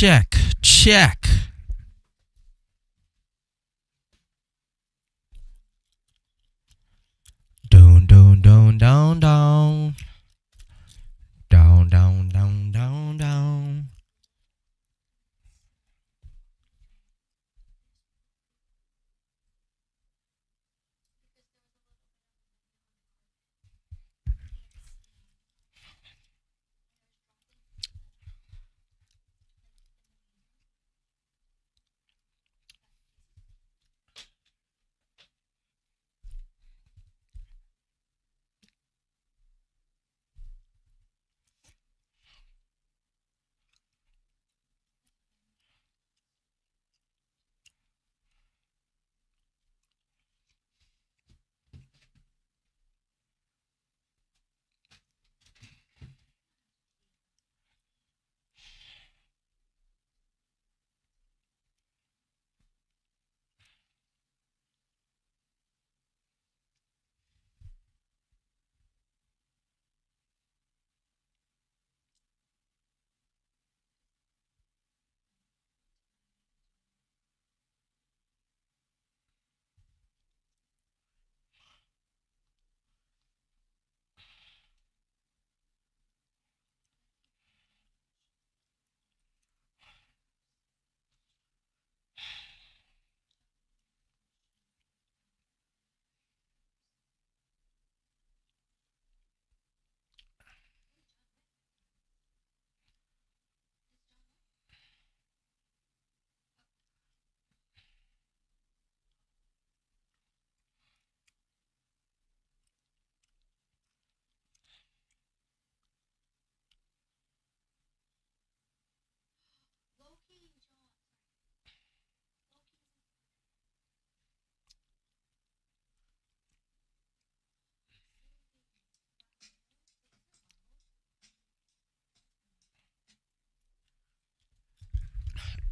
Check, check. Down, down, down, down, down. Down, down, down, down, down.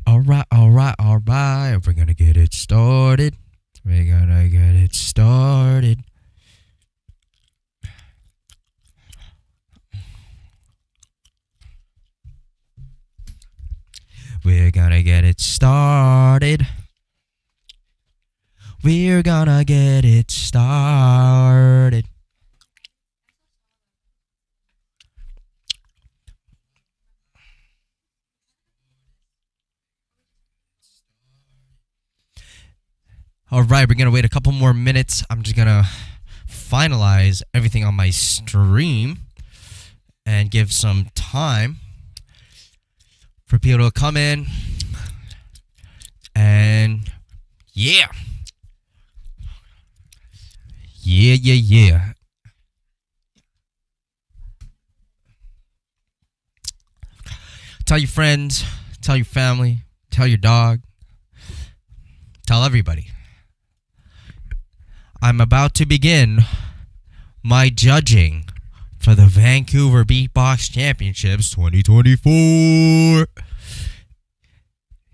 Alright, alright, alright. We're gonna get it started. We're gonna get it started. We're gonna get it started. We're gonna get it started. Alright, we're gonna wait a couple more minutes. I'm just gonna finalize everything on my stream and give some time for people to come in. And yeah. Yeah. Tell your friends, tell your family, tell your dog, tell everybody. I'm about to begin my judging for the Vancouver Beatbox Championships 2024.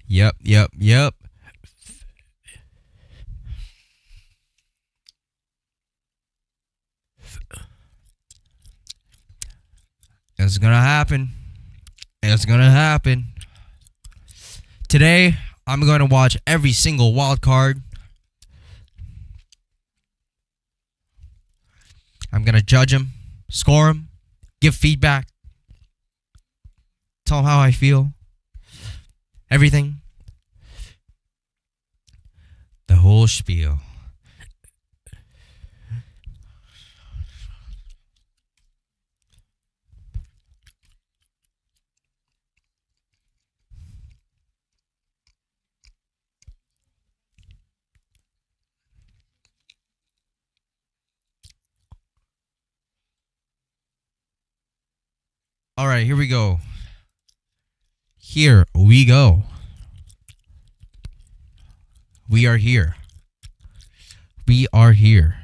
Yep. It's gonna happen. It's gonna happen. Today, I'm gonna watch every single wildcard. I'm gonna judge him, score him, give feedback, tell him how I feel. Everything. The whole spiel. All right, here we go. Here we go. We are here. We are here.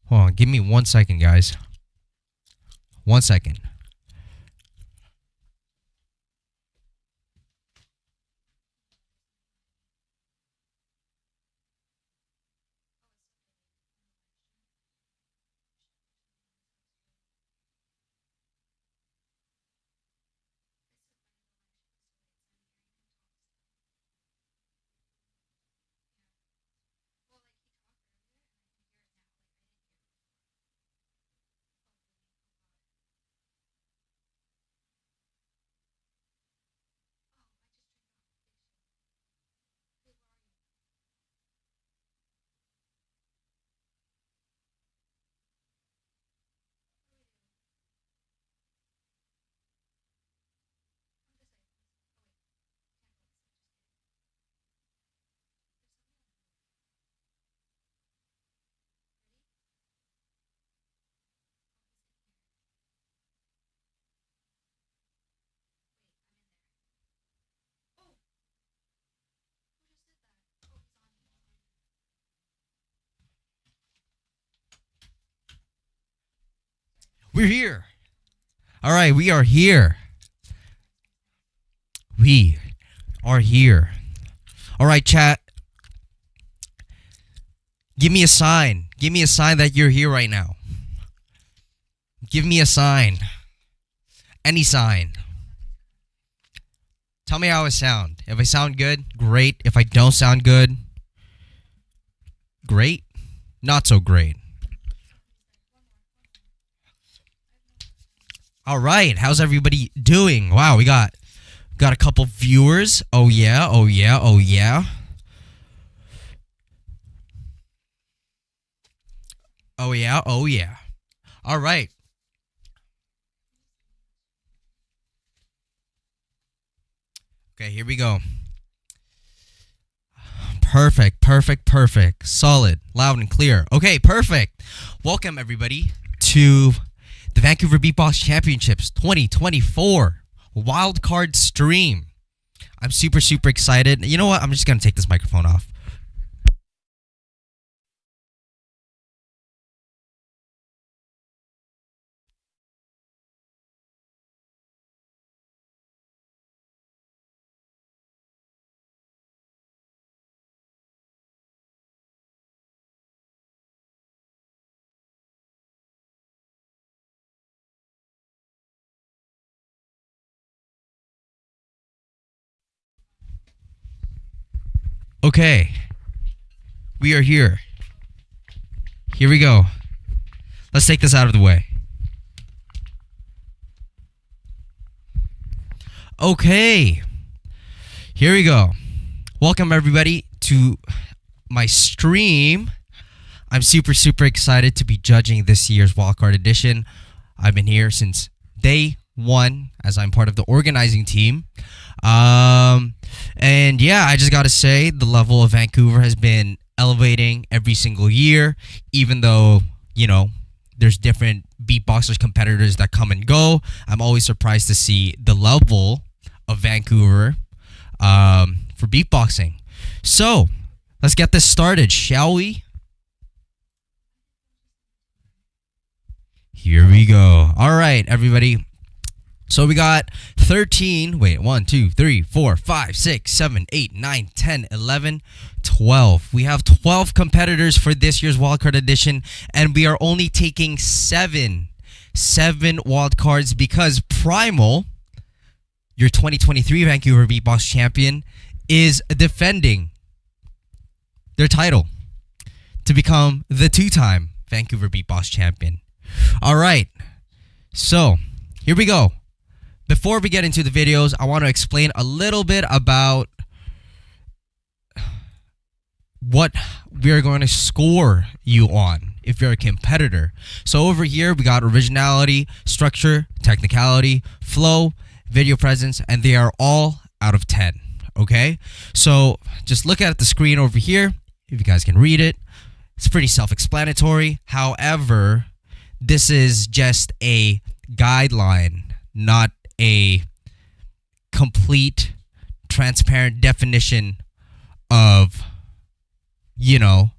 Hold on, give me 1 second, guys. 1 second. We're here. All right, we are here. We are here. All right, chat. Give me a sign. Give me a sign that you're here right now. Give me a sign. Any sign. Tell me how I sound. If I sound good, great. If I don't sound good, great. Not so great. All right, how's everybody doing? Wow, we got a couple viewers. Oh yeah, oh yeah, oh yeah. Oh yeah, oh yeah. All right. Okay, here we go. Perfect, perfect, perfect. Solid, loud and clear. Okay, perfect. Welcome everybody to the Vancouver Beatbox Championships 2024 Wildcard stream. I'm super, super excited. You know what? I'm just going to take this microphone off. Okay. We are here. Here we go. Let's take this out of the way. Okay. Here we go. Welcome everybody to my stream. I'm super, super excited to be judging this year's Wildcard edition. I've been here since day one as I'm part of the organizing team. And yeah, I just got to say the level of Vancouver has been elevating every single year, even though, you know, there's different beatboxers competitors that come and go. I'm always surprised to see the level of Vancouver for beatboxing. So let's get this started, shall we? Here we go. All right, everybody. So we got 13, wait, 1, 2, 3, 4, 5, 6, 7, 8, 9, 10, 11, 12. We have 12 competitors for this year's Wildcard edition, and we are only taking 7 wildcards because Primal, your 2023 Vancouver Beatbox champion, is defending their title to become the 2-time Vancouver Beatbox champion. All right, so here we go. Before we get into the videos, I want to explain a little bit about what we are going to score you on if you're a competitor. So over here, we got originality, structure, technicality, flow, video presence, and they are all out of 10. Okay? So just look at the screen over here. If you guys can read it, it's pretty self-explanatory. However, this is just a guideline, not a complete, transparent definition of, you know,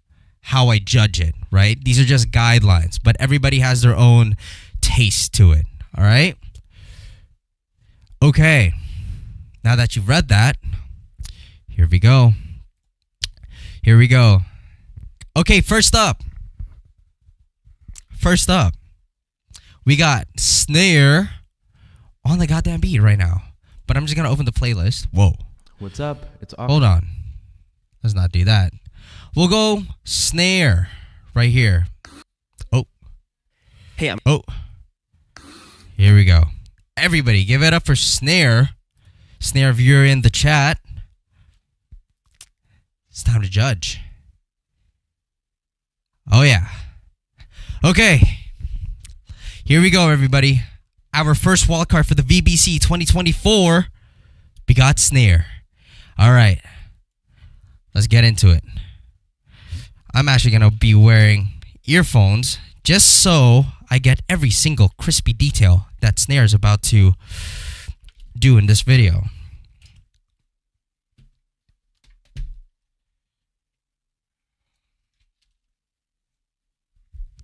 how I judge it, right? These are just guidelines, but everybody has their own taste to it, all right? Okay, now that you've read that, here we go. Here we go. Okay, first up, we got snare on the goddamn beat right now. But I'm just going to open the playlist. Whoa. What's up? It's off. Hold on. Let's not do that. We'll go snare right here. Oh. Hey, Oh. Here we go. Everybody, give it up for snare. Snare, if you're in the chat, it's time to judge. Oh, yeah. Okay. Here we go, everybody. Our first wildcard for the VBC 2024, we got snare. All right, let's get into it. I'm actually going to be wearing earphones just so I get every single crispy detail that snare is about to do in this video.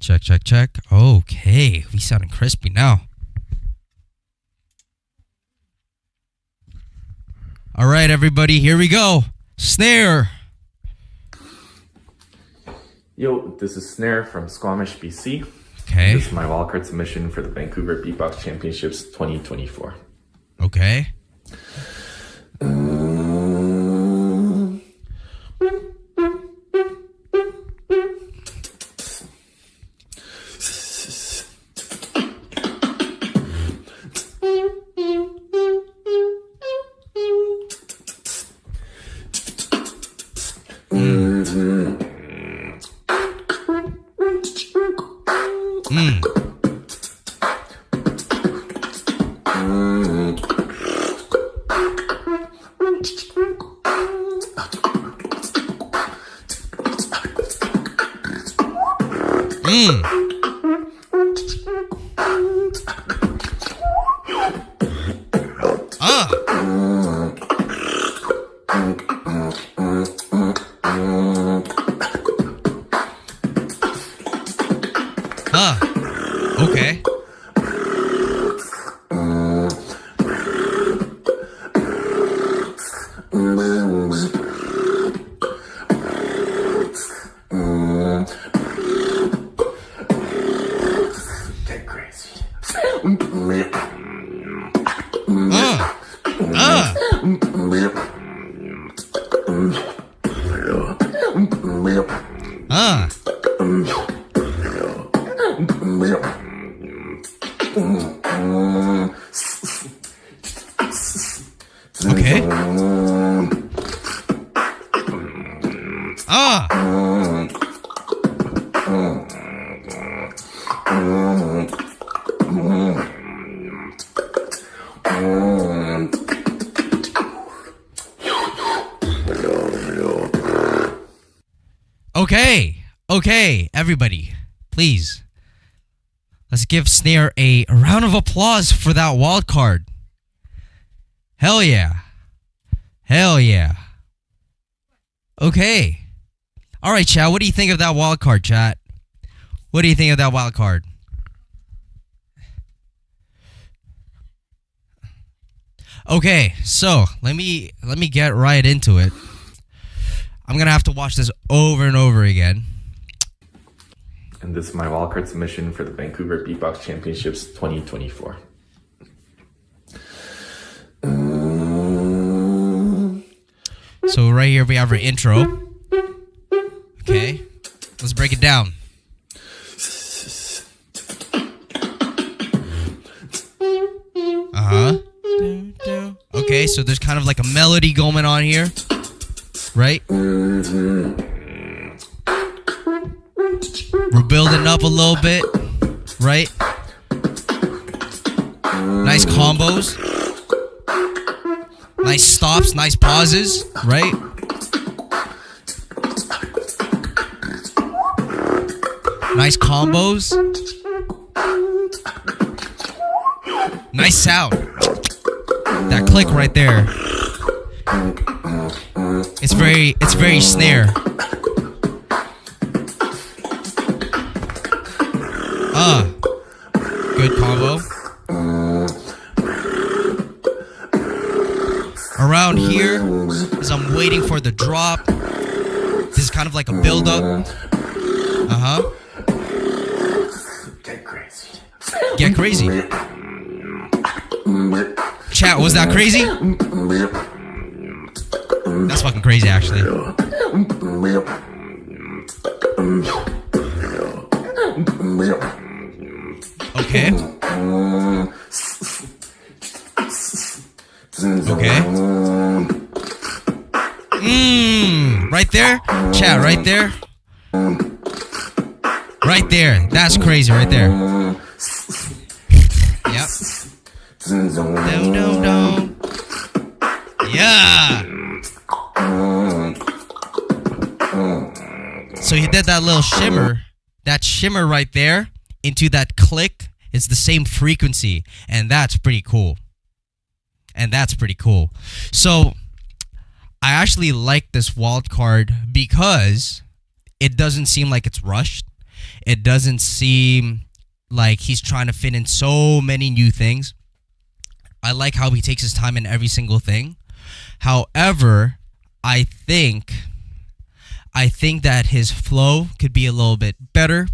Check, check, check. Okay, we sounding crispy now. All right, everybody, here we go. Snare. Yo, this is Snare from Squamish, BC. Okay. This is my wildcard submission for the Vancouver Beatbox Championships 2024. Okay. Okay. Get crazy. Okay. Okay, everybody, please. Let's give Snare a round of applause for that wild card. Hell yeah. Hell yeah. Okay. All right, chat. What do you think of that wild card, chat? What do you think of that wild card? Okay, so let me get right into it. I'm gonna have to watch this over and over again. And this is my wildcard submission for the Vancouver Beatbox Championships 2024. So right here we have our intro. Okay, let's break it down. Okay, so there's kind of like a melody going on here, right? We're building up a little bit, right? Nice combos. Nice stops, nice pauses, right? Nice combos. Nice sound. That click right there. It's very snare. Good combo. Around here, as I'm waiting for the drop, this is kind of like a build-up. Get crazy. Get crazy. Chat, was that crazy? That's fucking crazy, actually. Okay. Okay. Right there? Chat, right there? Right there. That's crazy right there. Yep. No. Yeah. So he did that little shimmer. That shimmer right there into that click is the same frequency. And that's pretty cool. So I actually like this wild card because it doesn't seem like it's rushed. It doesn't seem like he's trying to fit in so many new things. I like how he takes his time in every single thing. However, I think that his flow could be a little bit better.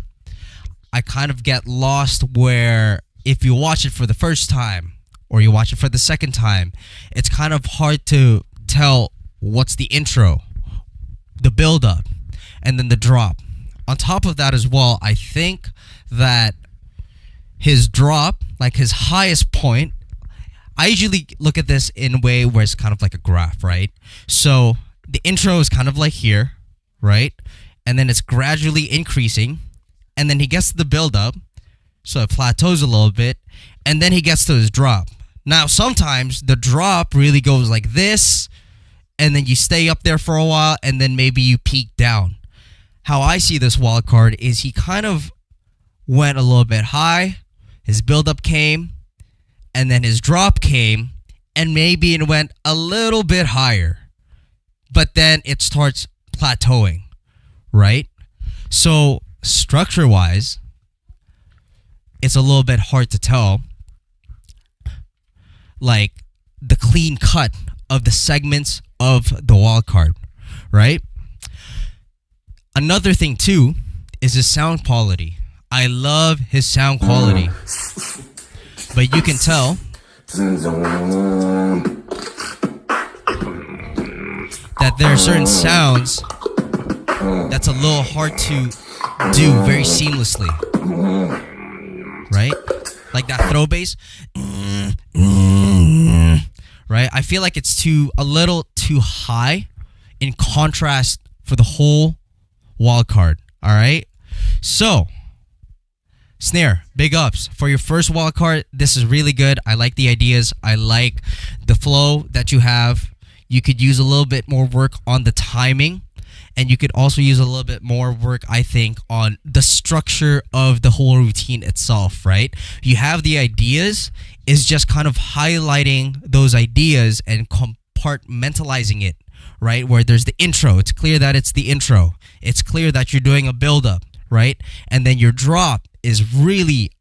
I kind of get lost where if you watch it for the first time or you watch it for the second time, it's kind of hard to tell what's the intro, the build up, and then the drop. On top of that as well, I think that his drop, like his highest point, I usually look at this in a way where it's kind of like a graph, right? So the intro is kind of like here, right? And then it's gradually increasing, and then he gets to the build up, so it plateaus a little bit, and then he gets to his drop. Now, sometimes the drop really goes like this, and then you stay up there for a while, and then maybe you peak down. How I see this wild card is he kind of went a little bit high, his build-up came, and then his drop came, and maybe it went a little bit higher. But then it starts plateauing, right? So, structure-wise, it's a little bit hard to tell, like, the clean cut of the segments of the wild card, right? Another thing, too, is his sound quality. I love his sound quality. But you can tell that there are certain sounds that's a little hard to do very seamlessly. Right? Like that throw bass. Right? I feel like it's a little too high in contrast for the whole wild card. Alright? So, Snare, big ups. For your first wild card, this is really good. I like the ideas. I like the flow that you have. You could use a little bit more work on the timing. And you could also use a little bit more work, I think, on the structure of the whole routine itself, right? You have the ideas. It's just kind of highlighting those ideas and compartmentalizing it, right? Where there's the intro. It's clear that it's the intro. It's clear that you're doing a build-up, right? And then your drop is really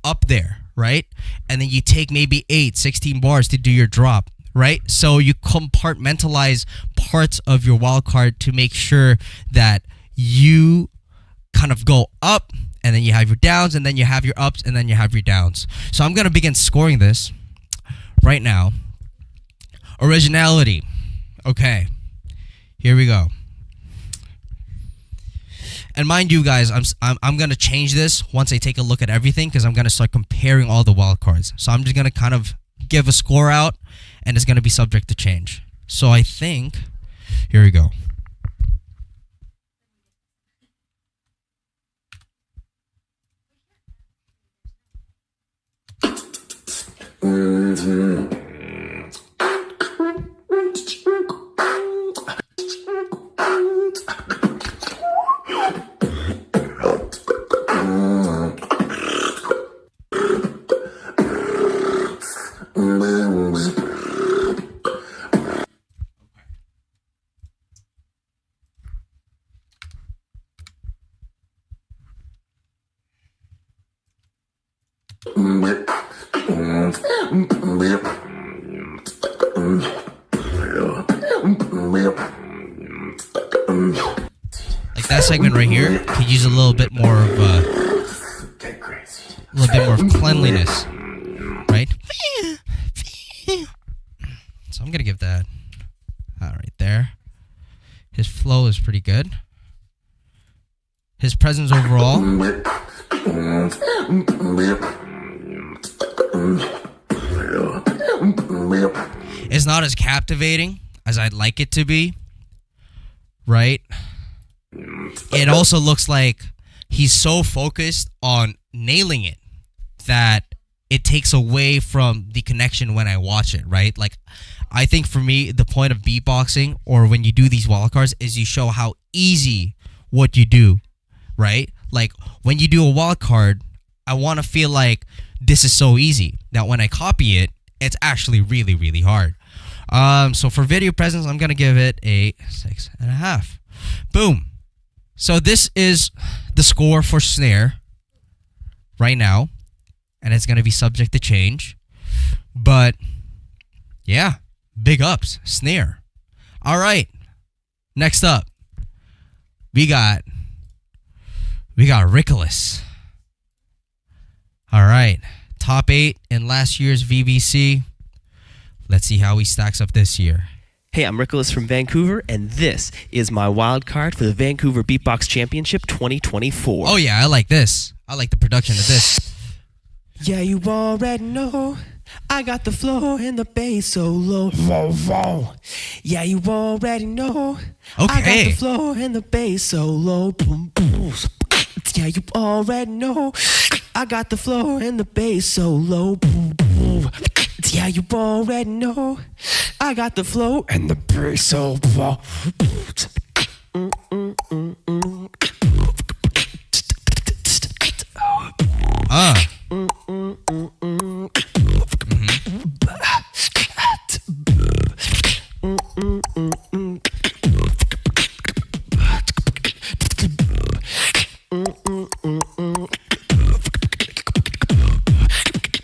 up there, right? And then you take maybe 16 bars to do your drop, right? So you compartmentalize parts of your wild card to make sure that you kind of go up, and then you have your downs, and then you have your ups, and then you have your downs. So I'm going to begin scoring this right now. Originality. Okay. Here we go. And mind you guys, I'm going to change this once I take a look at everything, because I'm going to start comparing all the wild cards. So I'm just going to kind of give a score out, and it's going to be subject to change. So I think, here we go. Like that segment right here could use a little bit more of cleanliness, right? So I'm gonna give that right there. His flow is pretty good. His presence overall, is not as captivating as I'd like it to be, right? It also looks like he's so focused on nailing it that it takes away from the connection when I watch it, right? Like, I think for me, the point of beatboxing, or when you do these wildcards, is you show how easy what you do, right? Like, when you do a wildcard, I want to feel like this is so easy that when I copy it, it's actually really, really hard. So for video presence, I'm going to give it a 6.5. Boom. So this is the score for snare right now, and it's going to be subject to change. But yeah, big ups, snare. All right, next up, we got Rickolas. All right, top 8 in last year's VBC. Let's see how he stacks up this year. Hey, I'm Rickolas from Vancouver, and this is my wild card for the Vancouver Beatbox Championship 2024. Oh yeah, I like this. I like the production of this. Yeah, you already know I got the flow and the bass so low. Whoa, whoa. Yeah, you already know I got Okay. the flow and the bass so low. Boom, boom. Yeah, you already know I got the flow and the bass so low. Boom, boom. Yeah, you already know I got the flow and the bass so low.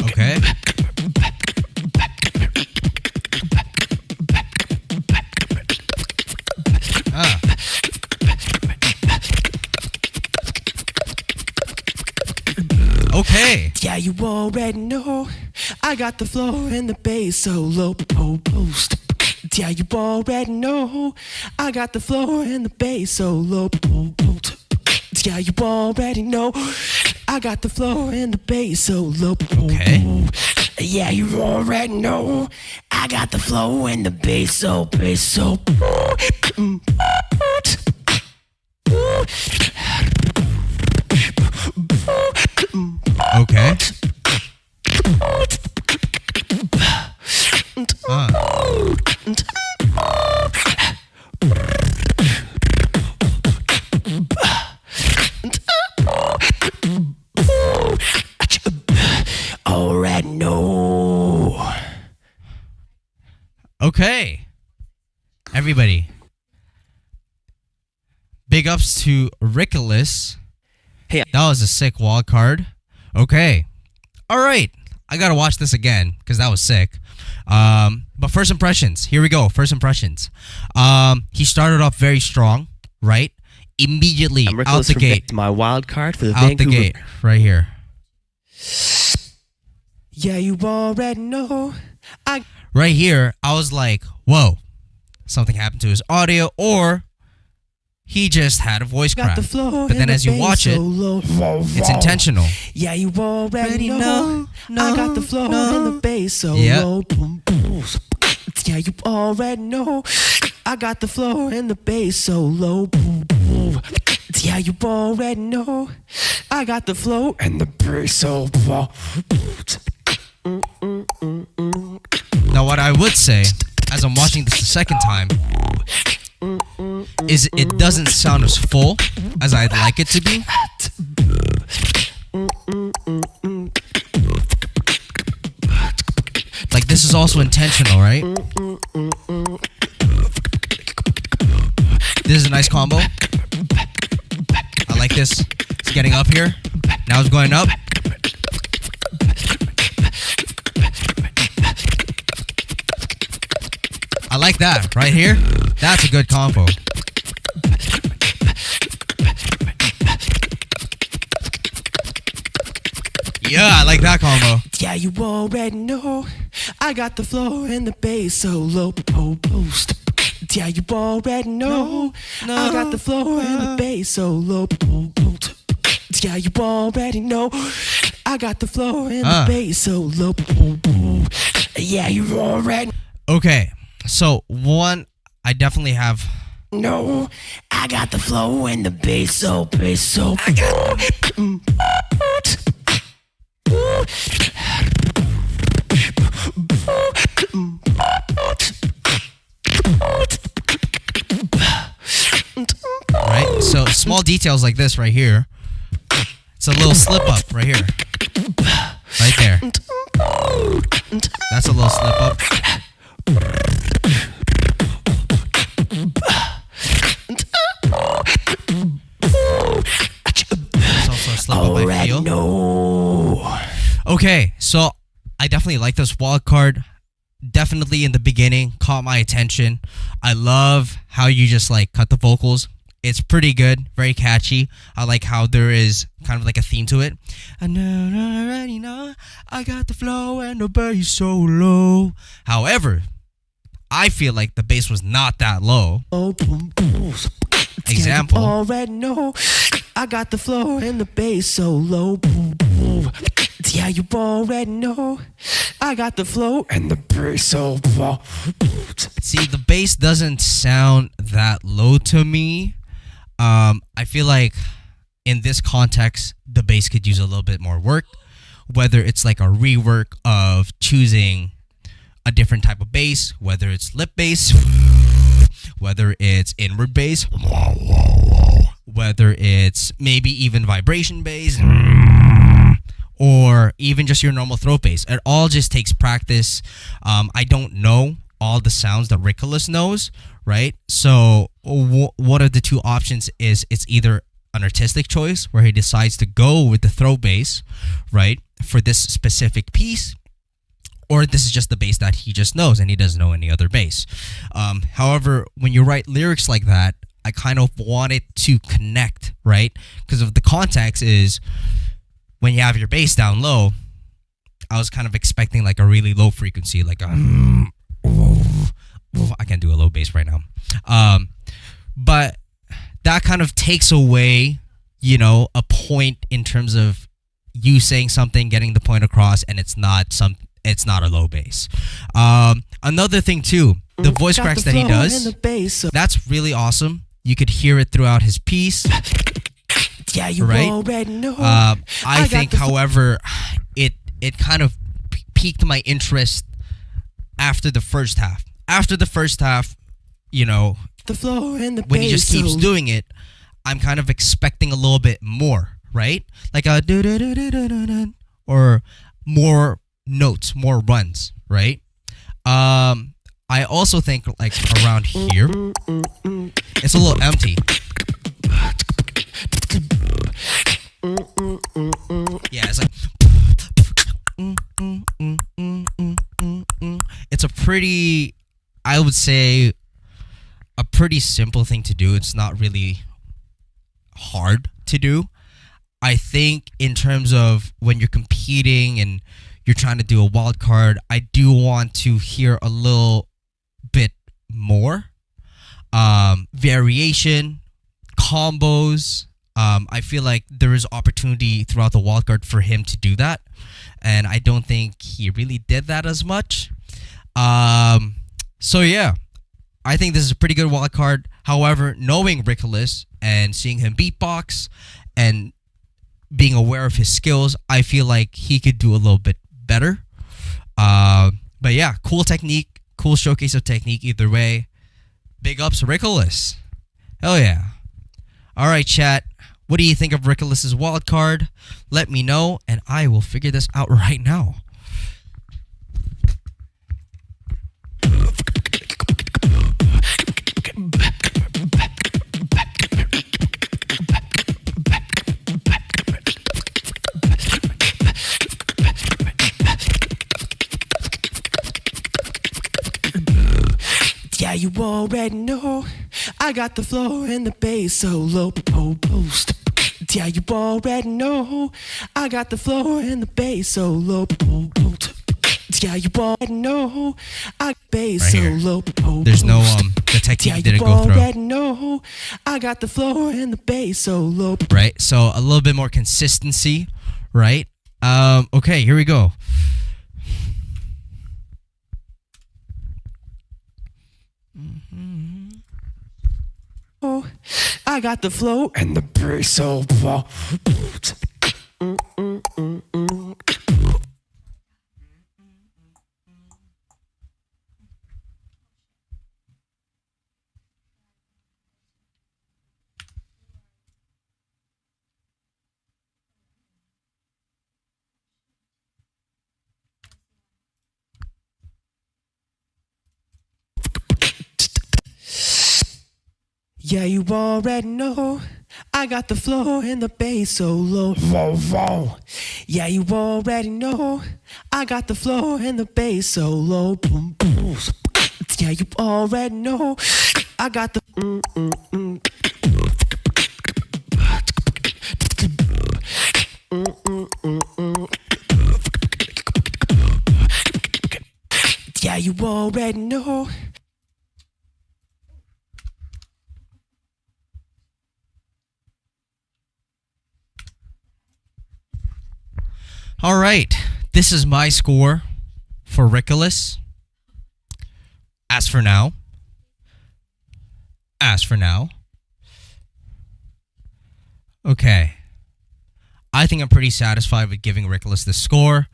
Okay. Okay. Yeah, you already know I got the flow and the bass so low. Post. Yeah, you already know I got the flow and the bass so low. Post. Yeah, you already know I got the flow and the bass so low. Okay. Yeah, you already know I got the flow and the bass so. Okay. Already know. Okay. Everybody. Big ups to Rickolas. Hey. That was a sick wild card. Okay. All right. I got to watch this again because that was sick. But first impressions. Here we go. First impressions. He started off very strong, right? Immediately I'm out Rickolas the from gate. my wild card for the Out the Vancouver. gate. Right here. Yeah, you already know. Right here, I was like, whoa. Something happened to his audio, or he just had a voice Got crack. the flow But then and as the you watch bass it, so low. it's intentional. Yeah, you already Ready, know. I got the flow and the bass so Yep. low. Boom, boom. Yeah, you already know. I got the flow and the bass so low. Boom, boom. Yeah, you already know. I got the flow and the bass so low. Now, what I would say, as I'm watching this the second time, is it doesn't sound as full as I'd like it to be. Like, this is also intentional, right? This is a nice combo. I like this. It's getting up here. Now it's going up. I like that right here. That's a good combo. Yeah, I like that combo. Yeah, you already know. I got the flow and the bass so low. Post. Yeah, you already know. I got the flow and the bass so low. Post. Yeah, you already know. I got the flow and the bass so low. Yeah, you already Okay, so one, I definitely have. know. I got the flow and the bass so. I got Right? So small details like this right here. It's a little slip up right here. Right there. That's a little slip up. Okay, so I definitely like this wild card. Definitely in the beginning caught my attention. I love how you just like cut the vocals. It's pretty good, very catchy. I like how there is kind of like a theme to it. I know, I already know, I got the flow and the bass so low. However, I feel like the bass was not that low. Example. Yeah, you already know, I got the flow and the bass so low. Yeah, you already know, I got the flow and the bass so low. See, the bass doesn't sound that low to me. I feel like in this context, the bass could use a little bit more work, whether it's like a rework of choosing a different type of bass, whether it's lip bass, whether it's inward bass, whether it's maybe even vibration bass, or even just your normal throat bass. It all just takes practice. I don't know all the sounds that Ricolas knows, right? So what are the two options is it's either an artistic choice where he decides to go with the throat bass, right, for this specific piece, or this is just the bass that he just knows and he doesn't know any other bass. However, when you write lyrics like that, I kind of want it to connect, right? Because of the context is when you have your bass down low, I was kind of expecting like a really low frequency, like a I can't do a low bass right now. But that kind of takes away, you know, a point in terms of you saying something, getting the point across, and it's not a low bass. Another thing too, the voice cracks that he does, that's really awesome. You could hear it throughout his piece. Yeah, you right? already know. I think, however, it kind of piqued my interest after the first half. After the first half, you know, the flow and the when he just keeps doing it, I'm kind of expecting a little bit more, right? Like a or more notes, more runs, right? I also think like around here, it's a little empty. Yeah, it's like it's a pretty, I would say, a pretty simple thing to do. It's not really hard to do. I think in terms of when you're competing and you're trying to do a wild card, I do want to hear a little bit more variation, combos. I feel like there is opportunity throughout the wildcard for him to do that, and I don't think he really did that as much. So yeah, I think this is a pretty good wildcard. However, knowing Ricolas and seeing him beatbox and being aware of his skills, I feel like he could do a little bit better. But yeah, cool technique, cool showcase of technique either way. Big ups Ricolas. Hell yeah. All right, chat. What do you think of Ricolas' wild card? Let me know, and I will figure this out right now. Yeah, you already know, I got the flow and the bass so low. Post. Yeah, you already know, I got the flow and the bass so low. Yeah, you already know, I bass Right so here. low. There's no the technique didn't go through. already know, I got the flow and the bass so low. Right? So a little bit more consistency, right? Okay, here we go. Oh, I got the flow and the bass so low. Yeah, you already know, I got the flow and the bass so low. Yeah, you already know. I got the flow and the bass so low. Boom, boom. Yeah, you already know. I got the. Yeah, you already know. All right, this is my score for Ricolas. As for now, okay. I think I'm pretty satisfied with giving Ricolas the score.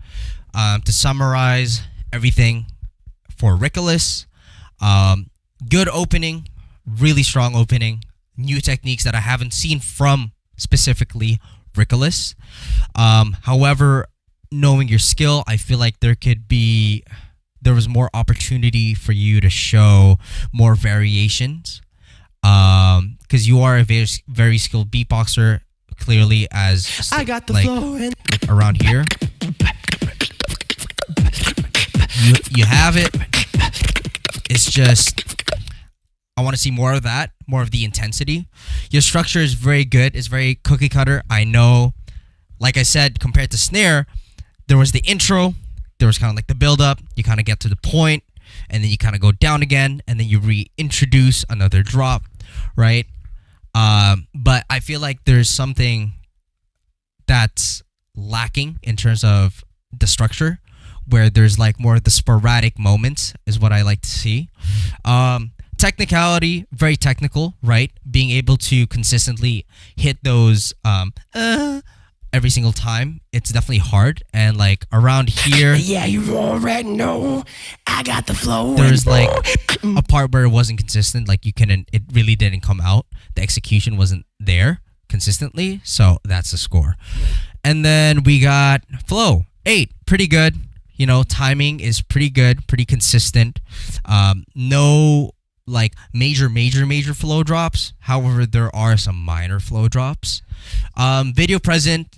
To summarize everything for Ricolas, good opening, really strong opening, new techniques that I haven't seen from specifically Ricolas. However, knowing your skill, I feel like there was more opportunity for you to show more variations. Because you are a very, very skilled beatboxer, clearly, as I got the like, flow and around here. You have it. It's just I want to see more of that, more of the intensity. Your structure is very good. It's very cookie cutter. I know, like I said, compared to snare, there was the intro, there was kind of like the build up. You kind of get to the point, and then you kind of go down again, and then you reintroduce another drop, right? But I feel like there's something that's lacking in terms of the structure, where there's like more of the sporadic moments is what I like to see. Technicality, very technical, right? Being able to consistently hit those every single time, it's definitely hard. And like around here, yeah, you already know. I got the flow. There's like a part where it wasn't consistent, like it really didn't come out. The execution wasn't there consistently, so that's the score. And then we got flow 8, pretty good. You know, timing is pretty good, pretty consistent. No like major flow drops. However, there are some minor flow drops. Video present,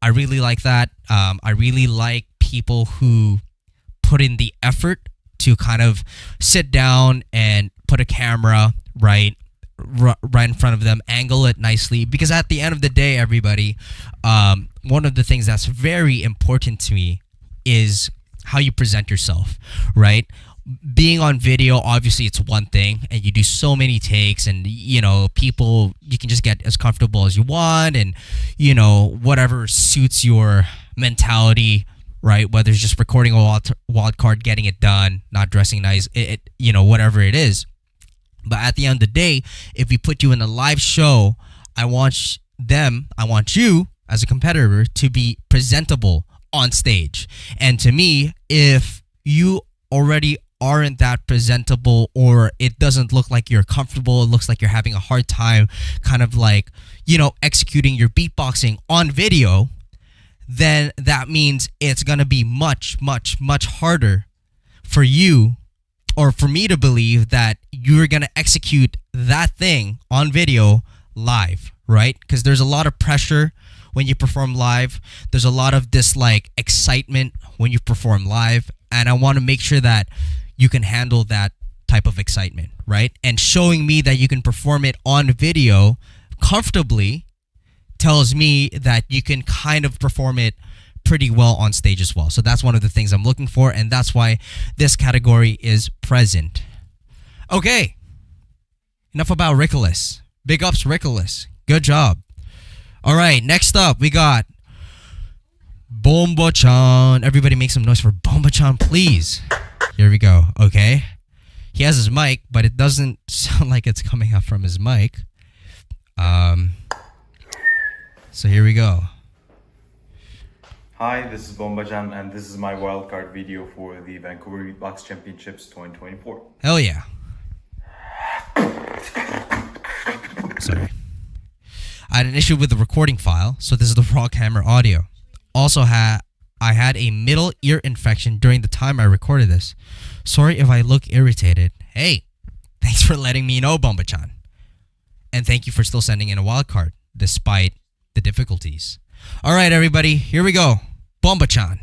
I really like that. I really like people who put in the effort to kind of sit down and put a camera right in front of them, angle it nicely, because at the end of the day, everybody, one of the things that's very important to me is how you present yourself, right? Being on video, obviously it's one thing, and you do so many takes, and you know, people, you can just get as comfortable as you want, and you know, whatever suits your mentality, right? Whether it's just recording a wild card, getting it done, not dressing nice, you know, whatever it is. But at the end of the day, if we put you in a live show, I want you as a competitor to be presentable on stage. And to me, if you already aren't that presentable, or it doesn't look like you're comfortable, it looks like you're having a hard time kind of like, you know, executing your beatboxing on video, then that means it's going to be much harder for you or for me to believe that you're going to execute that thing on video live, right? Because there's a lot of pressure when you perform live. There's a lot of this like excitement when you perform live, and I want to make sure that you can handle that type of excitement, right? And showing me that you can perform it on video comfortably tells me that you can kind of perform it pretty well on stage as well. So that's one of the things I'm looking for, and that's why this category is present. Okay, enough about Ricolas. Big ups, Ricolas. Good job. All right, next up, we got Bomba-chan. Everybody make some noise for Bomba-chan, please. Here we go, okay? He has his mic, but it doesn't sound like it's coming up from his mic. So here we go. Hi, this is Bomba-chan, and this is my wildcard video for the Vancouver Beatbox Championships 2024. Hell yeah. Sorry. I had an issue with the recording file, so this is the raw camera audio. Also, I had a middle ear infection during the time I recorded this. Sorry if I look irritated. Hey, thanks for letting me know, Bomba-chan. And thank you for still sending in a wild card, despite the difficulties. All right, everybody, here we go. Bomba-chan.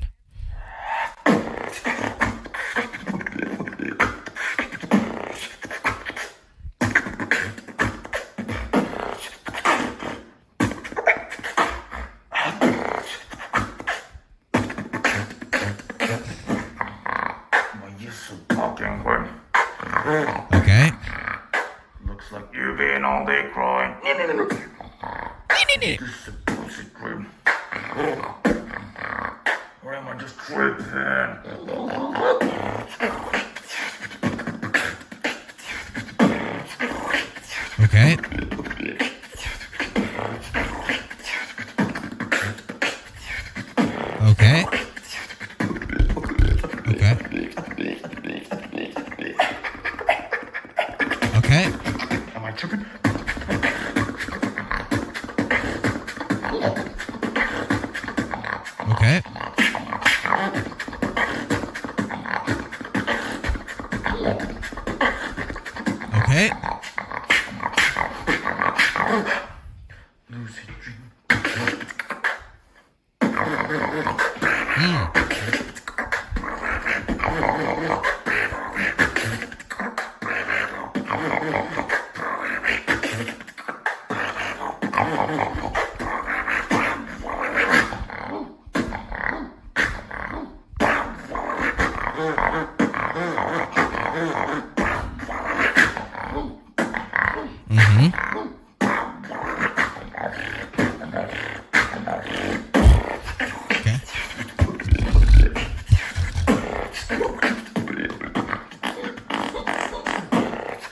Okay. Looks like you've been all day crying. This is a bullshit dream. Or am I just tripping? Okay. Okay. Okay. Okay. Am I tripping? Okay. Okay. Lucid dream. Okay.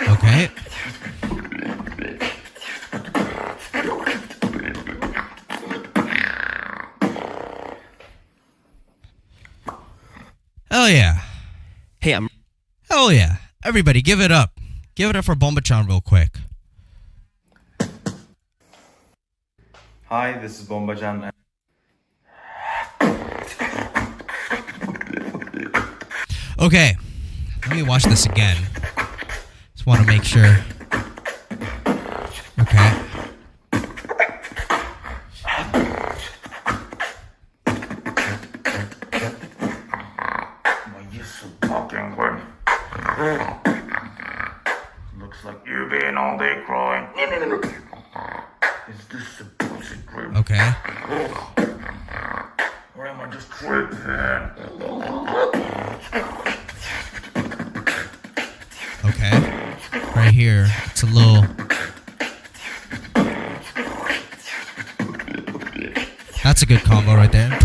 Okay. Hell yeah. Hey, I'm Hell yeah. Everybody, give it up. Give it up for Bomba-chan real quick. Hi, this is Bomba-chan. Okay. Let me watch this again. Just want to make sure. Okay. Why you so fucking weird? Looks like you've been all day crying. Is this a bullshit dream? Okay. Or am I just tripping? Okay. Right here. It's a little... That's a good combo right there.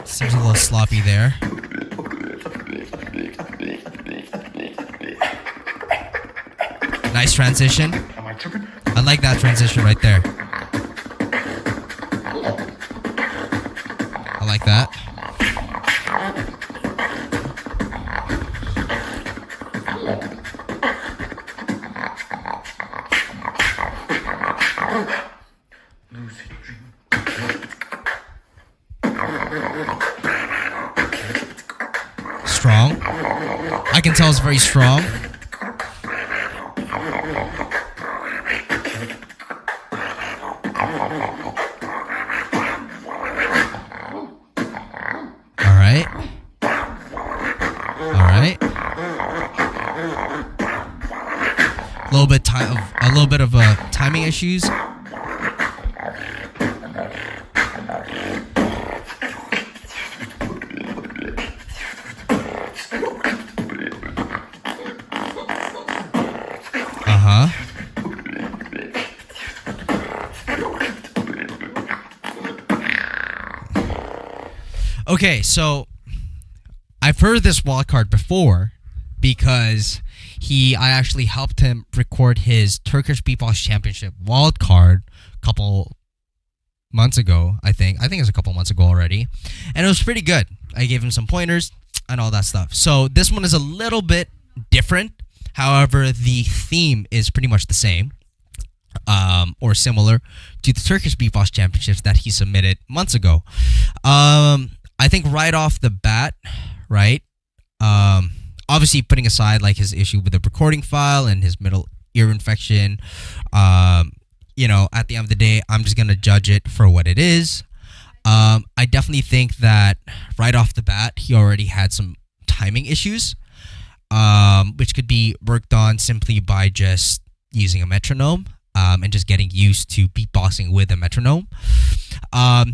Seems a little sloppy there. Nice transition. Am I tripping? I like that transition right there. I like that. Lucid dream. Strong. I can tell it's very strong. Alright. Alright. A little bit of timing issues. Uh-huh. Okay, so I've heard this wildcard before because I actually helped him record his Turkish Beatbox Championship wildcard a couple months ago, I think. I think it was a couple months ago already. And it was pretty good. I gave him some pointers and all that stuff. So this one is a little bit different. However, the theme is pretty much the same. Or similar to the Turkish Beatbox Championships that he submitted months ago. I think right off the bat, right? Obviously putting aside like his issue with the recording file and his middle ear infection, at the end of the day, I'm just gonna judge it for what it is. I definitely think that right off the bat, he already had some timing issues, which could be worked on simply by just using a metronome, and just getting used to beatboxing with a metronome.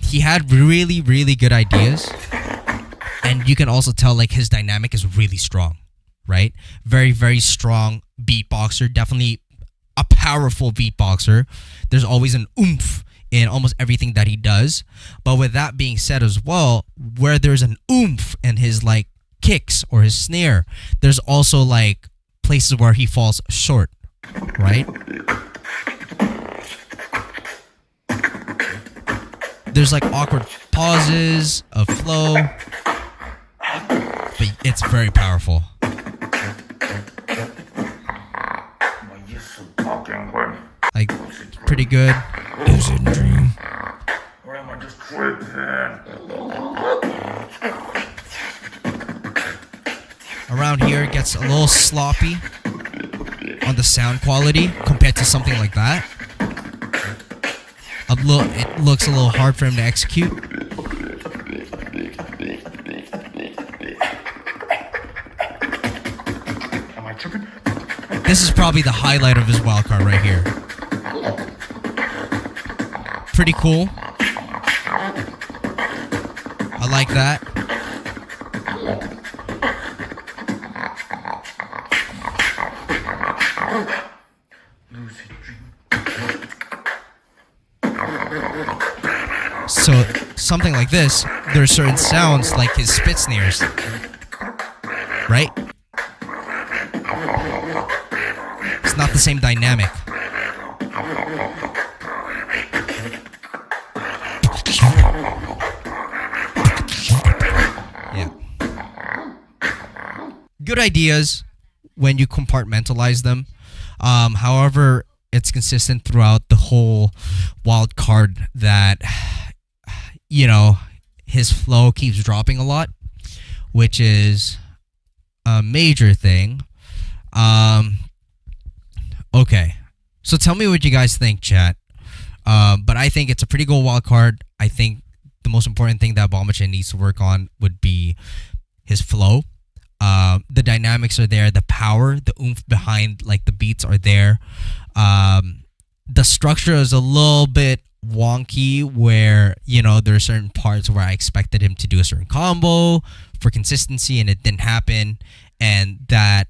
He had really, really good ideas, and you can also tell like his dynamic is really strong, right? Very, very strong beatboxer, definitely a powerful beatboxer. There's always an oomph in almost everything that he does. But with that being said as well, where there's an oomph in his like kicks or his snare, there's also like places where he falls short, right? There's like awkward pauses of flow, but it's very powerful. Like, pretty good. Lucid dream. Or am I just tripping? Around here, it gets a little sloppy on the sound quality compared to something like that. It looks a little hard for him to execute. Am I tripping? This is probably the highlight of his wildcard right here. Pretty cool. I like that. So something like this, there are certain sounds like his spit snares, right? It's not the same dynamic. Yeah. Good ideas when you compartmentalize them. However, it's consistent throughout the whole wild card that, his flow keeps dropping a lot, which is a major thing. Okay, so tell me what you guys think, chat. But I think it's a pretty good wild card. I think the most important thing that Bomachin needs to work on would be his flow. The dynamics are there, the power, the oomph behind like the beats are there. The structure is a little bit wonky where, there are certain parts where I expected him to do a certain combo for consistency and it didn't happen. And that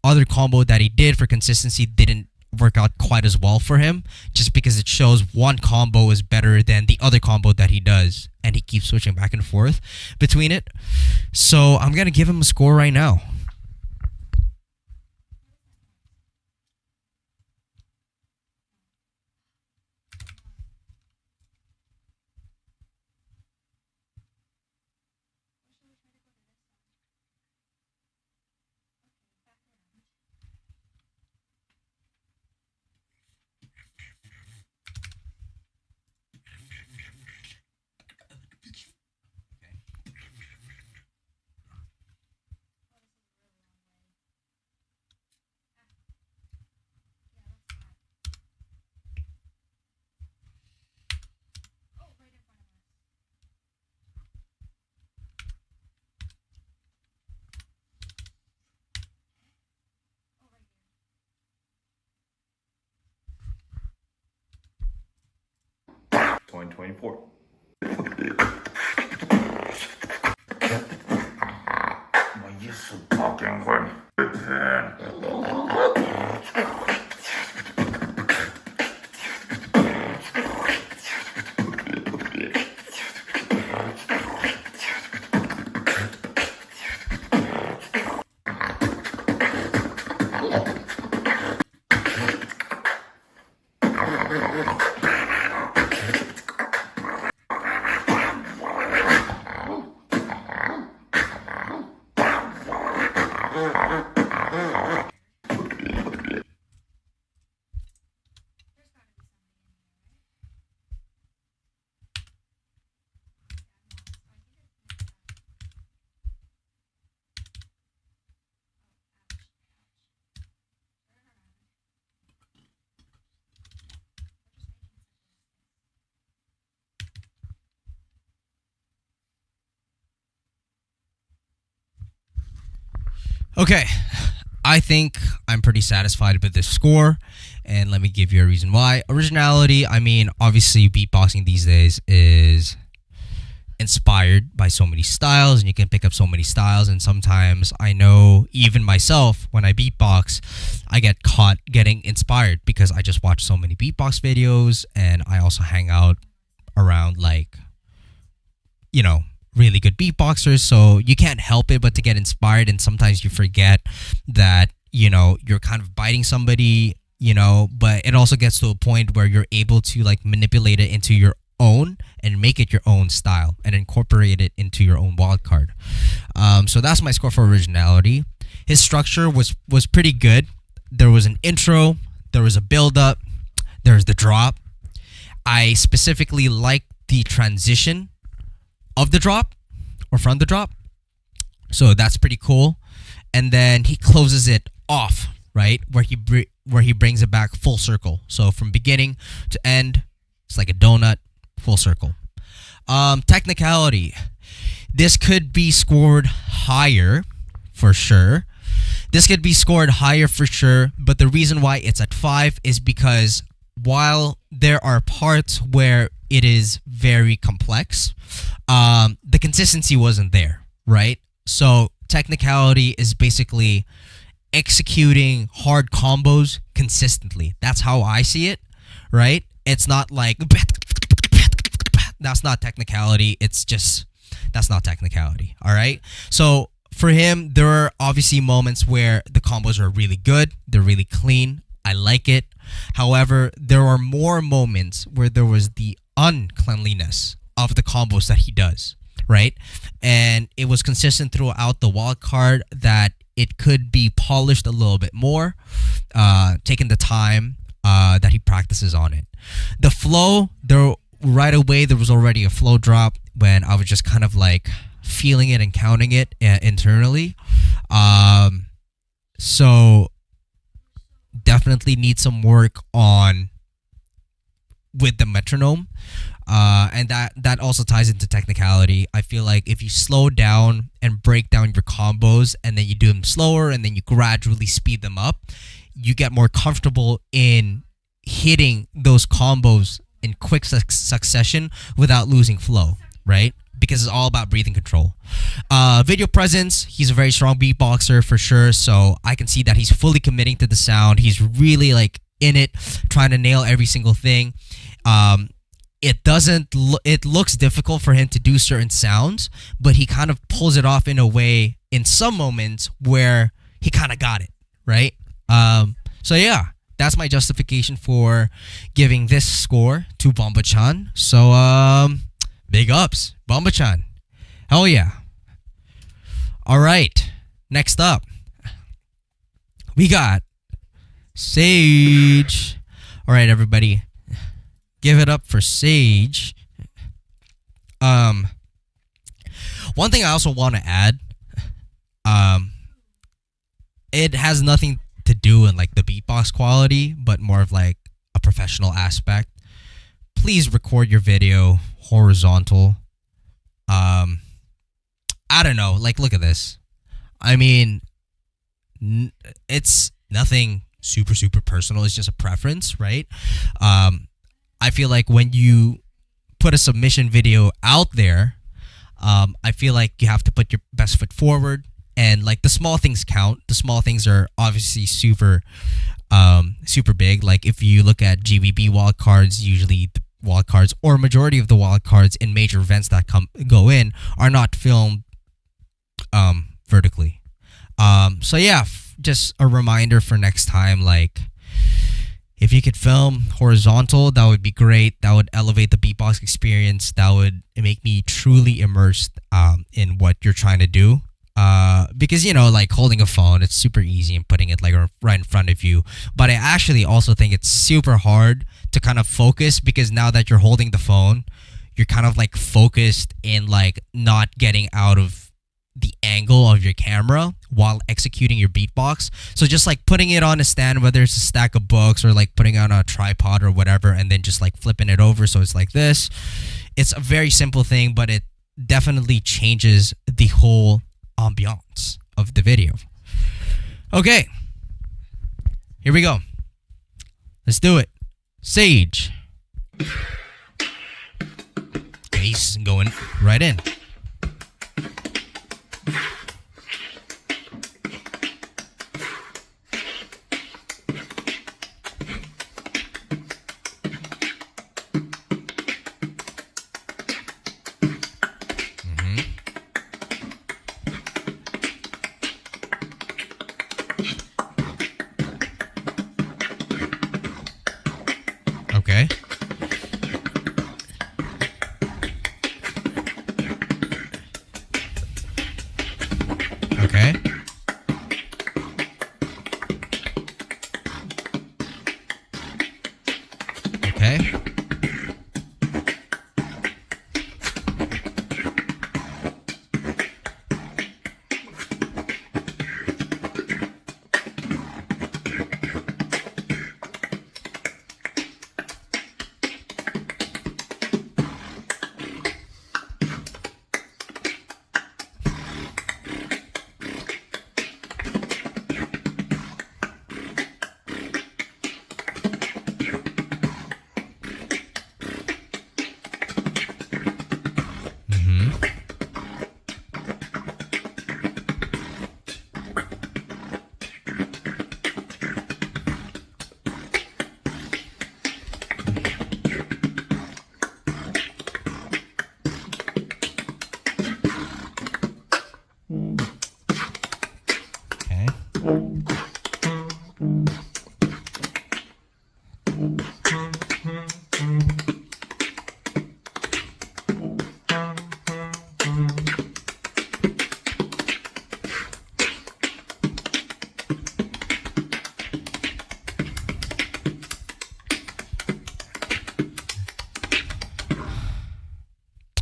other combo that he did for consistency didn't work out quite as well for him, just because it shows one combo is better than the other combo that he does. And he keeps switching back and forth between it. So I'm going to give him a score right now. $2024. Am I used to talking when Okay, I think I'm pretty satisfied with this score, and let me give you a reason why. Originality, I mean, obviously beatboxing these days is inspired by so many styles, and you can pick up so many styles, and sometimes I know even myself when I beatbox, I get caught getting inspired because I just watch so many beatbox videos, and I also hang out around like, you know, really good beatboxers, so you can't help it but to get inspired, and sometimes you forget that, you know, you're kind of biting somebody, you know, but it also gets to a point where you're able to like manipulate it into your own and make it your own style and incorporate it into your own wild card. So that's my score for originality. His structure was pretty good. There was an intro, there was a build up, there's the drop. I specifically like the transition of the drop or from the drop, so that's pretty cool. And then he closes it off, right, where he brings it back full circle. So from beginning to end, it's like a donut, full circle. Technicality, this could be scored higher for sure. But the reason why it's at 5 is because while there are parts where it is very complex, the consistency wasn't there, right? So technicality is basically executing hard combos consistently. That's how I see it, right? It's not like that's not technicality. It's just that's not technicality. All right. So for him, there are obviously moments where the combos are really good. They're really clean. I like it. However, there are more moments where there was the uncleanliness of the combos that he does, right? And it was consistent throughout the wild card that it could be polished a little bit more, taking the time that he practices on it. The flow, right away there was already a flow drop when I was just kind of like feeling it and counting it internally. So definitely need some work on with the metronome. And that also ties into technicality. I feel like if you slow down and break down your combos and then you do them slower and then you gradually speed them up, you get more comfortable in hitting those combos in quick succession without losing flow, right? Because it's all about breathing control. Video presence, he's a very strong beatboxer for sure, so I can see that he's fully committing to the sound. He's really like in it, trying to nail every single thing. It looks difficult for him to do certain sounds, but he kind of pulls it off in a way in some moments where he kind of got it, right? So yeah, that's my justification for giving this score to Bomba-chan. So big ups, Bomba-chan. Hell yeah. All right, next up, we got Sage. All right, everybody, give it up for Sage. One thing I also want to add, it has nothing to do in like the beatbox quality, but more of like a professional aspect. Please record your video horizontal. I don't know, like look at this. I mean, it's nothing super personal. It's just a preference, right? I feel like when you put a submission video out there, I feel like you have to put your best foot forward, and like the small things count. The small things are obviously super big. Like if you look at GVB wildcards, usually the wildcards or majority of the wildcards in major events that go in are not filmed vertically. So yeah, just a reminder for next time, like if you could film horizontal, that would be great. That would elevate the beatbox experience. That would make me truly immersed in what you're trying to do. Because, you know, like holding a phone, it's super easy and putting it like right in front of you. But I actually also think it's super hard to kind of focus, because now that you're holding the phone, you're kind of like focused in like not getting out of the angle of your camera while executing your beatbox. So just like putting it on a stand, whether it's a stack of books or like putting it on a tripod or whatever, and then just like flipping it over so it's like this. It's a very simple thing, but it definitely changes the whole ambiance of the video. Okay. Here we go. Let's do it. Sage. Ace going right in. Okay. Okay. Okay.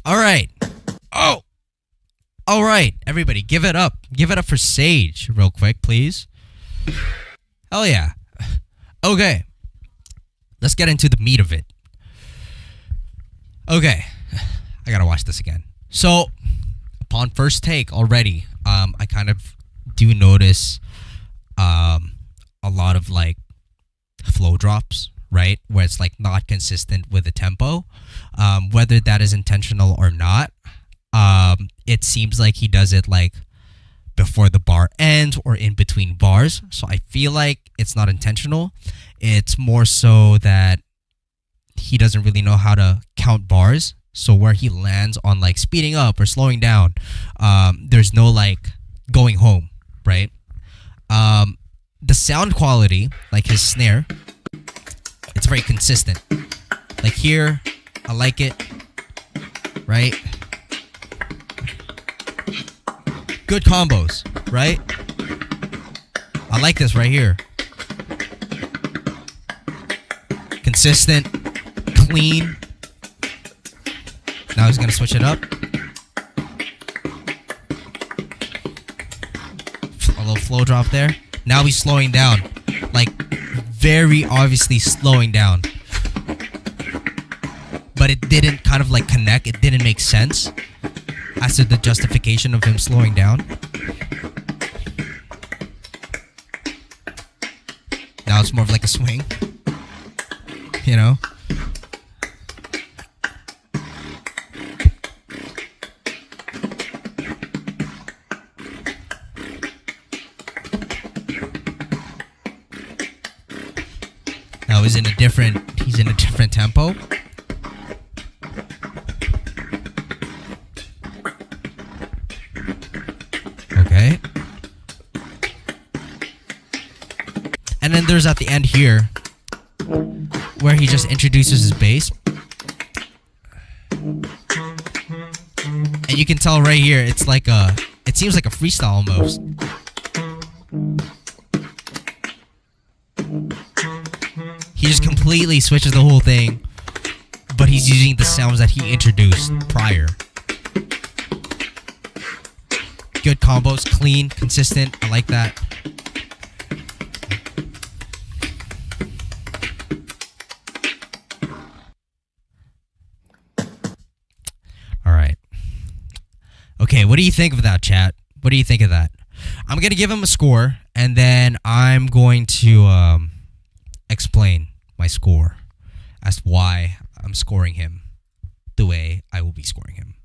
All right. Oh. All right, everybody, give it up. Give it up for Sage real quick, please. Hell yeah. Okay. Let's get into the meat of it. Okay. I gotta watch this again. So, upon first take already, I kind of do notice a lot of like flow drops, right? Where it's like not consistent with the tempo. Whether that is intentional or not, it seems like he does it like before the bar ends or in between bars. So I feel like it's not intentional. It's more so that he doesn't really know how to count bars. So where he lands on like speeding up or slowing down, there's no like going home, right? The sound quality, like his snare, it's very consistent. Like here, I like it, right? Good combos, right? I like this right here. Consistent, clean. Now he's gonna switch it up. A little flow drop there. Now he's slowing down. Like, very obviously slowing down. But it didn't kind of like connect. It didn't make sense as to the justification of him slowing down. Now it's more of like a swing. You know? Now he's in a different tempo. Okay. And then there's at the end here where he just introduces his bass. And you can tell right here it seems like a freestyle almost. He just completely switches the whole thing, but he's using the sounds that he introduced prior. Good combos, clean, consistent. I like that. All right. Okay, what do you think of that, chat? What do you think of that? I'm gonna give him a score, and then I'm going to explain my score as to why I'm scoring him the way I will be scoring him.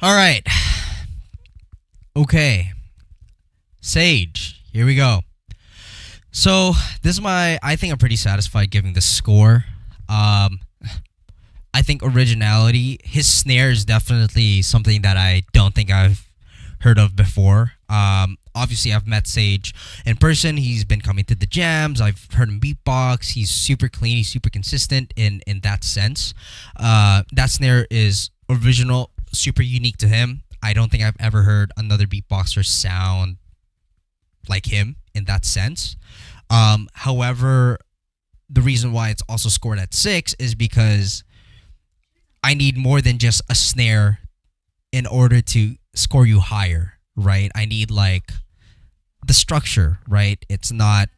All right. Okay. Sage. Here we go. So this is I think I'm pretty satisfied giving the score. I think originality, his snare is definitely something that I don't think I've heard of before. Obviously I've met Sage in person. He's been coming to the jams. I've heard him beatbox. He's super clean. He's super consistent in that sense. That snare is original, super unique to him. I don't think I've ever heard another beatboxer sound like him in that sense. However, the reason why it's also scored at 6 is because I need more than just a snare in order to score you higher, right? I need like the structure, right? It's not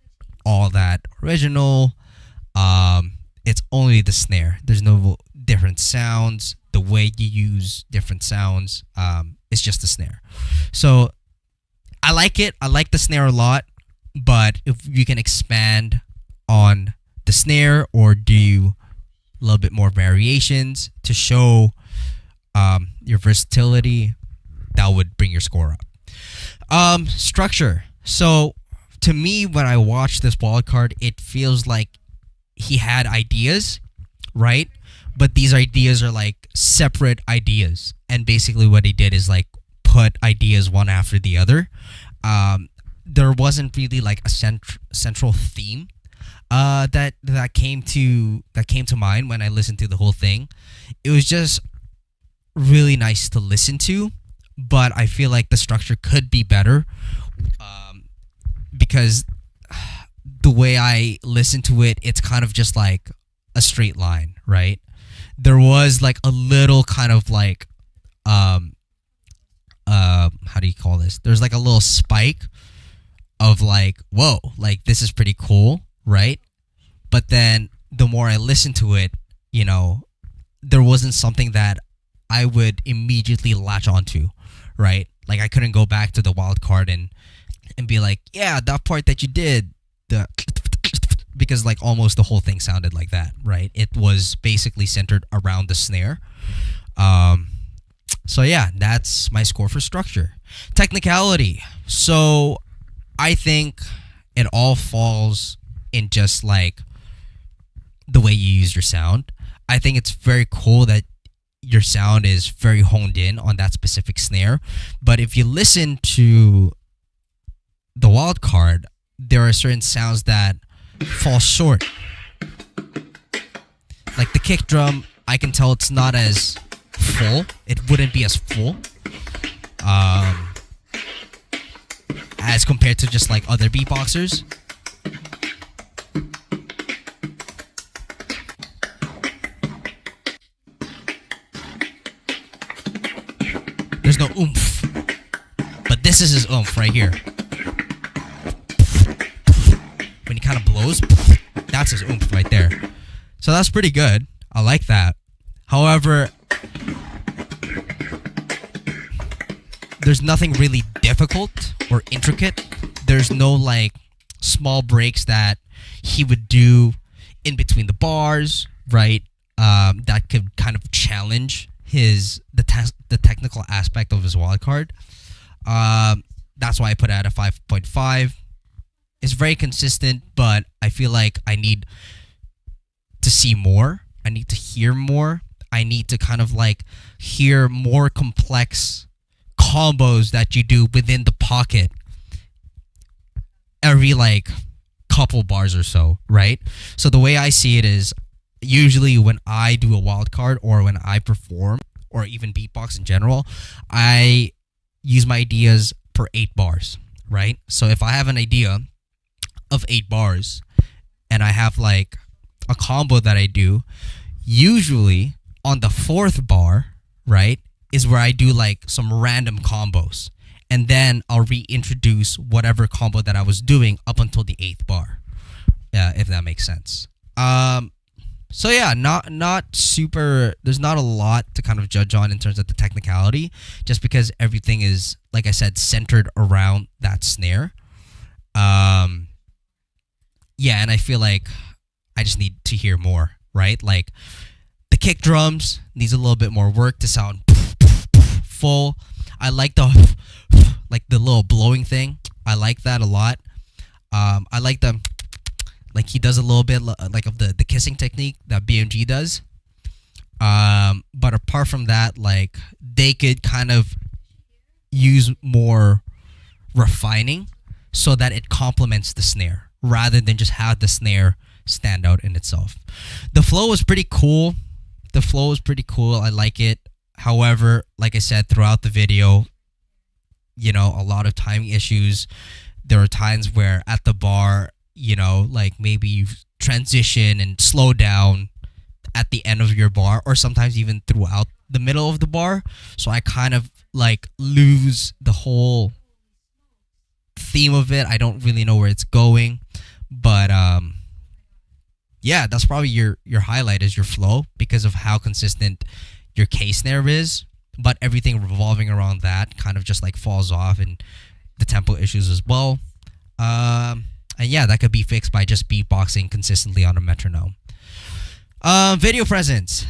all that original. It's only the snare. There's no different sounds. The way you use different sounds, it's just the snare. So I like it. I like the snare a lot, but if you can expand on the snare or do a little bit more variations to show your versatility, that would bring your score up. Structure. So to me, when I watch this Wildcard, it feels like he had ideas, right? But these ideas are like separate ideas. And basically what he did is like put ideas one after the other. There wasn't really like a central theme that came to mind when I listened to the whole thing. It was just really nice to listen to, but I feel like the structure could be better because the way I listen to it, it's kind of just like a straight line, right? There was like a little kind of like how do you call this? There's like a little spike of like, whoa, like this is pretty cool, right? But then the more I listened to it, you know, there wasn't something that I would immediately latch onto, right? Like I couldn't go back to the Wildcard and be like, yeah, that part that you did, because like almost the whole thing sounded like that, right? It was basically centered around the snare. So yeah, that's my score for structure. Technicality. So I think it all falls in just like the way you use your sound. I think it's very cool that your sound is very honed in on that specific snare. But if you listen to the Wildcard, there are certain sounds that fall short. Like the kick drum, I can tell it's not as full. It wouldn't be as full as compared to just like other beatboxers. There's no oomph, but this is his oomph right here. When he kind of blows, that's his oomph right there. So that's pretty good. I like that. However, there's nothing really difficult or intricate. There's no like small breaks that he would do in between the bars, right? That could kind of challenge the technical aspect of his wild card. That's why I put it at a 5.5. It's very consistent, but I feel like I need to see more. I need to hear more. I need to kind of like hear more complex combos that you do within the pocket every like couple bars or so, right? So the way I see it is usually when I do a wild card or when I perform or even beatbox in general, I use my ideas per 8 bars, right? So if I have an idea of 8 bars and I have like a combo that I do, usually on the 4th bar, right, is where I do like some random combos, and then I'll reintroduce whatever combo that I was doing up until the 8th bar. Yeah, if that makes sense. So yeah, not super. There's not a lot to kind of judge on in terms of the technicality, just because everything is, like I said, centered around that snare. Yeah, and I feel like I just need to hear more, right? Like the kick drums needs a little bit more work to sound full. I like the little blowing thing. I like that a lot. I like the like he does a little bit like of the kissing technique that BMG does. But apart from that, like they could kind of use more refining so that it complements the snare rather than just have the snare stand out in itself. The flow was pretty cool. I like it. However, like I said, throughout the video, you know, a lot of timing issues. There are times where at the bar, you know, like maybe you transition and slow down at the end of your bar, or sometimes even throughout the middle of the bar. So I kind of like lose the whole theme of it. I don't really know where it's going, but yeah, that's probably your highlight is your flow because of how consistent your K snare is, but everything revolving around that kind of just like falls off, and the tempo issues as well. And yeah, that could be fixed by just beatboxing consistently on a metronome. Video presence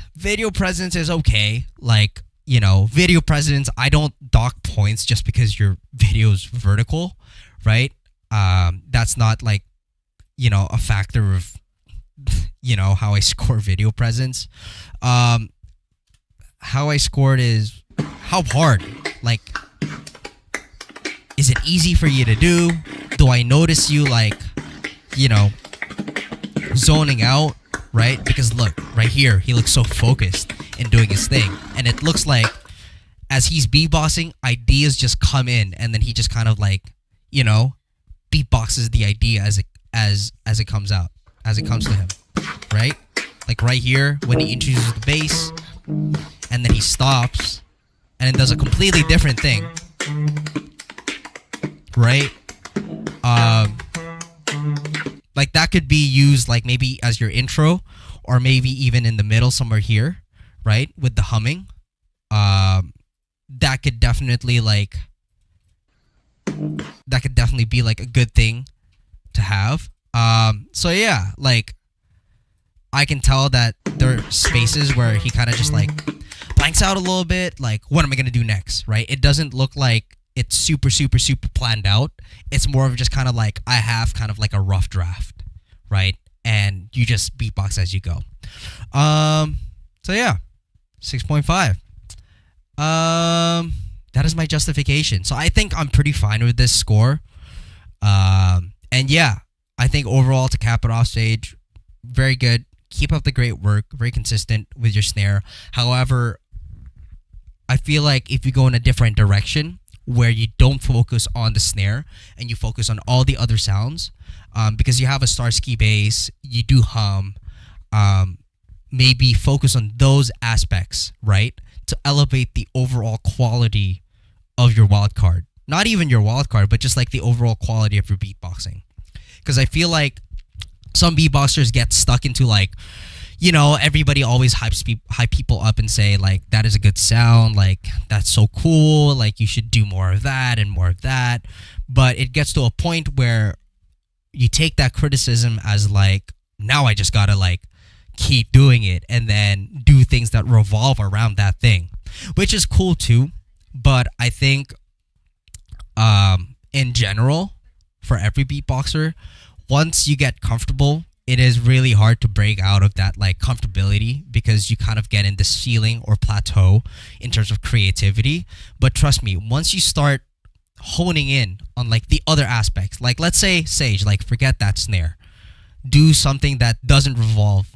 is okay. Like, you know, video presence, I don't dock points just because your video is vertical, right? That's not like, you know, a factor of, you know, how I score video presence. How I scored is how hard. Like, is it easy for you to do? Do I notice you like, you know, zoning out, right? Because look, right here, he looks so focused in doing his thing. And it looks like as he's beatboxing, ideas just come in, and then he just kind of like, you know, beatboxes the idea as it comes out, as it comes to him, right? Like right here, when he introduces the bass, and then he stops, and it does a completely different thing, right? Like that could be used like maybe as your intro, or maybe even in the middle somewhere here, right? With the humming, that could definitely be like a good thing to have. So yeah, like I can tell that there are spaces where he kind of just like blanks out a little bit, like what am I gonna do next, right? It doesn't look like it's super planned out. It's more of just kind of like I have kind of like a rough draft, right? And you just beatbox as you go. So yeah, 6.5. That is my justification. So I think I'm pretty fine with this score. And yeah, I think overall to cap it off, Sage, very good. Keep up the great work. Very consistent with your snare. However, I feel like if you go in a different direction where you don't focus on the snare and you focus on all the other sounds, because you have a Starsky bass, you do hum, maybe focus on those aspects, right? To elevate the overall quality of your wildcard. Not even your wildcard, but just like the overall quality of your beatboxing. Because I feel like some beatboxers get stuck into like, you know, everybody always hype people up and say like, that is a good sound, like that's so cool, like you should do more of that and more of that. But it gets to a point where you take that criticism as like, now I just gotta like keep doing it and then do things that revolve around that thing, which is cool too. But I think in general, for every beatboxer, once you get comfortable, it is really hard to break out of that like comfortability, because you kind of get in this ceiling or plateau in terms of creativity. But trust me, once you start honing in on like the other aspects, like let's say Sage, like forget that snare, do something that doesn't revolve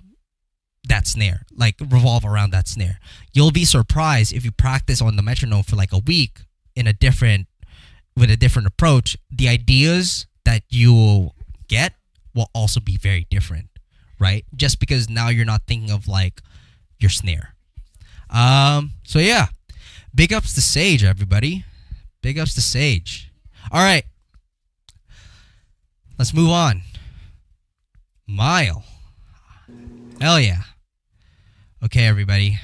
around that snare. You'll be surprised if you practice on the metronome for like a week with a different approach, the ideas that you get will also be very different, right? Just because now you're not thinking of like your snare. So yeah, big ups to Sage, everybody. Big ups to Sage. All right, let's move on. Mile. Hell yeah. Okay, everybody,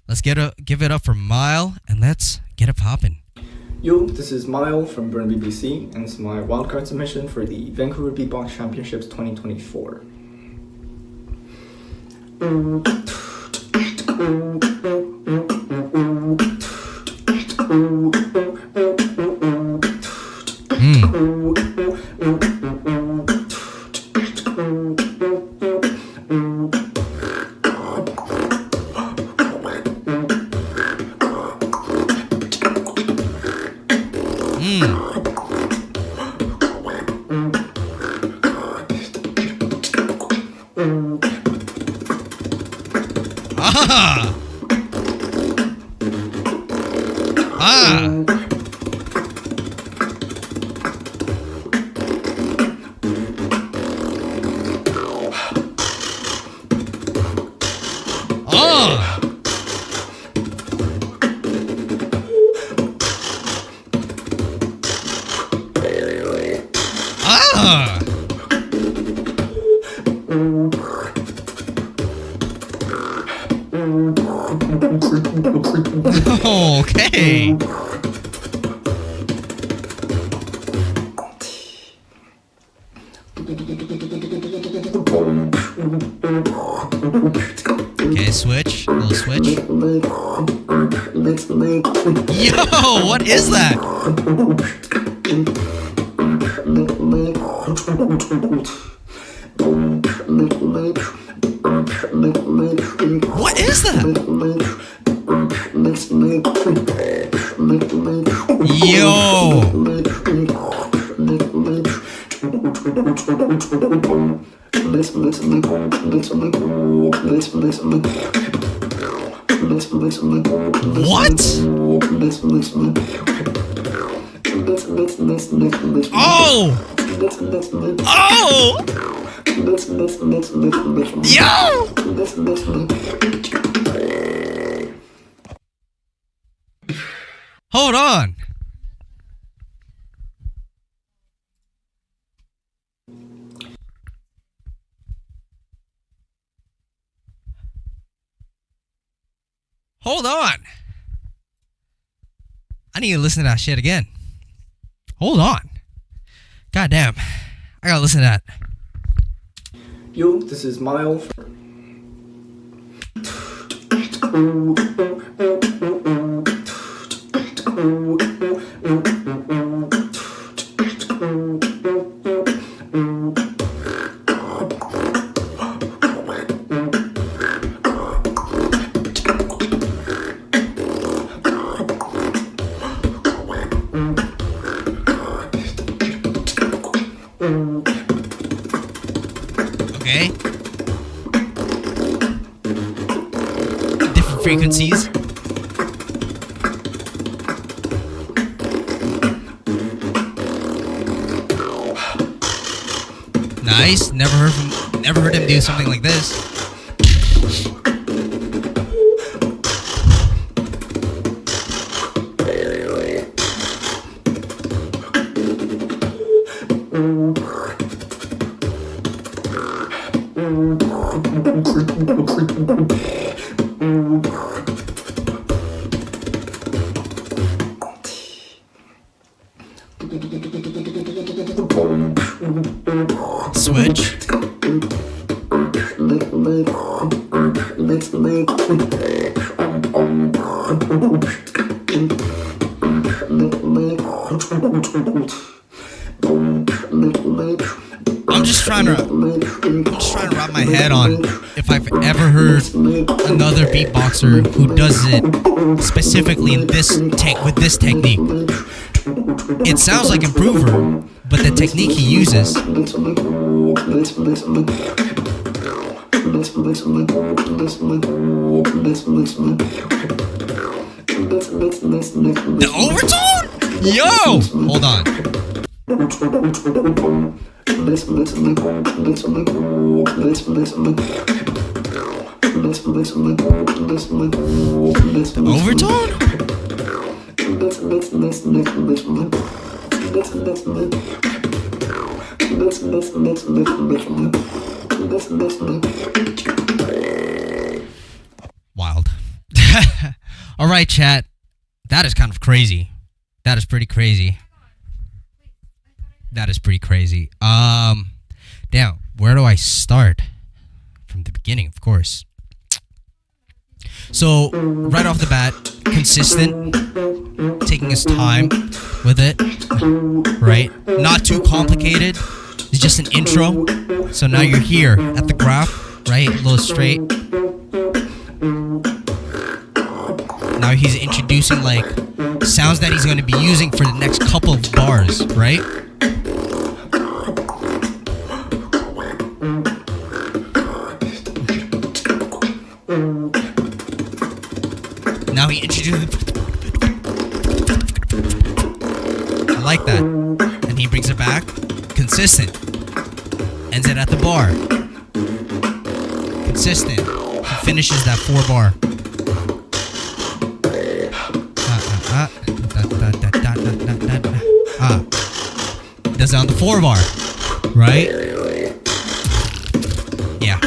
let's give it up for Mile and let's get it poppin'. Yo, this is Mile from Burnaby, BC, and it's my wildcard submission for the Vancouver Beatbox Championships 2024. Okay. Okay, switch. Little switch. Yo, what is that? What is that? Yo! What? Oh! Oh! Yo! Hold on. Hold on. I need to listen to that shit again. Hold on. God damn. I gotta listen to that. Yo, this is Mile. Okay. Different frequencies. Nice. Never heard him do something like this. I'm just trying to wrap my head on if I've ever heard another beatboxer who does it specifically in with this technique. It sounds like Improver, but the technique he uses. The overtone? Yo! Hold on. Overtone? Wild. All right, chat. That is kind of crazy. That is pretty crazy. That is pretty crazy. Now, where do I start? From the beginning, of course. So, right off the bat, consistent, taking his time with it, right? Not too complicated. It's just an intro. So now you're here at the graph, right? A little straight. Now he's introducing like sounds that he's going to be using for the next couple of bars, right? Now he introduces. I like that. And he brings it back. Consistent. Ends it at the bar. Consistent. He finishes that 4-bar. Does it on the 4-bar. Right? Yeah.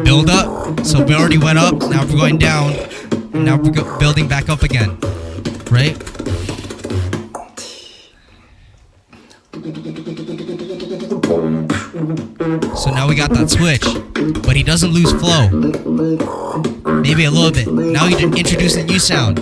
Build up. So we already went up. Now we're going down. And now we're building back up again. Right? So now we got that switch. But he doesn't lose flow. Maybe a little bit. Now he introduced a new sound.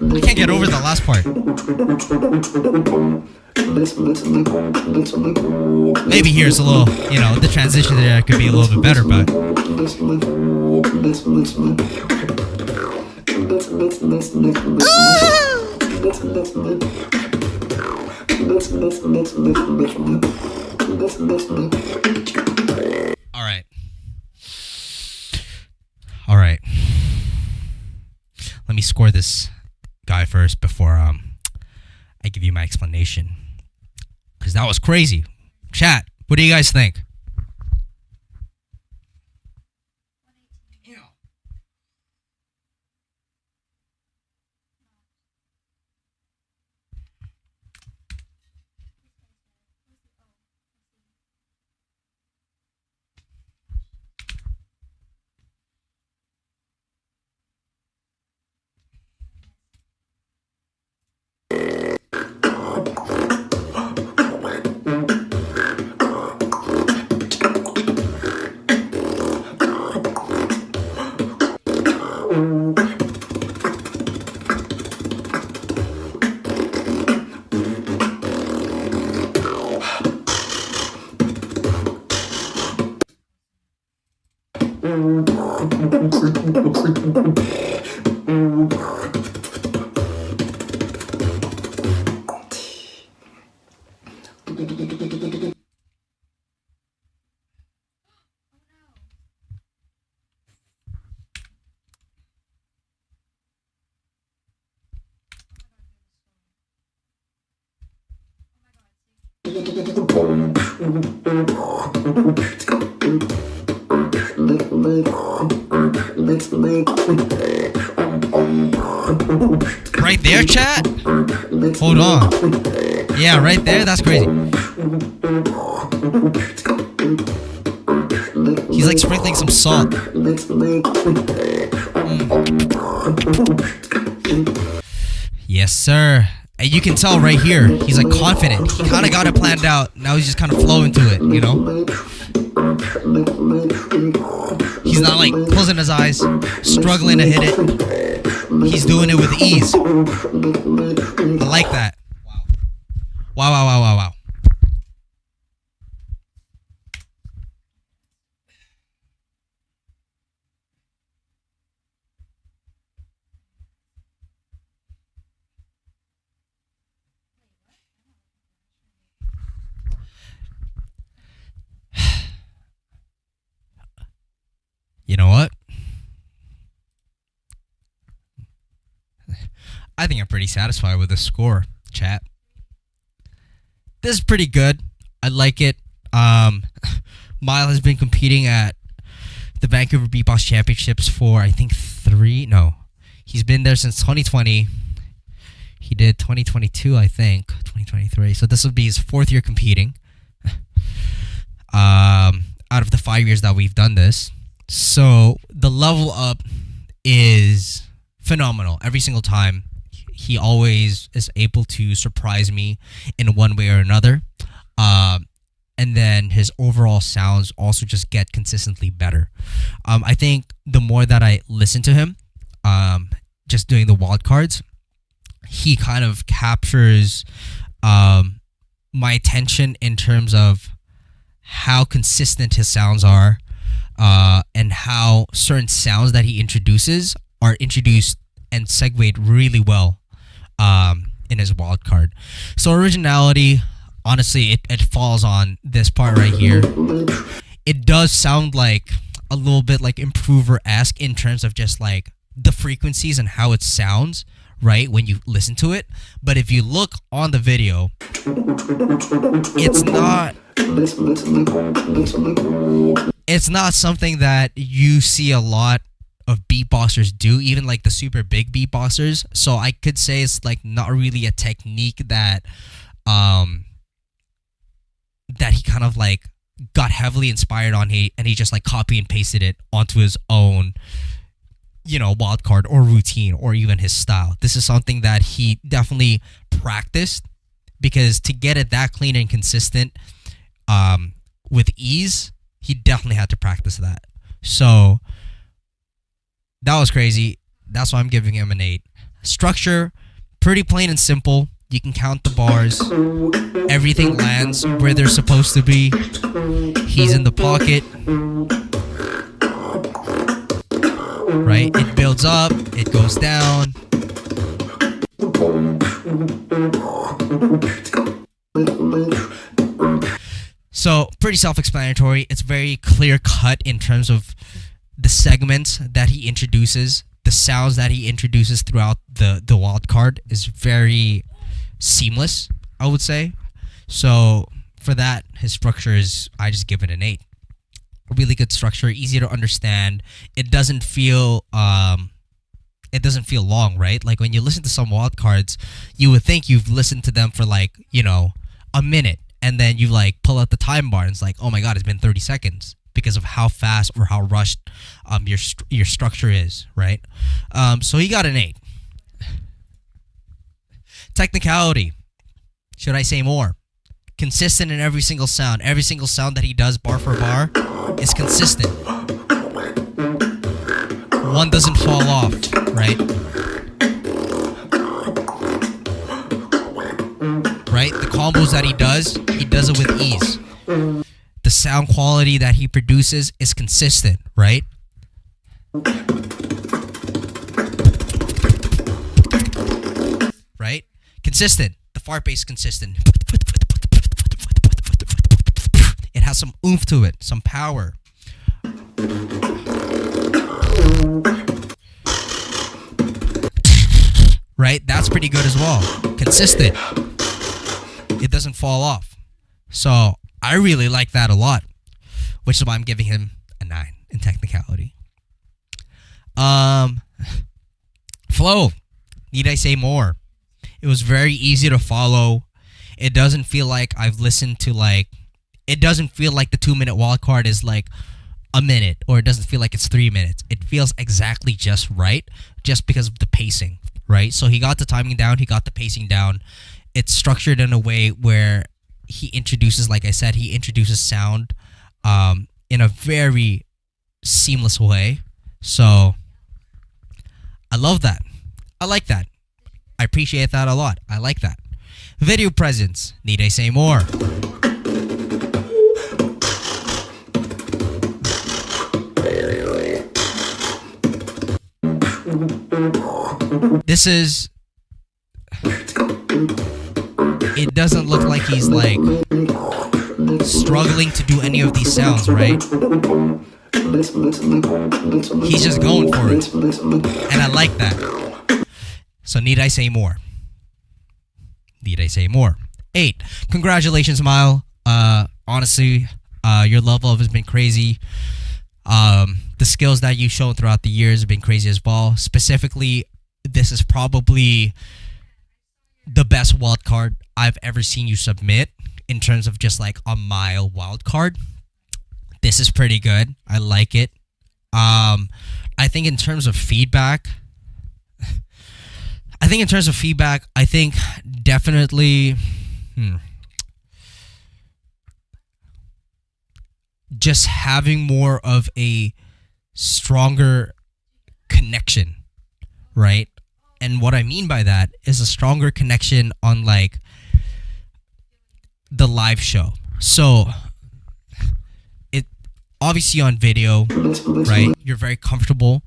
I can't get over the last part. Maybe here's a little, the transition there could be a little bit better, but All right. Let me score this guy first before I give you my explanation. Because that was crazy. Chat, what do you guys think? Right there, chat? Hold on. Yeah, right there. That's crazy. He's like sprinkling some salt. Yes, sir. And you can tell right here, he's like confident. He kind of got it planned out. Now he's just kind of flowing to it, you know? He's not like closing his eyes, struggling to hit it. He's doing it with ease. I like that. Wow, wow, wow, wow, wow. You know what? I think I'm pretty satisfied with the score, chat. This is pretty good. I like it. Mile has been competing at the Vancouver Beatbox Championships for, I think, he's been there since 2020. He did 2022, I think, 2023. So this will be his 4th year competing. Out of the 5 years that we've done this. So the level up is phenomenal. Every single time, he always is able to surprise me in one way or another. And then his overall sounds also just get consistently better. I think the more that I listen to him, just doing the wildcards, he kind of captures my attention in terms of how consistent his sounds are, and how certain sounds that he introduces are introduced and segued really well in his wildcard. So originality, honestly, it falls on this part right here. It does sound like a little bit like improver-esque in terms of just like the frequencies and how it sounds, right, when you listen to it. But if you look on the video, it's not something that you see a lot of beatboxers do, even like the super big beatboxers. So I could say it's like not really a technique that that he kind of like got heavily inspired on, and he just like copy and pasted it onto his own, you know, wildcard or routine or even his style. This is something that he definitely practiced, because to get it that clean and consistent with ease, he definitely had to practice that. So that was crazy. That's why I'm giving him an 8. Structure, pretty plain and simple. You can count the bars. Everything lands where they're supposed to be. He's in the pocket. Right? It builds up. It goes down. So, pretty self-explanatory. It's very clear-cut in terms of the segments that he introduces. The sounds that he introduces throughout the wild card is very seamless, I would say. So, for that, his structure is, I just give it an 8. A really good structure, easy to understand. It doesn't feel long, right? Like when you listen to some wild cards, you would think you've listened to them for like, you know, a minute, and then you like pull out the time bar and it's like, oh my god, it's been 30 seconds because of how fast or how rushed your structure is, right? So he got an 8. Technicality, should I say more? Consistent in every single sound. Every single sound that he does bar for bar is consistent. One doesn't fall off, right? Right? The combos that he does it with ease. The sound quality that he produces is consistent, right? Right? Consistent. The fart bass is consistent. It has some oomph to it, some power. Right? That's pretty good as well. Consistent. It doesn't fall off. So I really like that a lot, which is why I'm giving him a 9 in technicality. Flow. Need I say more? It was very easy to follow. It doesn't feel like I've listened to like. It doesn't feel like the 2-minute wildcard is like a minute, or it doesn't feel like it's 3 minutes. It feels exactly just right, just because of the pacing, right? So he got the timing down, he got the pacing down. It's structured in a way where he introduces, like I said, he introduces sound in a very seamless way. So I love that. I like that. I appreciate that a lot. I like that. Video presence. Need I say more? This is... It doesn't look like he's like struggling to do any of these sounds, right? He's just going for it. And I like that. So need I say more? Need I say more? 8. Congratulations, Mile. Honestly, your level up has been crazy. The skills that you've shown throughout the years have been crazy as well. Specifically, this is probably the best wild card I've ever seen you submit in terms of just like a mile wild card. This is pretty good. I like it. I think in terms of feedback, I think definitely just having more of a stronger connection, right? And what I mean by that is a stronger connection on like the live show. So it obviously on video, right? You're very comfortable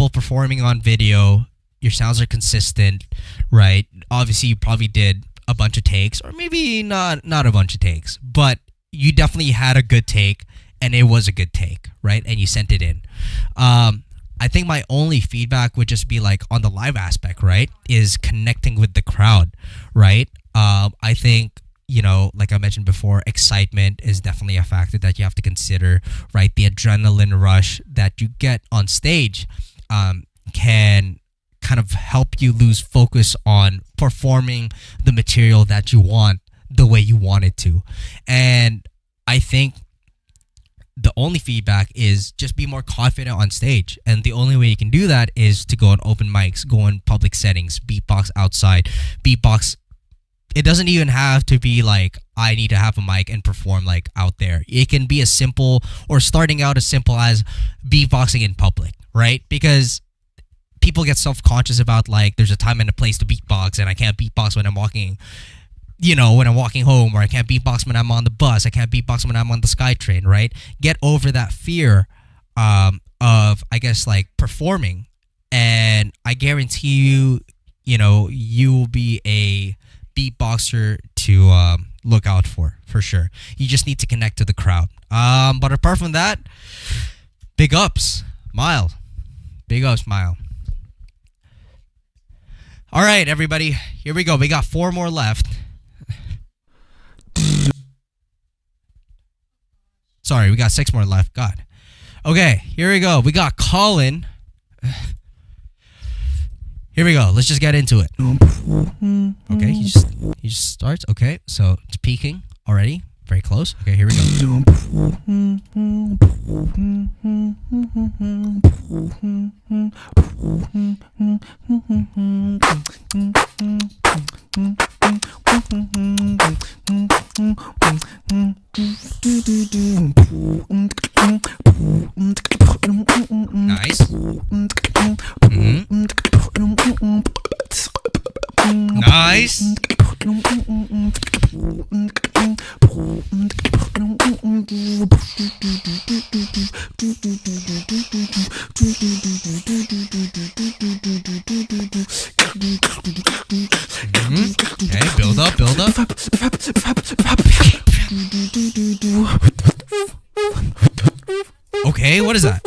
performing on video. Your sounds are consistent, right? Obviously you probably did a bunch of takes, or maybe not a bunch of takes, but you definitely had a good take, and it was a good take, right? And you sent it in. I think my only feedback would just be like on the live aspect, right? Is connecting with the crowd, right? I think, you know, like I mentioned before, excitement is definitely a factor that you have to consider, right? The adrenaline rush that you get on stage can kind of help you lose focus on performing the material that you want the way you want it to. And I think the only feedback is just be more confident on stage. And the only way you can do that is to go on open mics, go in public settings, beatbox outside. Beatbox, it doesn't even have to be like, I need to have a mic and perform like out there. It can be as simple, or starting out as simple as beatboxing in public, right? Because people get self-conscious about like, there's a time and a place to beatbox, and I can't beatbox when I'm walking, you know, when I'm walking home, or I can't beatbox when I'm on the bus, I can't beatbox when I'm on the SkyTrain, right? Get over that fear of, I guess, like performing, and I guarantee you, you know, you will be a beatboxer to look out for sure. You just need to connect to the crowd. But apart from that, big ups, Mile. Big ups, Mile. All right, everybody, here we go. We got 4 more left. Sorry, we got 6 more left. God. Okay, here we go. We got Colin. Here we go. Let's just get into it. Okay, he just starts. Okay, so it's peaking already. Very close. Okay, here we go. Nice. Nice. Okay, build up. Okay, what is that?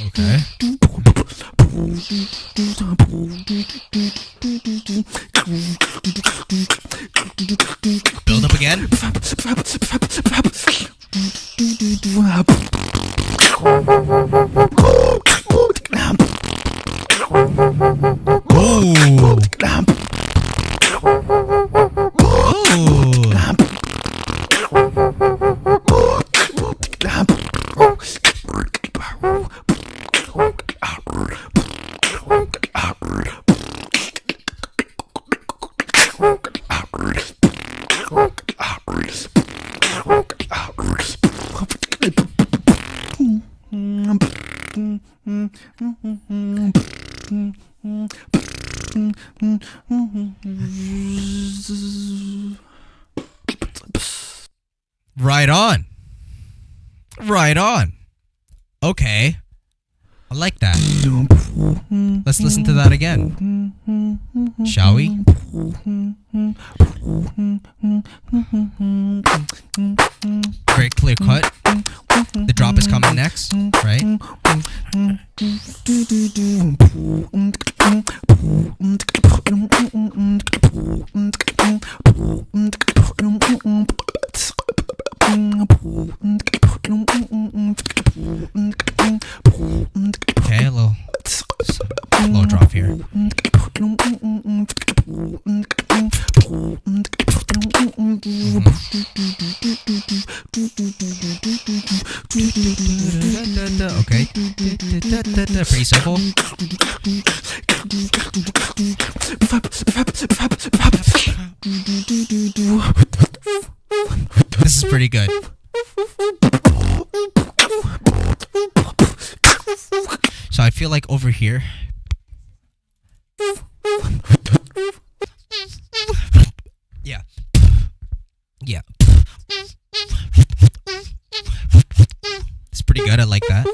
Okay. Build up again. Ooh. Right on. Right on. Okay. I like that. Let's listen to that again. Shall we? Very clear cut. The drop is coming next, right? Okay, a little drop here. Okay. Pretty simple. This is pretty good. So I feel like over here. Yeah. Yeah. It's pretty good. I like that.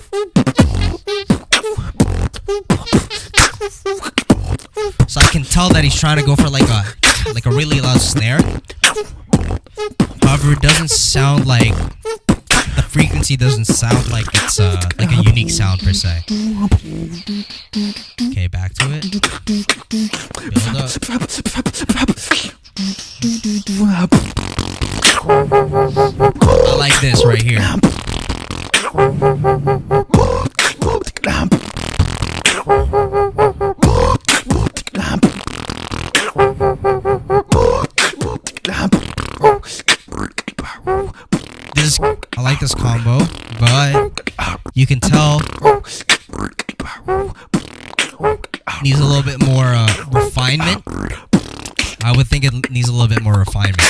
So I can tell that he's trying to go for like a really loud snare. However, it doesn't sound like the frequency doesn't sound like it's like a unique sound per se. Okay, back to it. Build up. I like this right here. I like this combo, but you can tell needs a little bit more refinement. I would think it needs a little bit more refinement.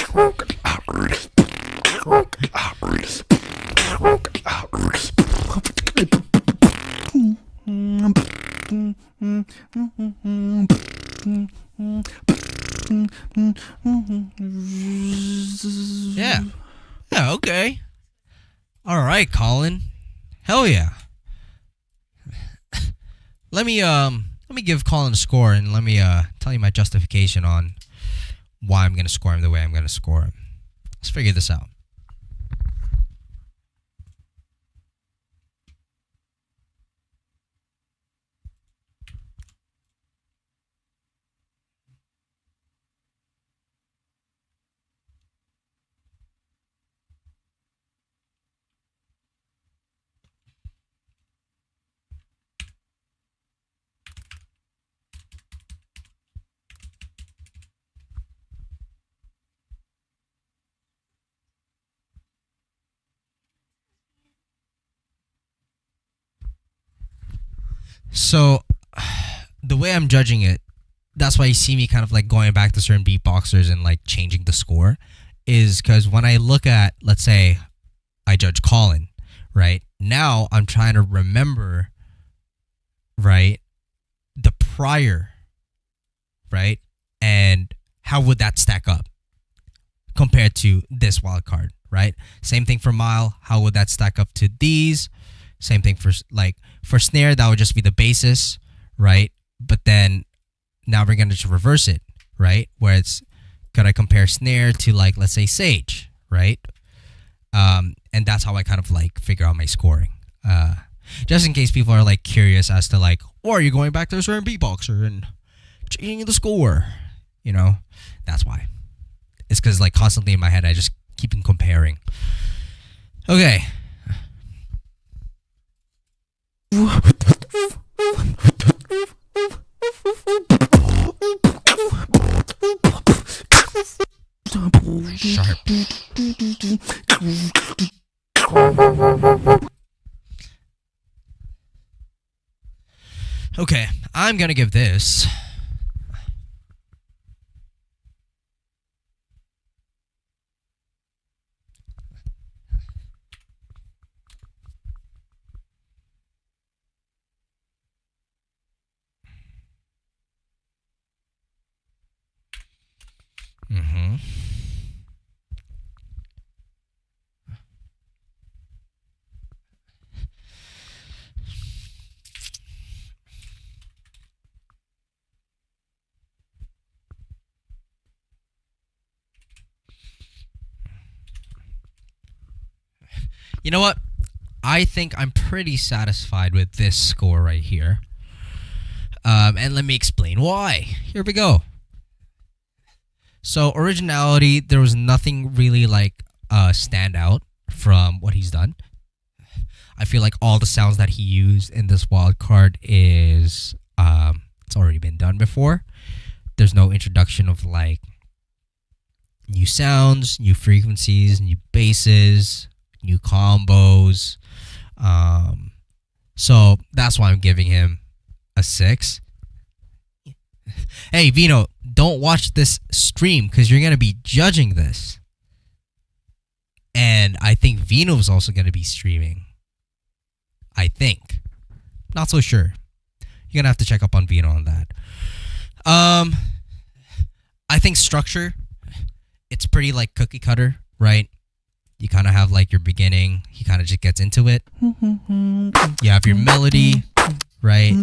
Yeah. Yeah, okay. All right, Colin. Hell yeah. Let me give Colin a score, and let me tell you my justification on why I'm going to score him the way I'm going to score him. Let's figure this out. So, the way I'm judging it, that's why you see me kind of like going back to certain beatboxers and like changing the score, is because when I look at, let's say, I judge Colin, right? Now I'm trying to remember, right, the prior, right? And how would that stack up compared to this wild card, right? Same thing for Mile. How would that stack up to these? Same thing for for snare, that would just be the basis, right? But then now we're gonna just reverse it, right? Where it's gonna compare snare to like, let's say, Sage, right? And that's how I kind of like figure out my scoring. Just in case people are like curious as to like, or are you going back to a certain beatboxer and changing the score? You know, that's why. It's because like constantly in my head I just keep comparing. Okay. Sharp. Okay, I'm gonna give this You know what? I think I'm pretty satisfied with this score right here. And let me explain why. Here we go. So originality, there was nothing really like stand out from what he's done. I feel like all the sounds that he used in this wild card is it's already been done before. There's no introduction of like new sounds, new frequencies, new basses, new combos. So that's why I'm giving him a 6. Hey Vino, don't watch this stream because you're gonna be judging this. And I think Vino's also gonna be streaming. I think. Not so sure. You're gonna have to check up on Vino on that. I think structure, it's pretty like cookie cutter, right? You kind of have like your beginning. He kind of just gets into it. You have your melody, right?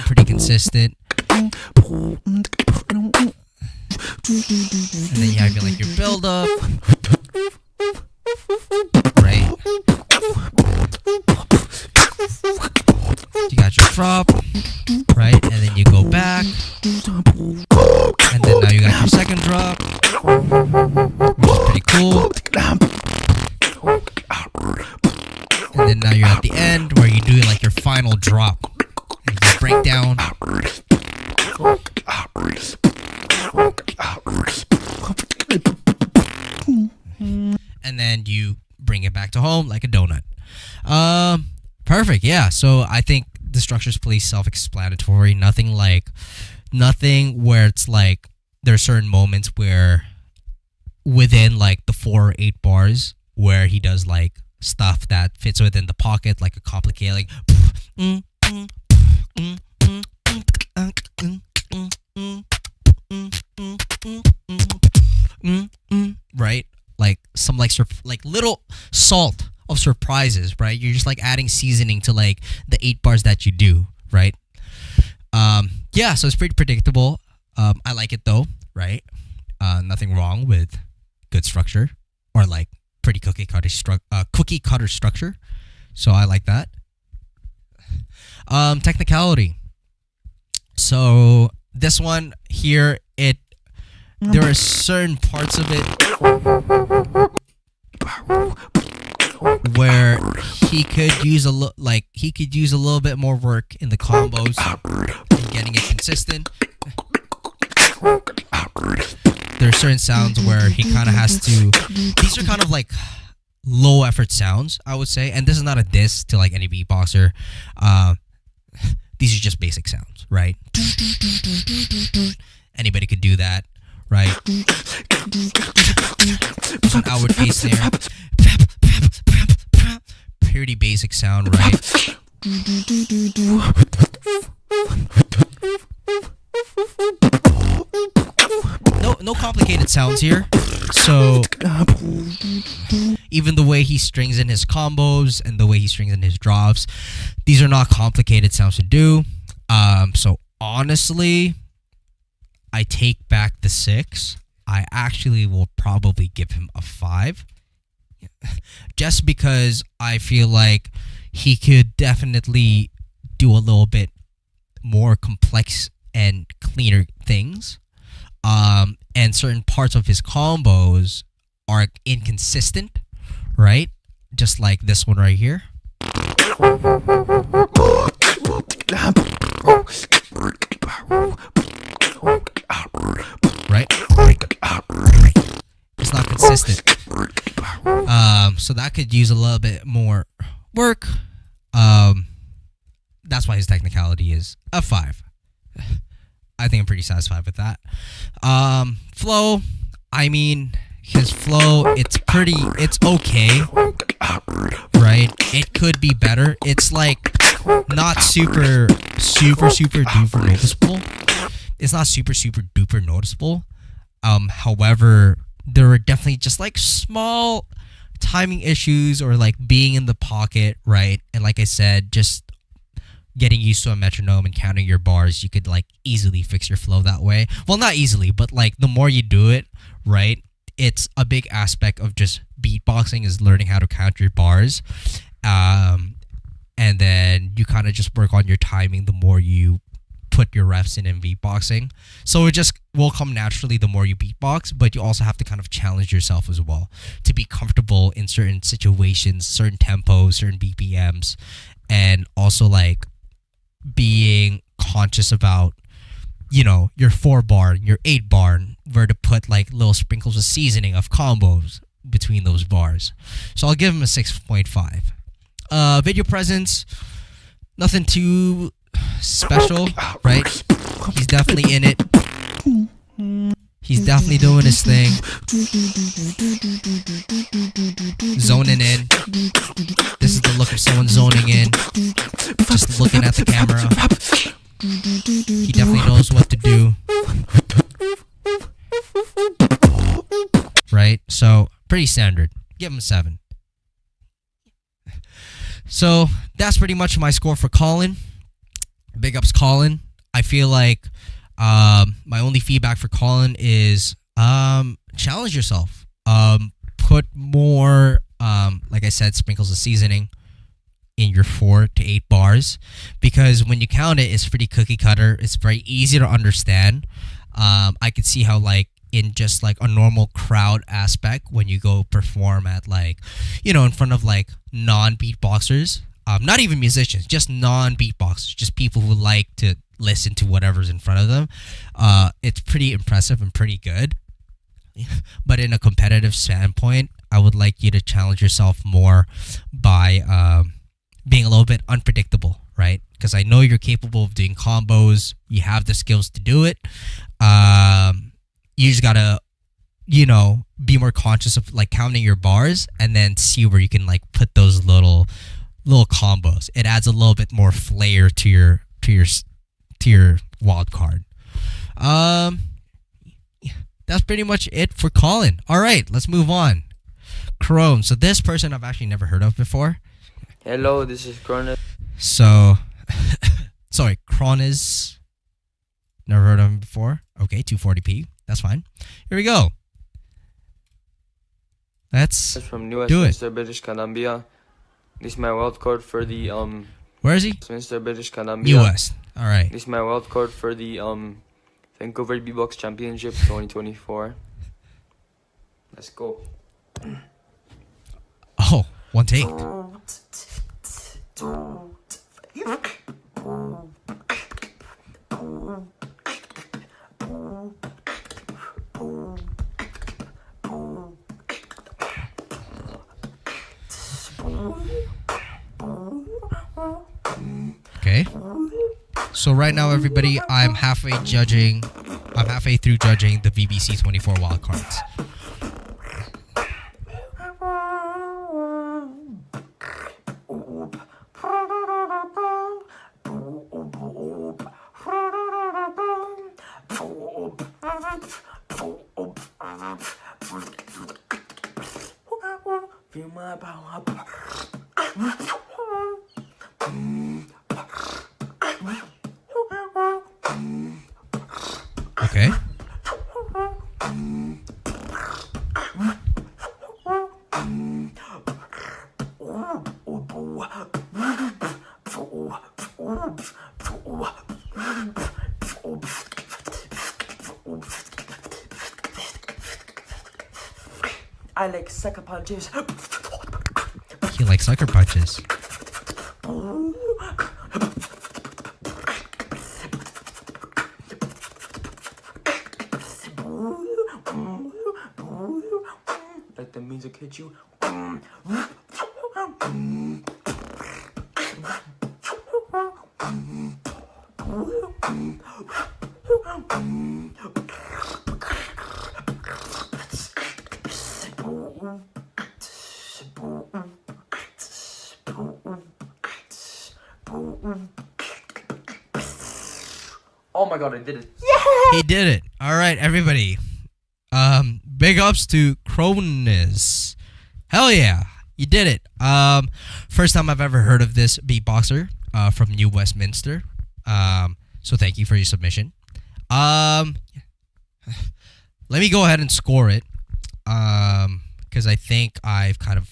Pretty consistent. And then you have your, like your build up, right? You got your drop, right? And then you go back. And then now you got your second drop, which is pretty cool. And then now you're at the end where you do like your final drop. And you break down. And then you bring it back to home like a donut. Perfect, yeah. So I think the structure's pretty self-explanatory. Nothing where it's like there are certain moments where within like the 4 or 8 bars where he does like stuff that fits within the pocket, like a complicated like right, like some like little salt of surprises, right? You're just like adding seasoning to like the 8 bars that you do, right? Yeah, so it's pretty predictable. I like it though, right? Nothing wrong with good structure or like pretty cookie cutter structure. So I like that. Technicality. So this one here, there are certain parts of it where he could use a little bit more work in the combos and getting it consistent. There are certain sounds where he kind of has to. These are kind of like low effort sounds, I would say, and this is not a diss to like any beatboxer. These are just basic sounds, right? Anybody could do that, right? There's an outward bass there. Pretty basic sound, right? No complicated sounds here. So even the way he strings in his combos and the way he strings in his drops, these are not complicated sounds to do. So honestly, I take back the 6. I actually will probably give him a 5. Just because I feel like he could definitely do a little bit more complex and cleaner things. and certain parts of his combos are inconsistent, right? Just like this one right here. Right? It's not consistent. So that could use a little bit more work. That's why his technicality is a 5. I think I'm pretty satisfied with that. Flow, I mean, his flow, it's okay, right? It could be better. It's like not super duper noticeable. It's not super duper noticeable. However, there are definitely just like small timing issues or like being in the pocket, right? And like I said, just getting used to a metronome and counting your bars, you could like easily fix your flow that way. Well, not easily, but like the more you do it, right? It's a big aspect of just beatboxing is learning how to count your bars. And then you kind of just work on your timing the more you put your refs in beatboxing. So it just will come naturally the more you beatbox, but you also have to kind of challenge yourself as well to be comfortable in certain situations, certain tempos, certain BPMs, and also like being conscious about, you know, your 4 bar, your 8 bar, where to put like little sprinkles of seasoning of combos between those bars. So I'll give him a 6.5. Video presence, nothing too special, right? He's definitely in it. He's definitely doing his thing. Zoning in. This is the look of someone zoning in. Just looking at the camera. He definitely knows what to do. Right? So, pretty standard. Give him a 7. So, that's pretty much my score for Colin. Big ups, Colin. I feel like my only feedback for Colin is challenge yourself. Put more, like I said, sprinkles of seasoning in your 4 to 8 bars, because when you count it, it's pretty cookie cutter. It's very easy to understand. I could see how like in just like a normal crowd aspect, when you go perform at like, you know, in front of like non-beatboxers, not even musicians, just non-beatboxers, just people who like to listen to whatever's in front of them. It's pretty impressive and pretty good. But in a competitive standpoint, I would like you to challenge yourself more by being a little bit unpredictable, right? Because I know you're capable of doing combos. You have the skills to do it. You just gotta, you know, be more conscious of like counting your bars and then see where you can like put those little combos. It adds a little bit more flair to your wild card. That's pretty much it for Colin. All right, let's move on. Chrome. So this person I've actually never heard of before. Hello, this is Cronus. So, sorry, Cronus. Never heard of him before. Okay, 240p. That's fine. Here we go. Let's From do it. Westminster, British Columbia. This is my wild card for the Where is he? Westminster, British Columbia. US. All right. This is my wild card for the Vancouver Beatbox Championship 2024. Let's go. Oh, one take. Okay. So right now, everybody, I'm halfway through judging the VBC 24 wildcards. Okay. I like sucker punches. He likes sucker punches. Like the music hit you. Oh my god, I did it. He did it. All right, everybody. Big ups to Cronus. Hell yeah, you did it. First time I've ever heard of this beatboxer from New Westminster. So thank you for your submission. Let me go ahead and score it. Because I think I've kind of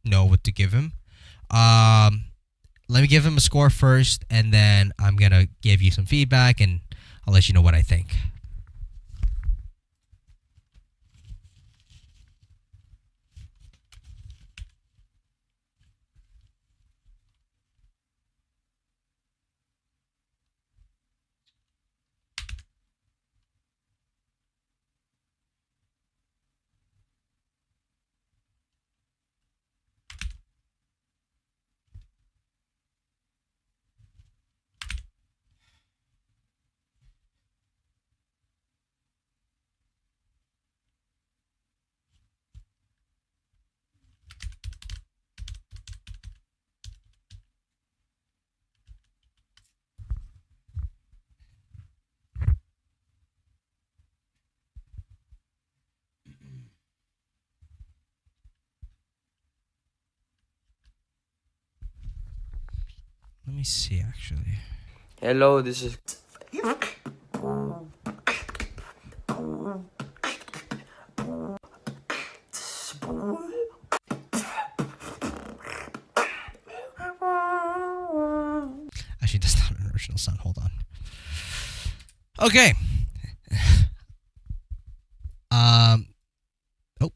know what to give him. Let me give him a score first, and then I'm gonna give you some feedback, and I'll let you know what I think. Let me see, actually. Hello, this is. Actually, that's not an original sound. Hold on. Okay. Oh.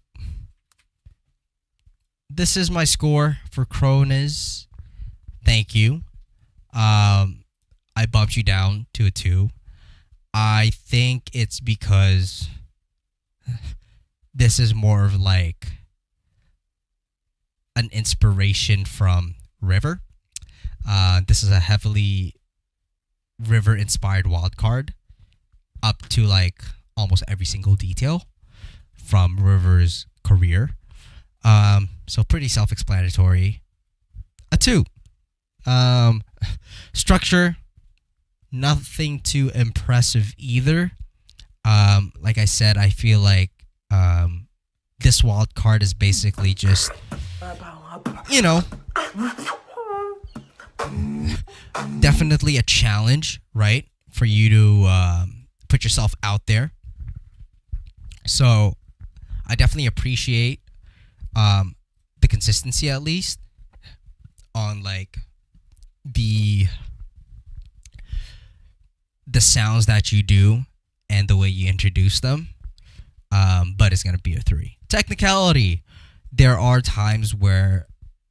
This is my score for Cronus. Thank you. I bumped you down to a 2. I think it's because this is more of like an inspiration from River. This is a heavily River-inspired Wildcard, up to like almost every single detail from River's career. So pretty self-explanatory. A 2. Structure, nothing too impressive either. Like I said, I feel like this wild card is basically just, you know, definitely a challenge, right? For you to put yourself out there. So I definitely appreciate the consistency, at least, on like the sounds that you do and the way you introduce them. But it's gonna be a 3. Technicality, there are times where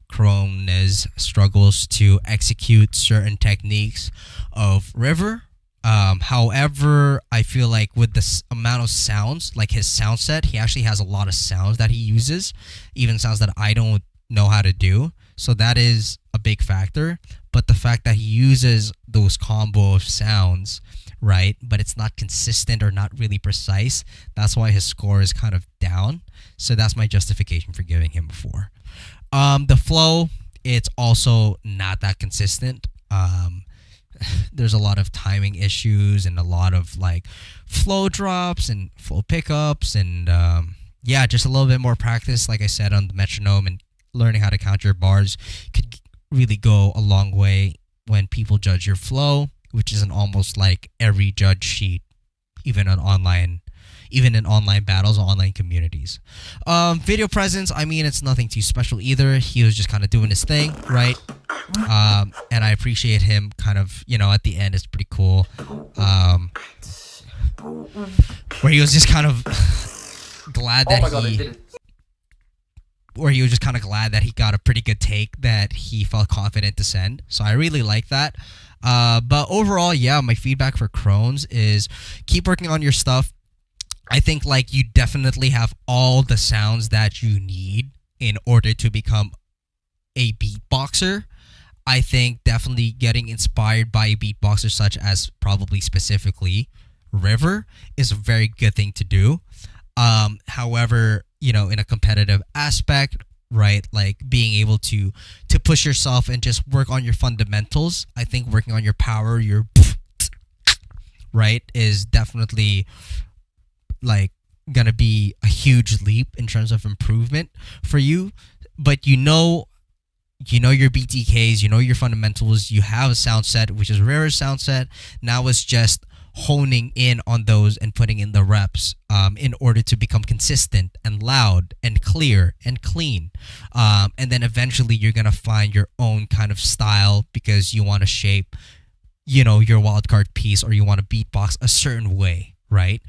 Cronus struggles to execute certain techniques of River. However, I feel like with the amount of sounds, like his sound set, he actually has a lot of sounds that he uses, even sounds that I don't know how to do. So that is a big factor. But the fact that he uses those combo of sounds, right, but it's not consistent or not really precise, that's why his score is kind of down. So that's my justification for giving him a 4. The flow, it's also not that consistent. There's a lot of timing issues and a lot of like flow drops and flow pickups, and yeah, just a little bit more practice, like I said, on the metronome and learning how to count your bars could really go a long way when people judge your flow, which is in almost like every judge sheet, even in online battles or online communities. Video presence, I mean, it's nothing too special either. He was just kind of doing his thing, right? And I appreciate him kind of, you know, at the end, it's pretty cool. Where he was just kind of glad that he was just kind of glad that he got a pretty good take that he felt confident to send. So I really like that. But overall, yeah, my feedback for Crohn's is keep working on your stuff. I think like you definitely have all the sounds that you need in order to become a beatboxer. I think definitely getting inspired by a beatboxer such as probably specifically River is a very good thing to do. However, you know, in a competitive aspect, right, like being able to push yourself and just work on your fundamentals, I think working on your power, your right, is definitely like gonna be a huge leap in terms of improvement for you. But you know your BTKs, you know your fundamentals, you have a sound set, which is River's sound set. Now it's just honing in on those and putting in the reps in order to become consistent and loud and clear and clean. And then eventually you're going to find your own kind of style because you want to shape, you know, your wildcard piece, or you want to beatbox a certain way, right?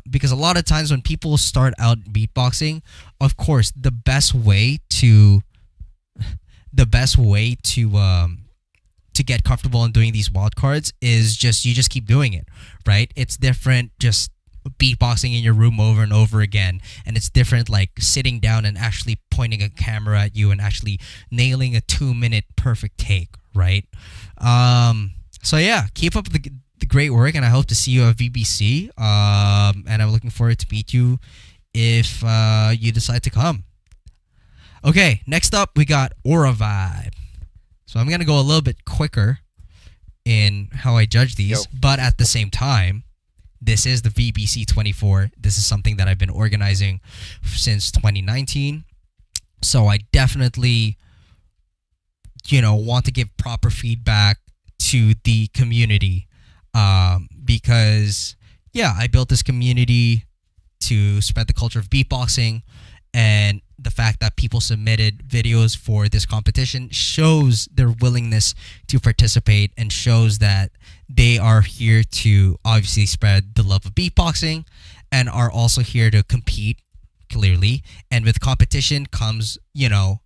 Because a lot of times when people start out beatboxing, of course, the best way to get comfortable in doing these wildcards is you just keep doing it, right? It's different just beatboxing in your room over and over again, and it's different like sitting down and actually pointing a camera at you and actually nailing a 2-minute perfect take, right? So yeah, keep up the great work, and I hope to see you at VBC, and I'm looking forward to meet you if you decide to come. Okay, next up we got Aura Vibe. So I'm going to go a little bit quicker in how I judge these, but at the same time, this is the VBC 24. This is something that I've been organizing since 2019. So I definitely, you know, want to give proper feedback to the community because, yeah, I built this community to spread the culture of beatboxing, and the fact that people submitted videos for this competition shows their willingness to participate and shows that they are here to obviously spread the love of beatboxing and are also here to compete, clearly. And with competition comes, you know,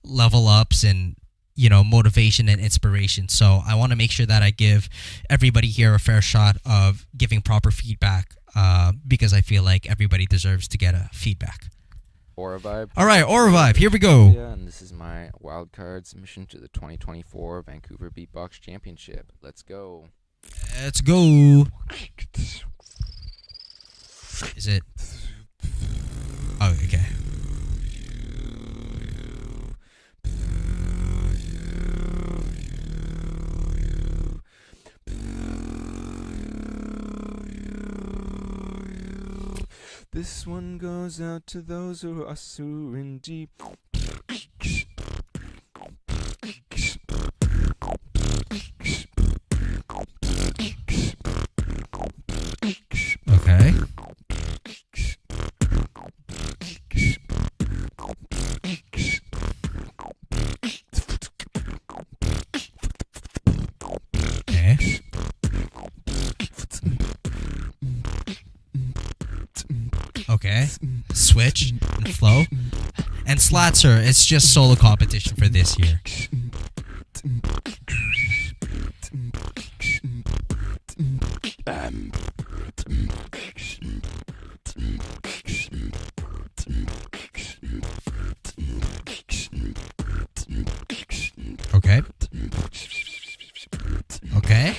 level ups and, you know, motivation and inspiration. So I want to make sure that I give everybody here a fair shot of giving proper feedback because I feel like everybody deserves to get a feedback. Aura Vibe. All right, Aura Vibe, here we go. Yeah, and this is my wildcard submission to the 2024 Vancouver Beatbox Championship. Let's go. Let's go. Is it? Oh, okay. This one goes out to those who are so in deep. Okay. Okay. Switch and flow. And Slatzer, it's just solo competition for this year. Okay. Okay.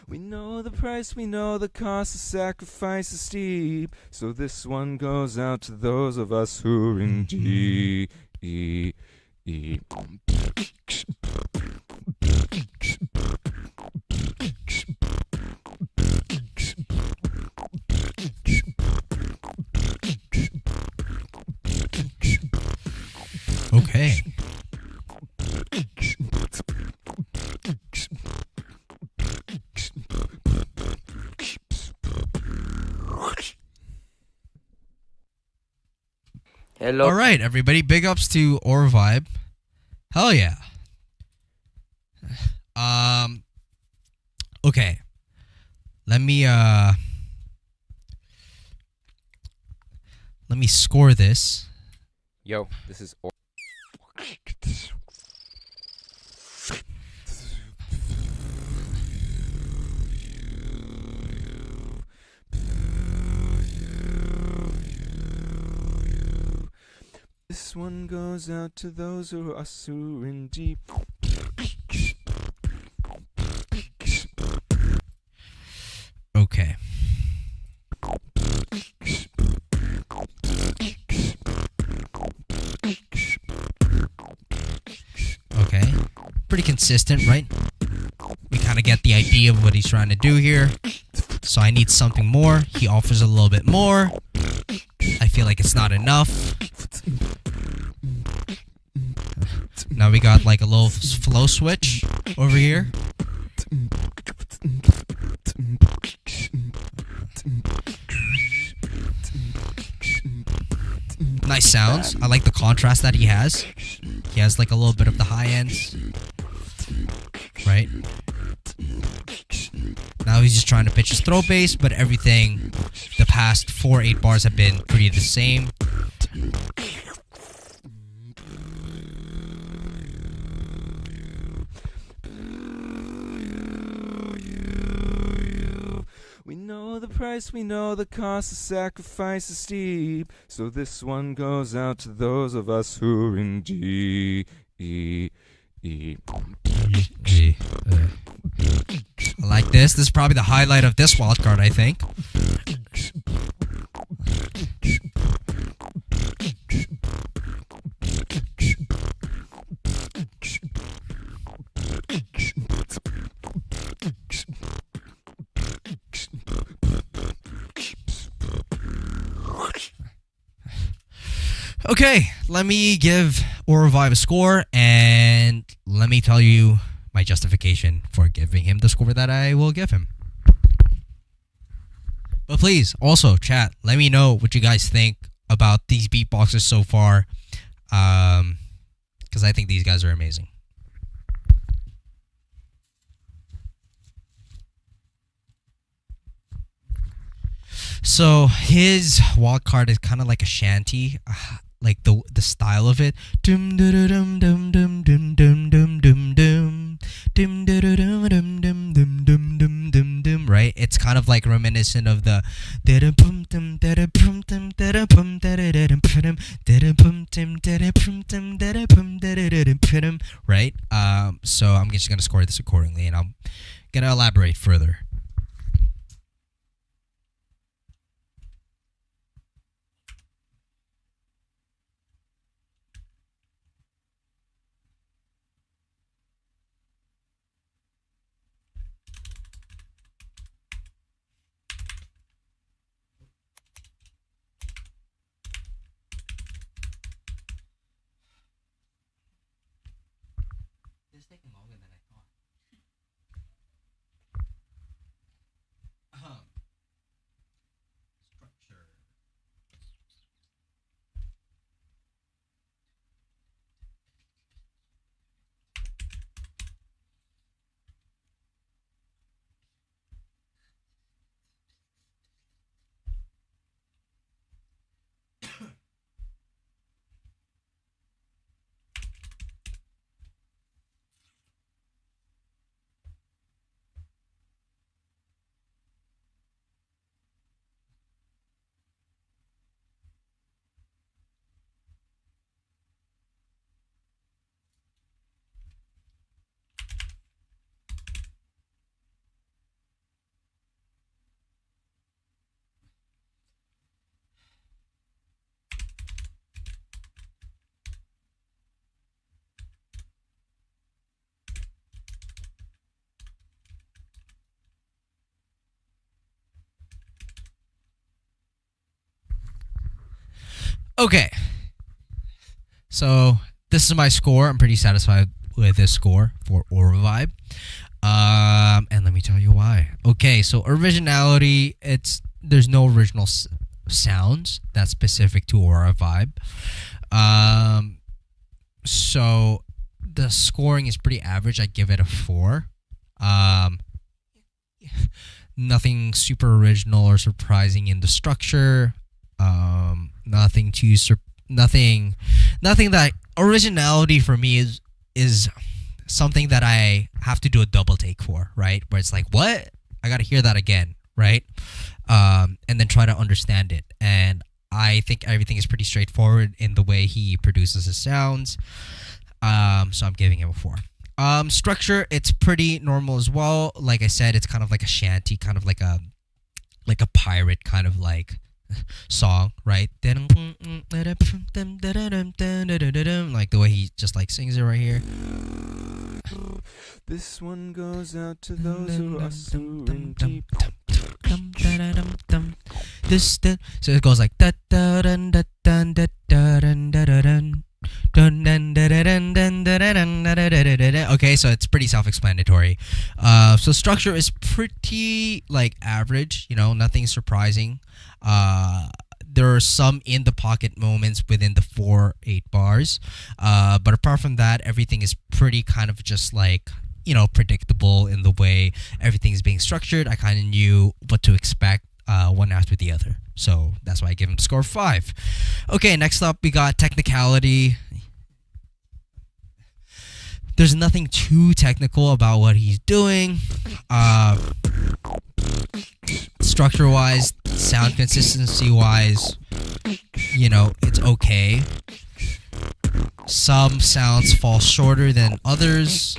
We know the price, we know the cost, the sacrifice is steep. So this one goes out to those of us who are in deep. Okay. Hello. All right, everybody. Big ups to Aura Vibe. Hell yeah. Okay. Let me score this. Yo, this is. This one goes out to those who are soaring deep. Okay. Okay. Pretty consistent, right? We kind of get the idea of what he's trying to do here. So I need something more. He offers a little bit more. I feel like it's not enough. Now we got like a little flow switch over here. Nice sounds. I like the contrast that he has. He has like a little bit of the high ends. Right? Now he's just trying to pitch his throw bass, but everything, the past 4-8 bars have been pretty the same. We know the price, we know the cost, the sacrifice is steep. So this one goes out to those of us who are in deep. I like this. This is probably the highlight of this wildcard, I think. Okay, let me give Or Revive a score, and let me tell you my justification for giving him the score that I will give him. But please, also, chat, let me know what you guys think about these beatboxers so far, because I think these guys are amazing. So his wildcard is kind of like a shanty, like the style of it. Dum dum dum dum dum dum dum dum dum dum dum dum dum dum dum dum dum dum dum. Right? It's kind of like reminiscent of the dum dum dum dum dum dum dum dum. Right? So I'm just gonna score this accordingly, and I'm gonna elaborate further. It's taking longer than I thought. Structure. Okay. So this is my score. I'm pretty satisfied with this score for Or Revive. And let me tell you why. Okay, so originality, there's no original sounds that's specific to Or Revive. So the scoring is pretty average. I give it a 4. Nothing super original or surprising in the structure. Nothing too nothing that originality for me is something that I have to do a double take for, right? Where it's like, what? I gotta hear that again, right? And then try to understand it. And I think everything is pretty straightforward in the way he produces his sounds. So I'm giving him a 4. Structure, it's pretty normal as well. Like I said, it's kind of like a shanty, kind of like a pirate kind of like song, right? Like the way he just like sings it right here. This one goes out to those who are so in deep. So it goes like da da dun da dun da dun da dun. Okay, so it's pretty self-explanatory. So structure is pretty like average, nothing surprising. There are some in the pocket moments within the 4/8 bars, but apart from that, everything is pretty kind of just like predictable in the way everything is being structured. I kind of knew what to expect one after the other. So that's why I give him a score of 5. Okay, next up we got technicality. There's nothing too technical about what he's doing. Structure-wise, sound consistency-wise, it's okay. Some sounds fall shorter than others.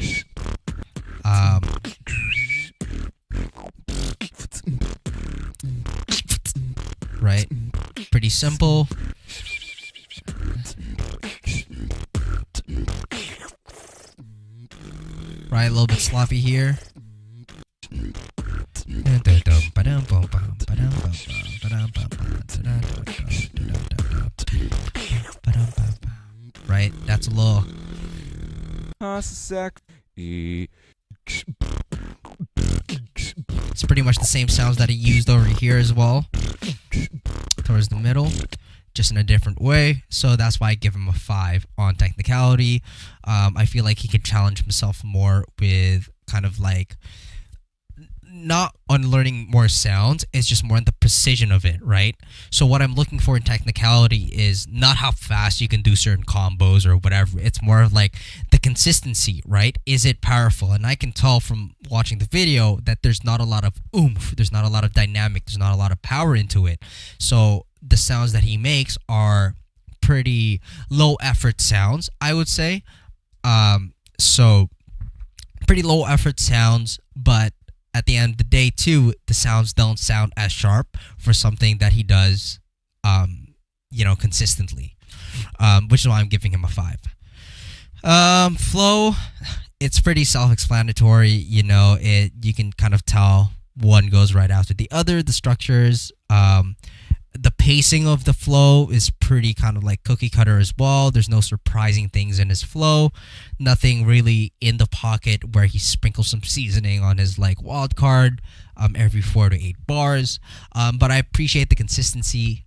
Right? Pretty simple. Right, a little bit sloppy here. Right, that's a little. It's pretty much the same sounds that he used over here as well, towards the middle, just in a different way. So that's why I give him a 5 on technicality. I feel like he could challenge himself more with kind of like not on learning more sounds, it's just more in the precision of it, right? So what I'm looking for in technicality is not how fast you can do certain combos or whatever. It's more of like the consistency, right? Is it powerful? And I can tell from watching the video that there's not a lot of oomph, there's not a lot of dynamic, there's not a lot of power into it. So the sounds that he makes are pretty low effort sounds, I would say. So pretty low effort sounds, but at the end of the day too, the sounds don't sound as sharp for something that he does consistently, which is why I'm giving him a 5. Flow, it's pretty self-explanatory. You can kind of tell one goes right after the other. The structures, the pacing of the flow is pretty kind of like cookie cutter as well. There's no surprising things in his flow. Nothing really in the pocket where he sprinkles some seasoning on his like wild card every 4 to 8 bars. But I appreciate the consistency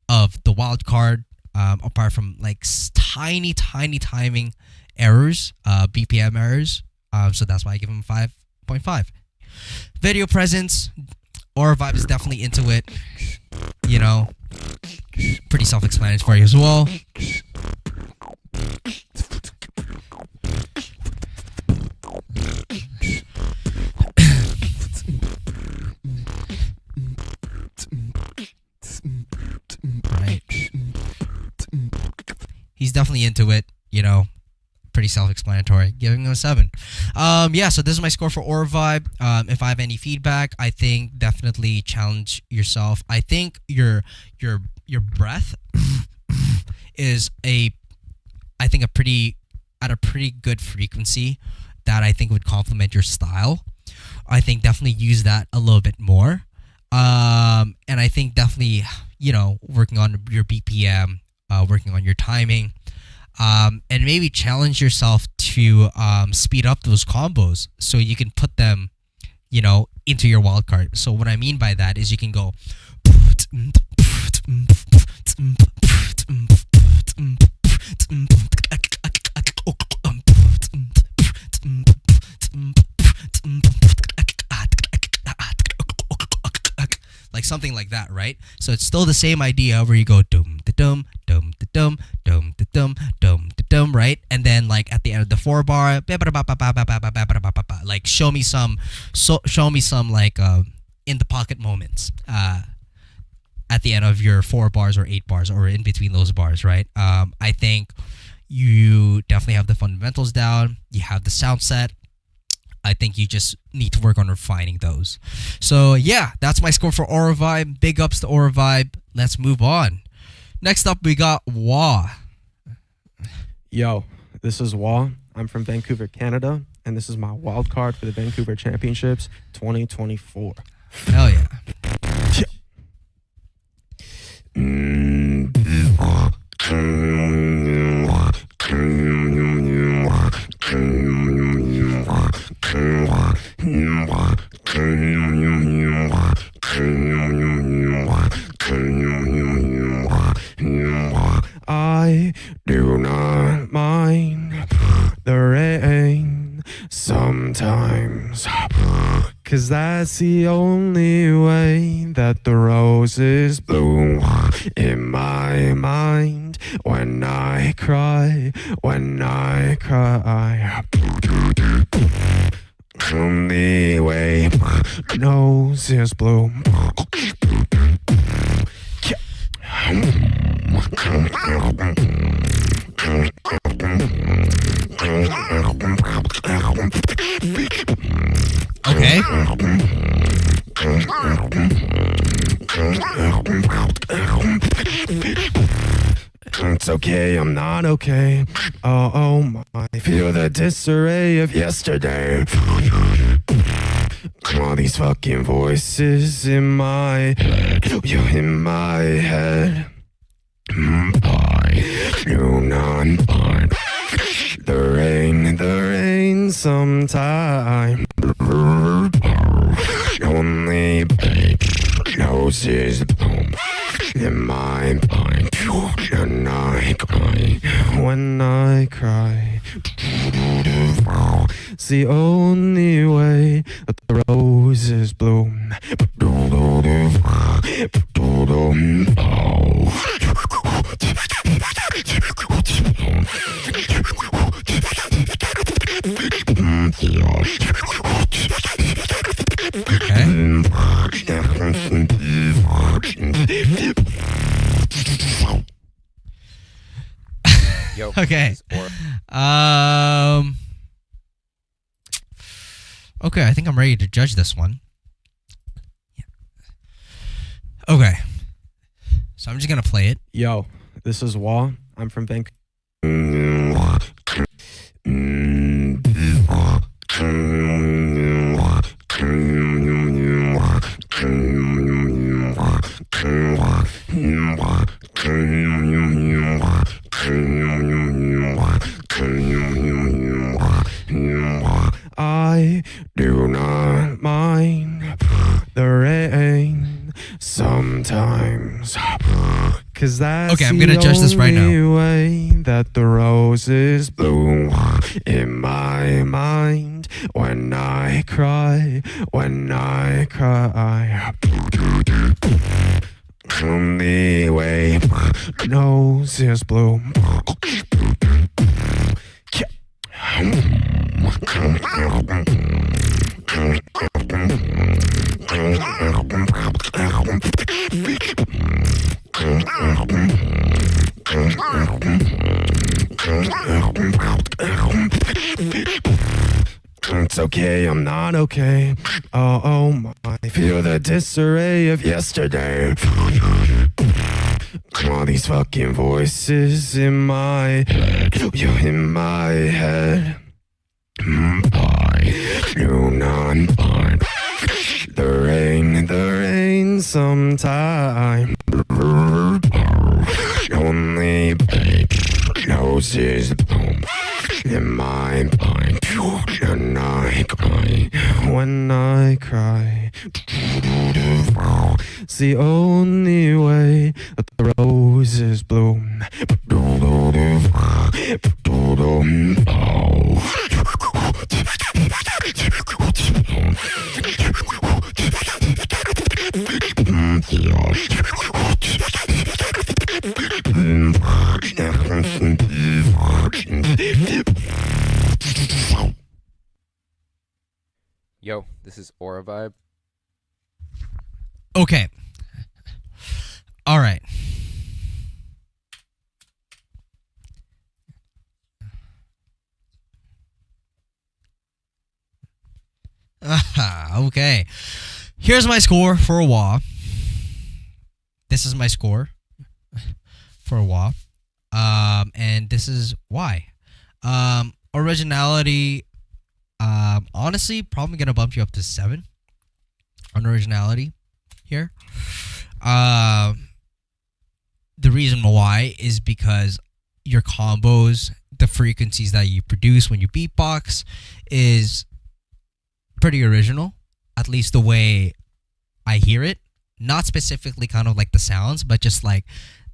of the wild card, apart from like tiny timing errors, BPM errors. So that's why I give him 5.5. Video presence, Aura Vibe is definitely into it. Pretty self-explanatory as well. Right. He's definitely into it, pretty self-explanatory. Giving him a 7. So this is my score for Aura Vibe. If I have any feedback, I think definitely challenge yourself. I think your breath is a pretty good frequency that I think would complement your style. I think definitely use that a little bit more. And I think definitely, working on your BPM, working on your timing, and maybe challenge yourself to speed up those combos so you can put them, into your wildcard. So what I mean by that is you can go like something like that, right? So it's still the same idea where you go dum da dum dum da dum dum da dum dum da dum, right? And then like at the end of the 4-bar, like show me some like in the pocket moments at the end of your 4 bars or 8 bars or in between those bars, right? I think you definitely have the fundamentals down. You have the sound set. I think you just need to work on refining those. So yeah, that's my score for Aura Vibe. Big ups to Aura Vibe. Let's move on. Next up, we got Wah. Yo, this is Wah. I'm from Vancouver, Canada, and this is my wild card for the Vancouver Championships 2024. Hell yeah. I do not mind the rain sometimes, 'cause that's the only way that the roses bloom in my mind. When I cry, only way my noses bloom. Okay. It's okay, I'm not okay. Oh my, I feel the disarray of yesterday. All these fucking voices in my head, you're in my head. I do not mind the rain sometime. Only noses bloom in my mind. And I cry when I cry. It's the only way that the roses bloom. Okay. Okay, I think I'm ready to judge this one. Yeah. Okay. So I'm just gonna play it. Yo, this is Wah. I'm from Vancouver. I do not mind the rain sometimes, 'cause that's okay, I'm gonna judge this right now. the way that the roses bloom in my mind. When I cry, only way my noses bloom. It's okay, I'm not okay. Oh my, I feel the disarray of yesterday. All these fucking voices in my head, you're in my head. I do not mind the rain sometime. Only noses bloom in my mind. And I cry when I cry. It's the only way that the roses bloom. Yo, this is Aura Vibe. Okay. All right. Okay. Here's my score for a WA. This is my score for a WA. And this is why. Originality, honestly, probably gonna bump you up to 7 on originality here. The reason why is because your combos, the frequencies that you produce when you beatbox, is pretty original, at least the way I hear it. Not specifically kind of like the sounds, but just like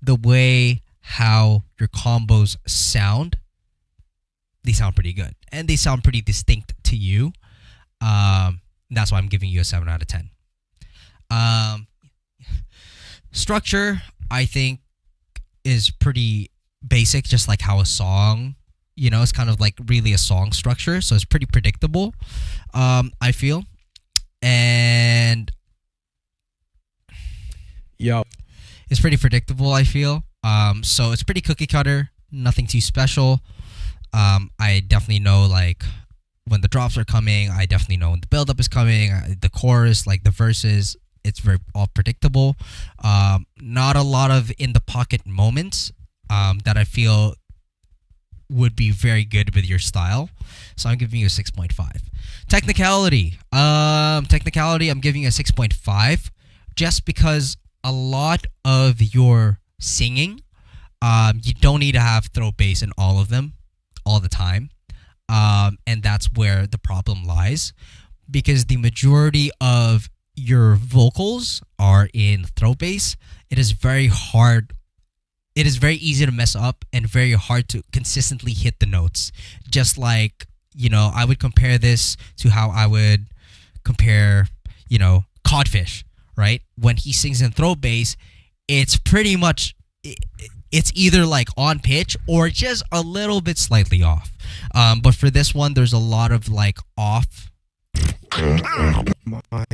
the way how your combos sound. They sound pretty good, and they sound pretty distinct to you. That's why I'm giving you a 7 out of 10. Structure, I think, is pretty basic, just like how a song, it's kind of like really a song structure, so it's pretty predictable, I feel. And it's pretty predictable, I feel. So it's pretty cookie cutter, nothing too special. I definitely know like when the drops are coming. I definitely know when the build-up is coming. The chorus, like the verses, it's very all predictable. Not a lot of in-the-pocket moments that I feel would be very good with your style. So I'm giving you a 6.5. Technicality, I'm giving you a 6.5 just because a lot of your singing, you don't need to have throat bass in all of them all the time. And that's where the problem lies, because the majority of your vocals are in throat bass. It is very hard. It is very easy to mess up and very hard to consistently hit the notes. Just like, I would compare this to how I would compare, Codfish, right? When he sings in throat bass, it's pretty much, it's either like on pitch or just a little bit slightly off. But for this one, there's a lot of like off. I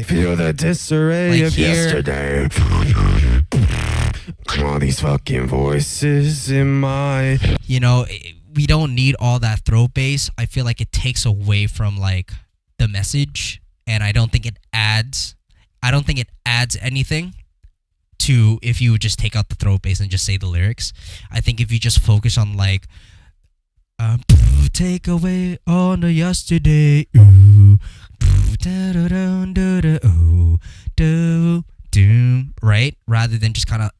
feel the disarray Like of here. yesterday. All these fucking voices in my... We don't need all that throat bass. I feel like it takes away from like the message, and I don't think it adds anything to if you would just take out the throat bass and just say the lyrics. I think if you just focus on like take away on the yesterday, ooh, right, rather than just kind of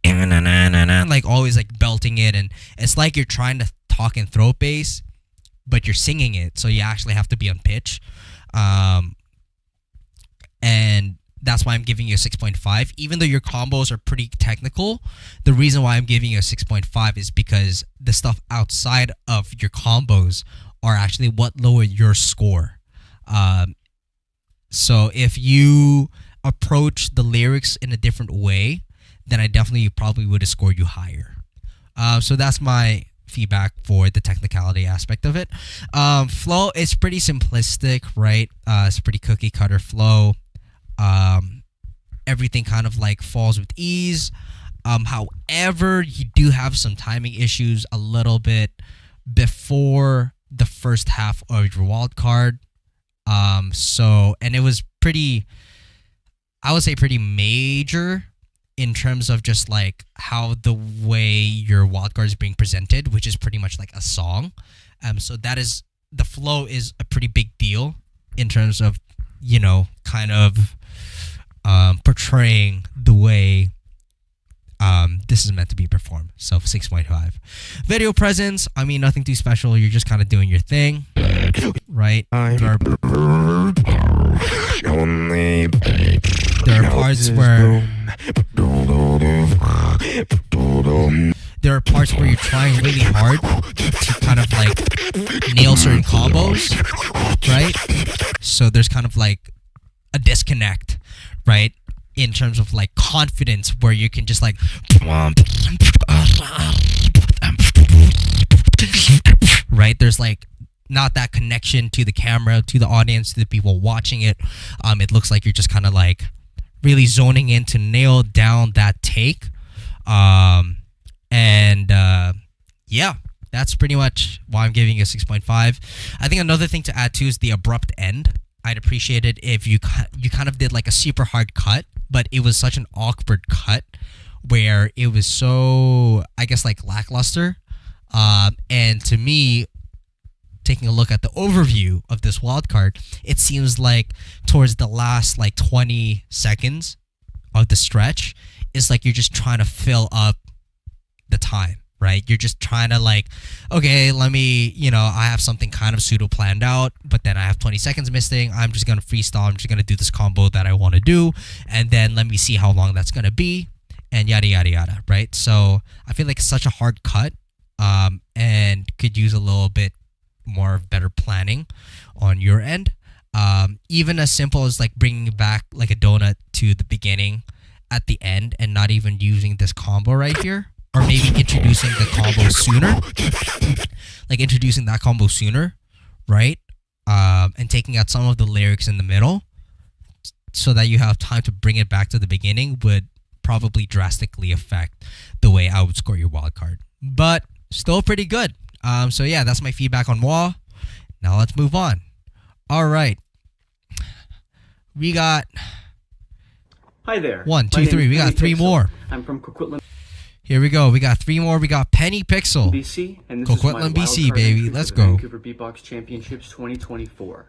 like always like belting it, and it's like you're trying to talk in throat bass but you're singing it, so you actually have to be on pitch. And that's why I'm giving you a 6.5. Even though your combos are pretty technical, the reason why I'm giving you a 6.5 is because the stuff outside of your combos are actually what lowered your score. So if you approach the lyrics in a different way, then I definitely probably would have scored you higher. So that's my feedback for the technicality aspect of it. Flow is pretty simplistic, right? It's pretty cookie cutter flow. Everything kind of like falls with ease. However, you do have some timing issues a little bit before the first half of your wild card. And it was pretty, I would say pretty major in terms of just like how the way your wild card is being presented, which is pretty much like a song. So that is, the flow is a pretty big deal in terms of, kind of portraying the way this is meant to be performed. So 6.5. Video presence, I mean, nothing too special. You're just kind of doing your thing, right? There are parts where you're trying really hard to kind of like nail certain combos, right? So there's kind of like a disconnect, right? In terms of like confidence, where you can just like, right? There's like not that connection to the camera, to the audience, to the people watching it. It looks like you're just kind of like really zoning in to nail down that take. Yeah, that's pretty much why I'm giving it a 6.5. I think another thing to add too is the abrupt end. I'd appreciate it if you kind of did like a super hard cut, but it was such an awkward cut where it was so, I guess, like lackluster. And to me, taking a look at the overview of this wild card, it seems like towards the last like 20 seconds of the stretch, it's like you're just trying to fill up the time, right? You're just trying to like, okay, let me, I have something kind of pseudo planned out, but then I have 20 seconds missing. I'm just going to freestyle. I'm just going to do this combo that I want to do. And then let me see how long that's going to be, and yada, yada, yada, right? So I feel like it's such a hard cut, and could use a little bit more better planning on your end. Even as simple as like bringing back like a donut to the beginning at the end and not even using this combo right here, or maybe introducing the combo sooner, like introducing that combo sooner, right? And taking out some of the lyrics in the middle so that you have time to bring it back to the beginning would probably drastically affect the way I would score your wild card, but still pretty good. So yeah, that's my feedback on Wah. Now let's move on. All right. We got... Hi there. 1, 2, 3. We got 3 more. I'm from Coquitlam, Here we go. We got 3 more. We got Penny Pixel. BC, and this is my Coquitlam, wild BC, card baby. entry for Let's the go. Vancouver Beatbox Championships 2024.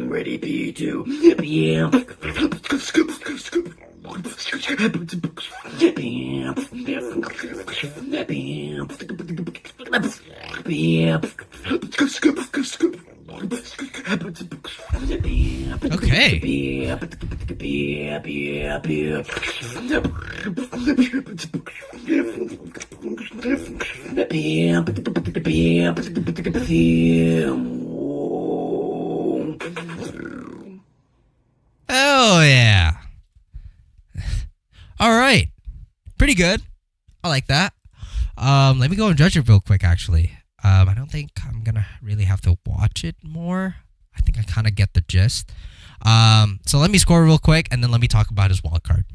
Ready, P2. Yeah. Oh yeah. All right. Pretty good. I like that. Let me go and judge it real quick actually. I don't think I'm gonna really have to watch it more. I think I kind of get the gist. So let me score real quick and then let me talk about his wild card.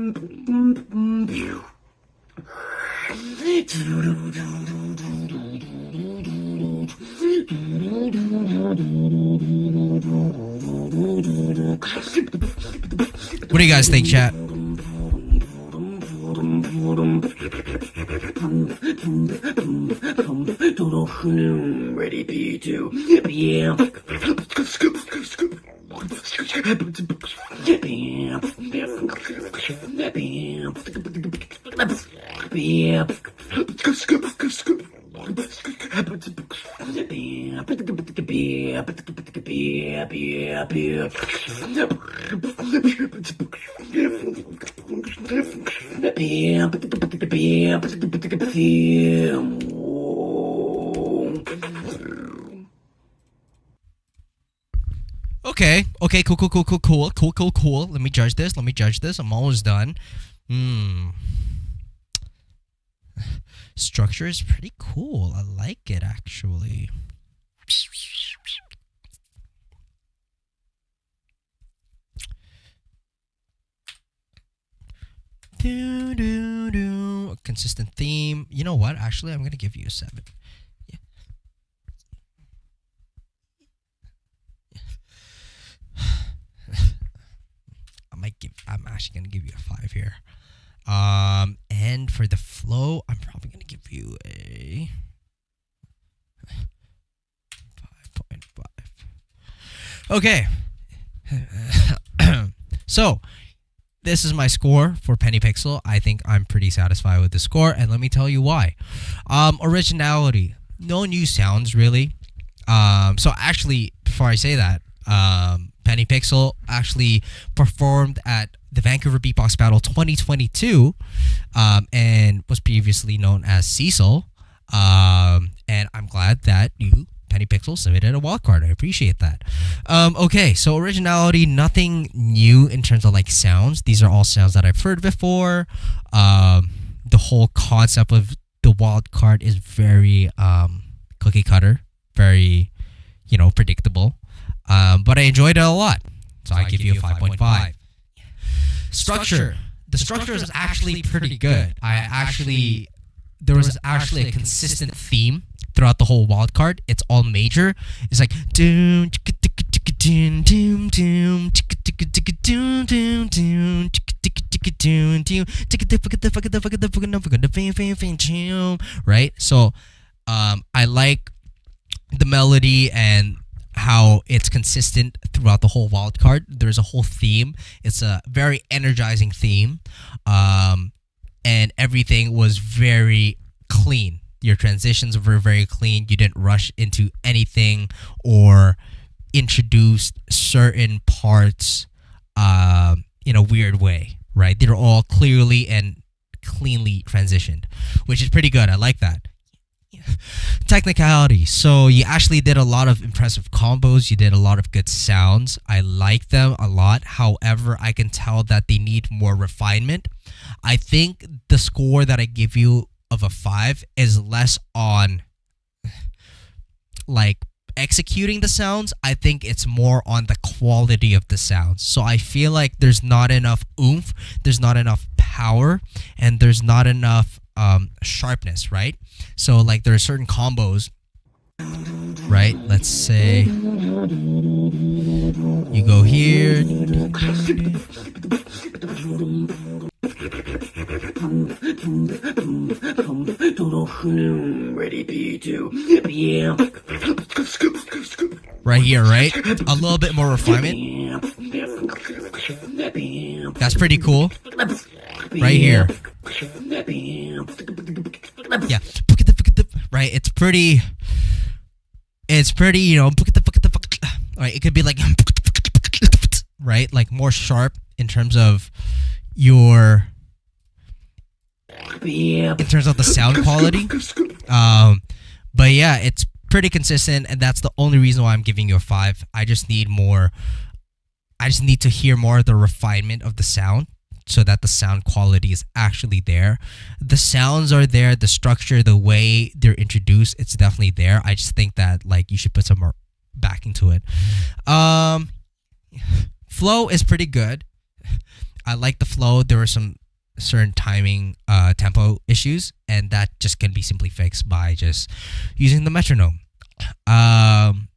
What do you guys think, chat? Ready, P2. Yeah. Okay, cool. Let me judge this. I'm almost done. Structure is pretty cool. I like it, actually. A consistent theme. You know what? Actually, I'm gonna give you a 7. Yeah. I'm actually gonna give you a 5 here. And for the flow, I'm probably gonna give you a 5.5. Okay. So this is my score for Penny Pixel. I think I'm pretty satisfied with the score, and let me tell you why. Originality. No new sounds, really. So actually, before I say that, Penny Pixel actually performed at the Vancouver Beatbox Battle 2022, and was previously known as Cecil. And I'm glad that you, Penny Pixel, submitted a wildcard. I appreciate that. Okay, so originality, nothing new in terms of like sounds. These are all sounds that I've heard before. The whole concept of the wildcard is very cookie cutter, very, predictable. But I enjoyed it a lot. So I give you a 5.5. Structure. The structure is actually pretty good. There was actually a consistent theme throughout the whole wildcard. It's all major. It's like doom doom doom doom doom doom doom, right? So I like the melody and how it's consistent throughout the whole wildcard. There's a whole theme. It's a very energizing theme, and everything was very clean. Your transitions were very clean. You didn't rush into anything or introduce certain parts in a weird way, right? They're all clearly and cleanly transitioned, which is pretty good. I like that. Technicality. So you actually did a lot of impressive combos. You did a lot of good sounds. I like them a lot. However, I can tell that they need more refinement. I think the score that I give you of a 5 is less on like executing the sounds. I think it's more on the quality of the sounds. So I feel like there's not enough oomph, there's not enough power, and there's not enough sharpness, right? So like there are certain combos, right? Let's say you go here, right here, right? A little bit more refinement. That's pretty cool. Right here. Yeah. Right? It's pretty, right? It could be like, right? Like more sharp in terms of your, in terms of the sound quality. But yeah, it's pretty consistent, and that's the only reason why I'm giving you a 5. I just need to hear more of the refinement of the sound, so that the sound quality is actually there. The sounds are there, the structure, the way they're introduced, it's definitely there. I just think that like you should put some more back into it. Flow is pretty good. I like the flow. There were some certain timing tempo issues, and that just can be simply fixed by just using the metronome. And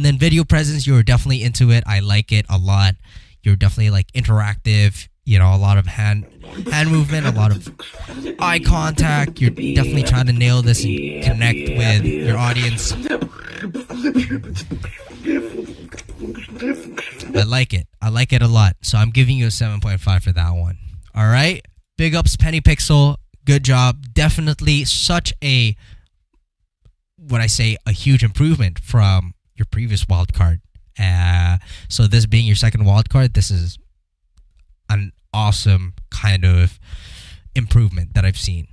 then video presence, you were definitely into it. I like it a lot. You're definitely like interactive, you know, a lot of hand movement, a lot of eye contact. You're definitely trying to nail this and connect with your audience. I like it. I like it a lot. So I'm giving you a 7.5 for that one. All right. Big ups, Penny Pixel. Good job. Definitely such a, what I say, a huge improvement from your previous wild card. So this being your second wild card, this is an awesome kind of improvement that I've seen.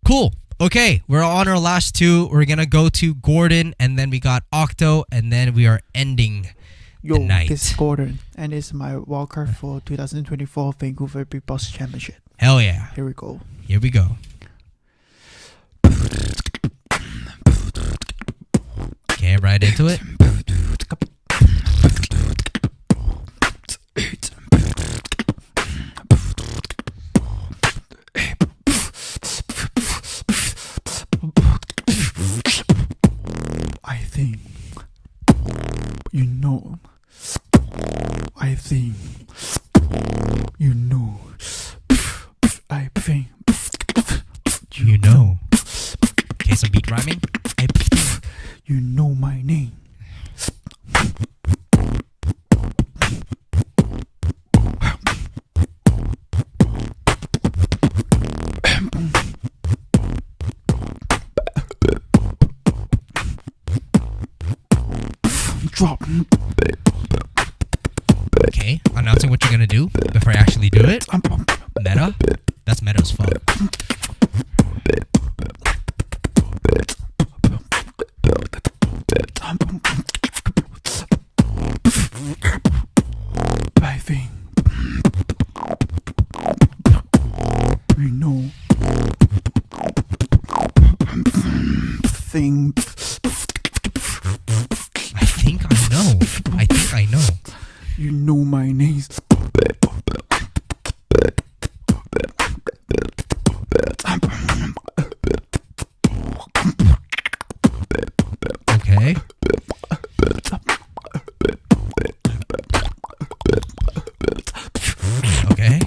Cool. Okay, we're on our last two. We're gonna go to Gordon, and then we got Octo, and then we are ending the night. This is Gordon, and it's my wildcard for 2024 Vancouver Beatbox Championship. Hell yeah. Here we go. Here we go. Okay, right into it. I think you know. I think you know. I think you know. Okay, some beat rhyming. You know my name. Drop. Okay, announcing what you're gonna do before I actually do it. Meta? That's meta as fuck. I think we know. I think I know. You know my name. Okay. Okay.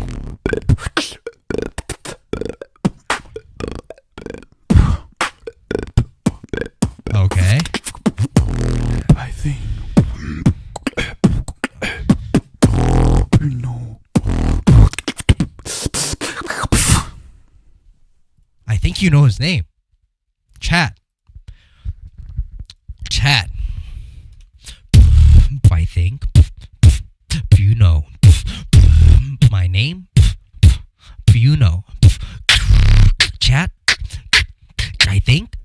Okay. I think you know. I think you know his name. Chat. I think you know my name. You know. Chat. I think.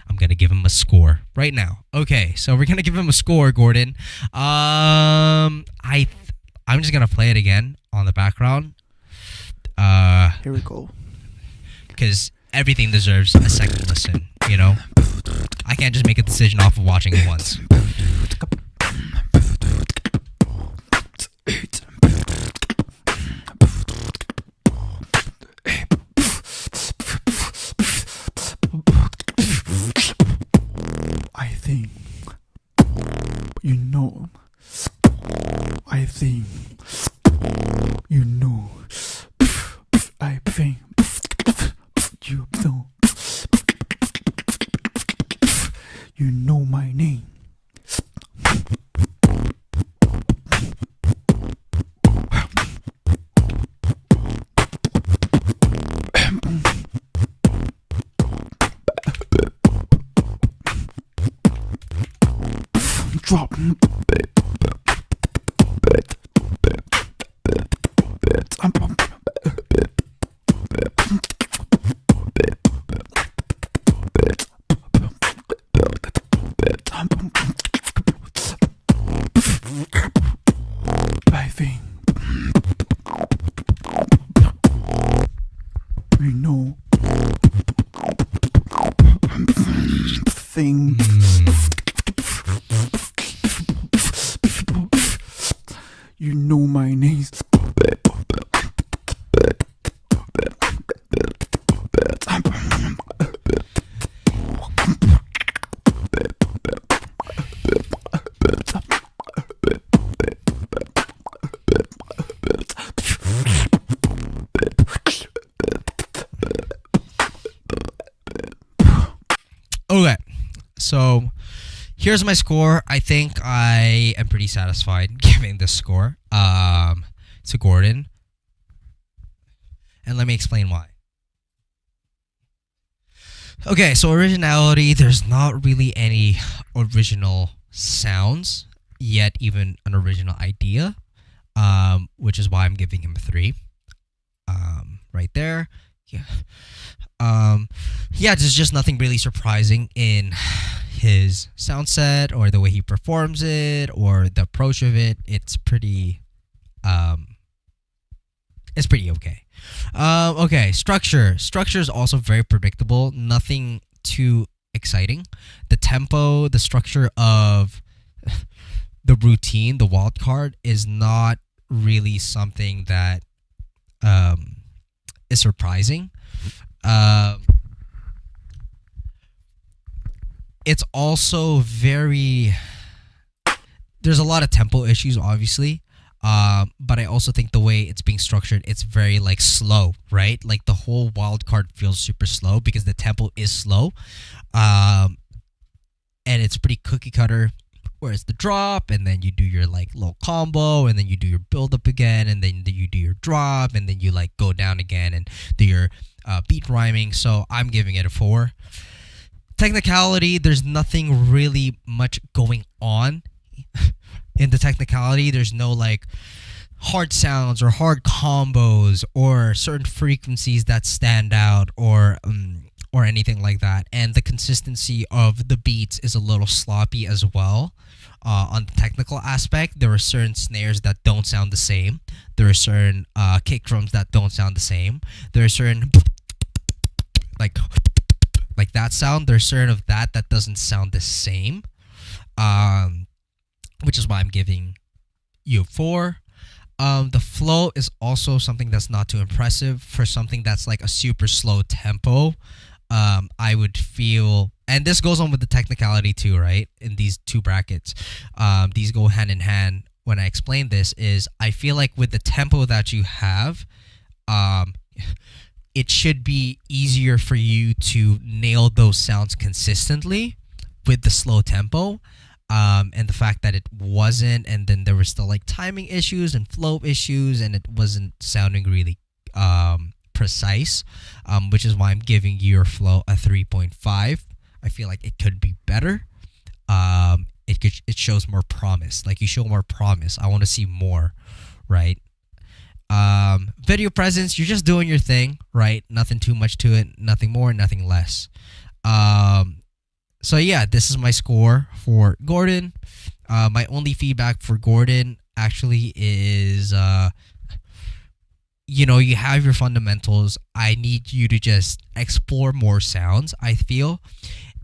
I'm gonna give him a score right now. Okay, so we're gonna give him a score, Gordon. I'm just gonna play it again on the background. Here we go. Because everything deserves a second listen, you know? I can't just make a decision off of watching it once. I think you know. I think you know. I think you know. You know my name. Drop. I think we know. Okay, so here's my score. I think I am pretty satisfied giving this score to Gordon. And let me explain why. Okay, so originality, there's not really any original sounds, yet even an original idea, which is why I'm giving him a 3. Right there. Yeah. There's just nothing really surprising in his sound set or the way he performs it or the approach of it. It's pretty okay. Okay, structure is also very predictable. Nothing too exciting. The tempo, the structure of the routine, the wild card, is not really something that is surprising. It's also very... There's a lot of tempo issues, obviously. But I also think the way it's being structured, it's very like slow, right? Like the whole wild card feels super slow because the tempo is slow. And it's pretty cookie cutter, where it's the drop, and then you do your like little combo, and then you do your build up again, and then you do your drop, and then you like go down again and do your beat rhyming. So I'm giving it a 4. Technicality, there's nothing really much going on. In the technicality, there's no like hard sounds or hard combos or certain frequencies that stand out or anything like that. And the consistency of the beats is a little sloppy as well. On the technical aspect, there are certain snares that don't sound the same. There are certain kick drums that don't sound the same. There are certain like that sound. There's certain of that doesn't sound the same. Which is why I'm giving you a 4. The flow is also something that's not too impressive for something that's like a super slow tempo. I would feel, and this goes on with the technicality too, right? In these two brackets, these go hand in hand. When I explain this, is I feel like with the tempo that you have, it should be easier for you to nail those sounds consistently with the slow tempo. And the fact that it wasn't, and then there were still like timing issues and flow issues, and it wasn't sounding really precise, which is why I'm giving your flow a 3.5. I feel like it could be better. It shows more promise. Like, you show more promise. I want to see more, right? Video presence, you're just doing your thing, right? Nothing too much to it. Nothing more, nothing less. So yeah, this is my score for Gordon. My only feedback for Gordon actually is, you have your fundamentals. I need you to just explore more sounds, I feel.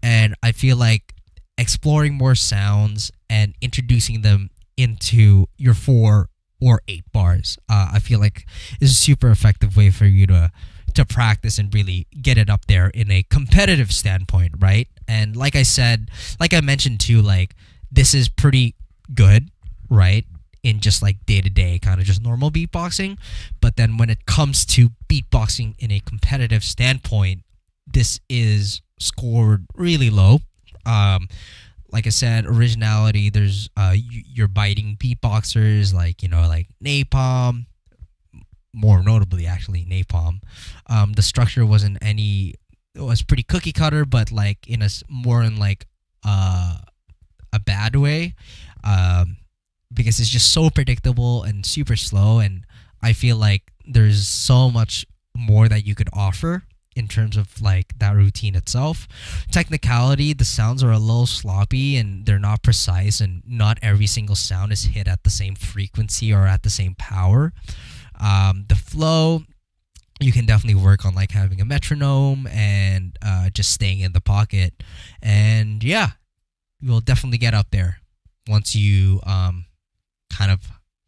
And I feel like exploring more sounds and introducing them into your 4 or 8 bars, I feel like is a super effective way for you to practice and really get it up there in a competitive standpoint, right? And like I said, like I mentioned too, like this is pretty good, right? In just like day-to-day kind of just normal beatboxing. But then when it comes to beatboxing in a competitive standpoint, this is scored really low. Like I said, originality, there's you're biting beatboxers like, like Napalm, more notably actually Napalm. The structure wasn't any, it was pretty cookie cutter, but like in a more in like a bad way, because it's just so predictable and super slow. And I feel like there's so much more that you could offer in terms of like that routine itself. Technicality, the sounds are a little sloppy and they're not precise, and not every single sound is hit at the same frequency or at the same power. The flow, you can definitely work on like having a metronome and just staying in the pocket, and yeah, you'll definitely get up there once you kind of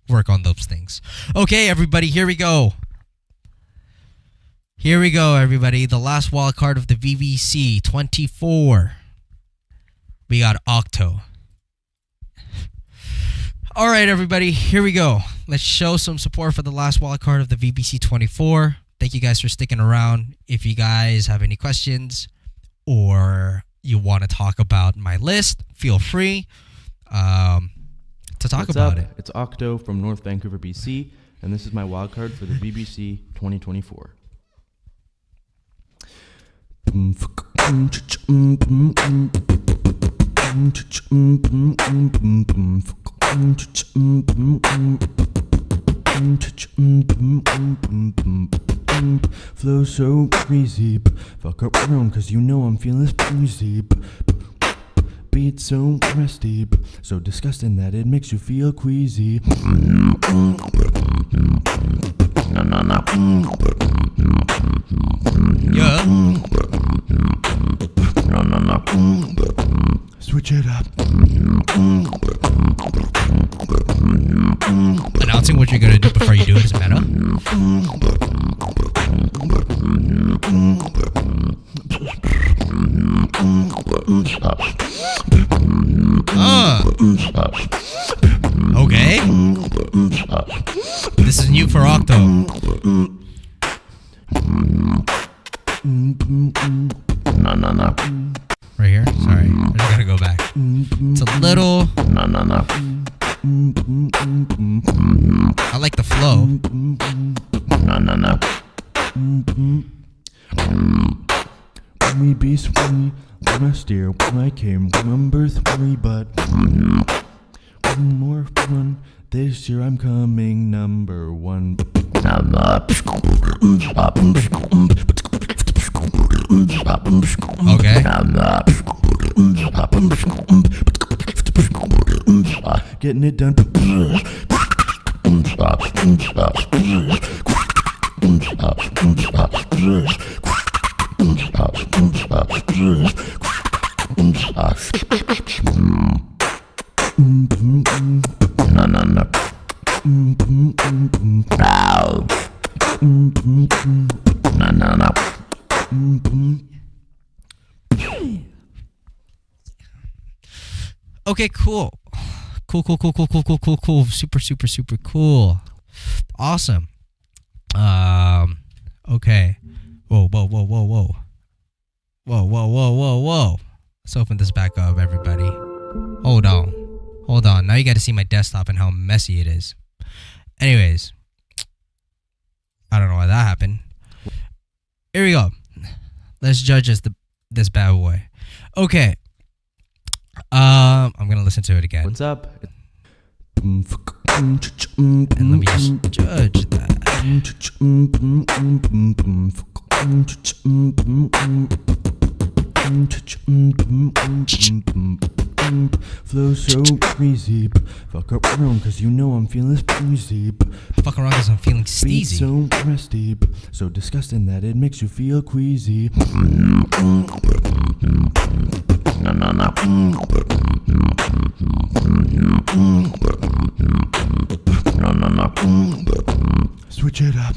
work on those things. Okay, everybody, here we go. Here we go, everybody. The last wild card of the VBC 24. We got Octo. All right, everybody, here we go. Let's show some support for the last wild card of the VBC 24. Thank you guys for sticking around. If you guys have any questions or you want to talk about my list, feel free to talk about it. It's Octo from North Vancouver, BC, and this is my wildcard for the BBC 2024. Flow so crazy, fuck around cause you know I'm feeling crazy. Beat so rusty, so disgusting that it makes you feel queasy. Yeah. Switch it up. Announcing what you're gonna do before you do it is meta. Okay. This is new for Octo. Right here? Sorry. I just gotta go back. It's a little... I like the flow. Me be sweet, last year when I came from birth free, but one more fun. This year I'm coming number one. Okay. Getting it done. Okay, cool. Cool. Super cool. Awesome. Okay. Whoa. Let's open this back up, everybody. Hold on. Now you got to see my desktop and how messy it is. Anyways, I don't know why that happened. Here we go. Let's judge this bad boy. Okay. I'm gonna listen to it again. What's up? And let me just judge that. Flow so crazy, fuck around cause you know I'm feeling crazy. Fuck around cause I'm feeling Beat steezy. so rusty, so disgusting that it makes you feel queasy. Switch it up.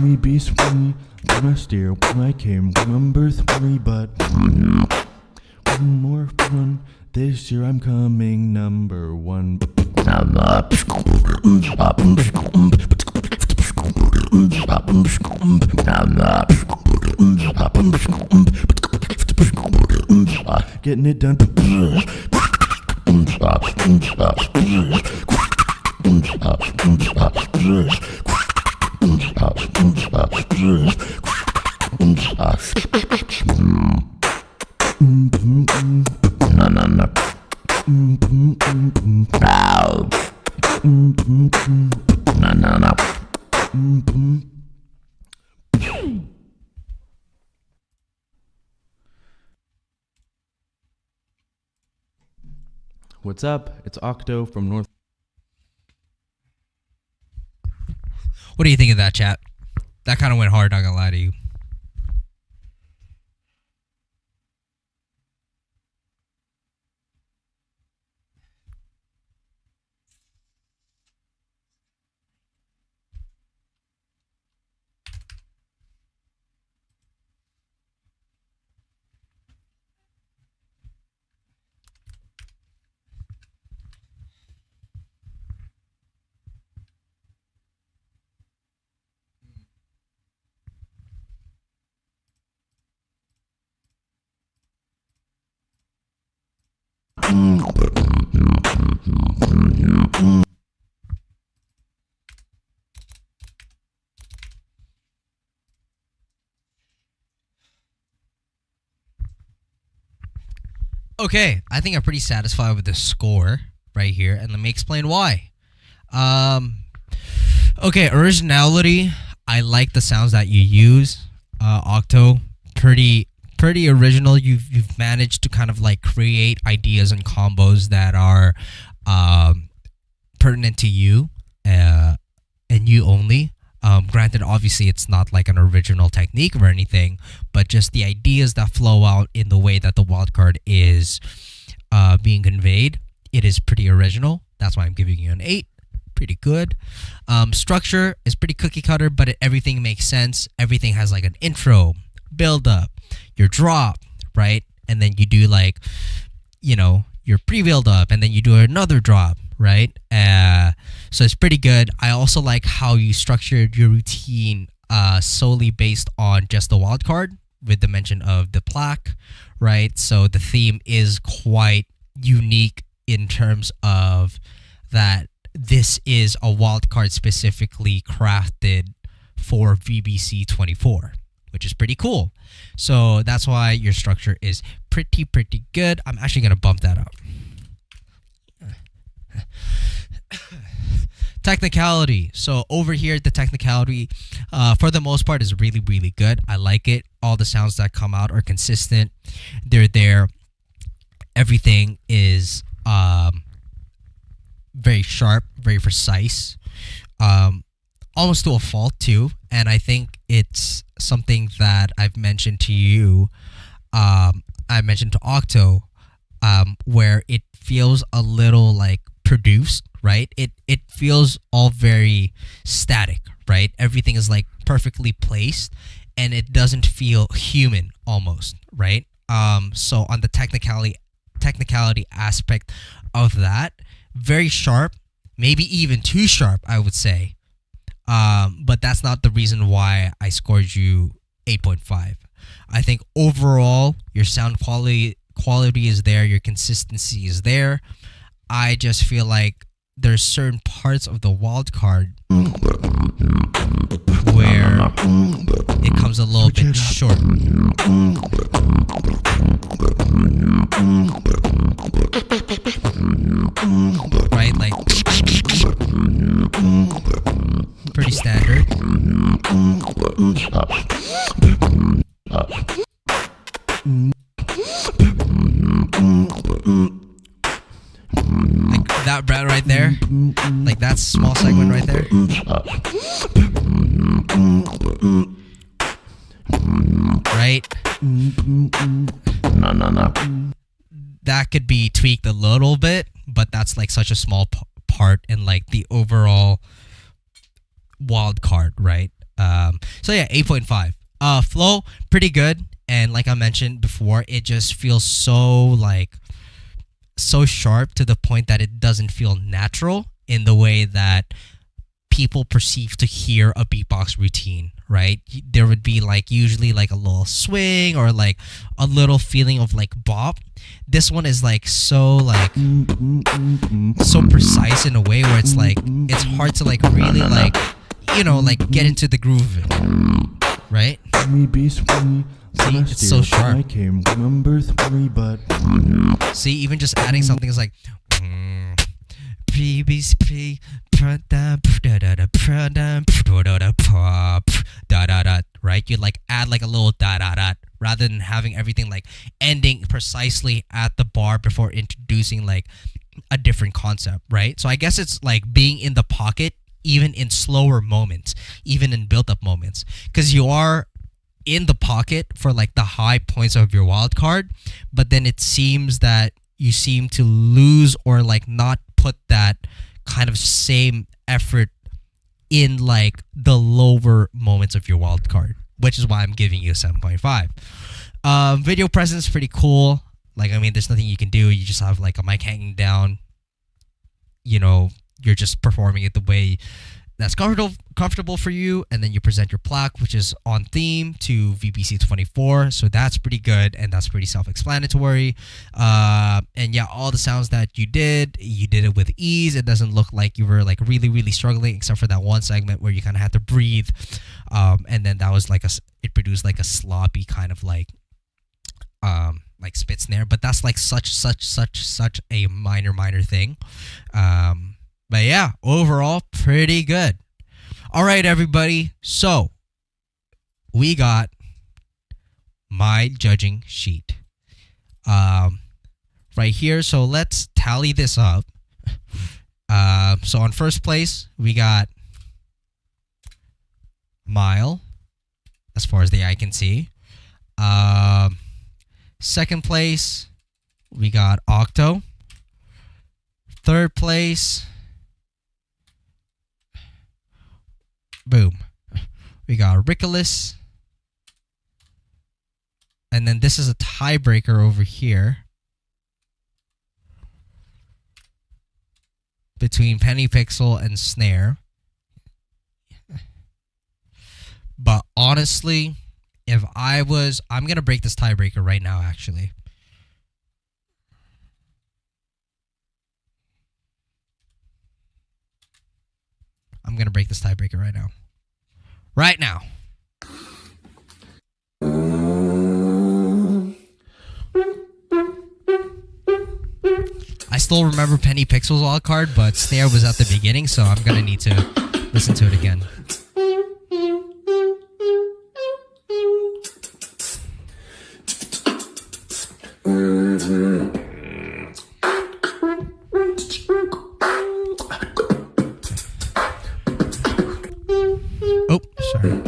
Me be sweet, last year when I came from birth free, but one more fun. This year I'm coming number one. Getting it done. What's up? It's Octo from North. What do you think of that, chat? That kind of went hard, not gonna lie to you. Okay, I think I'm pretty satisfied with the score right here, and let me explain why. Okay, originality. I like the sounds that you use. Octo, pretty original. You've managed to kind of like create ideas and combos that are pertinent to you and you only. Granted, obviously, it's not like an original technique or anything, but just the ideas that flow out in the way that the wildcard is being conveyed, it is pretty original. That's why I'm giving you an 8. Pretty good. Structure is pretty cookie cutter, but everything makes sense. Everything has like an intro, build up, your drop, right? And then you do like, you know, your pre-build up, and then you do another drop, right? So it's pretty good. I also like how you structured your routine solely based on just the wild card with the mention of the plaque, right? So the theme is quite unique in terms of that this is a wild card specifically crafted for VBC 24, which is pretty cool. So that's why your structure is pretty good. I'm actually going to bump that up. Technicality. So over here, the technicality, for the most part, is really good. I like it. All the sounds that come out are consistent. They're there. Everything is very sharp, very precise, almost to a fault too. And I think it's something that I've mentioned to you. I mentioned to Octo, where it feels a little like produced, right? It feels all very static, right? Everything is like perfectly placed, and it doesn't feel human almost, right? So on the technicality aspect of that, very sharp, maybe even too sharp, I would say. But that's not the reason why I scored you 8.5. I think overall your sound quality is there, your consistency is there. I just feel like there's certain parts of the wild card where it comes a little bit short. Right, like pretty standard. Like that Brad right there, like that small segment right there. Right? No. That could be tweaked a little bit, but that's like such a small part in like the overall wild card, right? So yeah, 8.5. Flow, pretty good. And like I mentioned before, it just feels so sharp to the point that it doesn't feel natural in the way that people perceive to hear a beatbox routine, right? There would be like usually like a little swing or like a little feeling of like bop. This one is like so precise in a way where it's like it's hard to like really like, you know, like get into the groove of it, right? See, it's so sharp. I came number 3, but see, even just adding something is like right? You like add like a little rather than having everything like ending precisely at the bar before introducing like a different concept, right? So I guess it's like being in the pocket even in slower moments, even in build-up moments, because you are in the pocket for like the high points of your wild card, but then it seems that you seem to lose or like not put that kind of same effort in like the lower moments of your wild card, which is why I'm giving you a 7.5. Video presence pretty cool. Like, I mean, there's nothing you can do. You just have like a mic hanging down. You know, you're just performing it the way that's comfortable for you, and then you present your plaque, which is on theme to VBC 24. So that's pretty good, and that's pretty self-explanatory. And yeah, all the sounds that you did it with ease. It doesn't look like you were like really, really struggling, except for that one segment where you kind of had to breathe. And then that was like it produced like a sloppy kind of like spit snare, but that's like such a minor thing. But yeah, overall, pretty good. All right, everybody. So, we got my judging sheet right here. So, let's tally this up. So, on first place, we got Mile, as far as the eye can see. Second place, we got Octo. Third place, boom, we got Ricolas. And then this is a tiebreaker over here between Penny Pixel and Snare. But honestly, I'm going to break this tiebreaker right now, actually. I'm going to break this tiebreaker right now. Right now. I still remember Penny Pixel's wildcard, but Snare was at the beginning, so I'm going to need to listen to it again. Oh, sorry.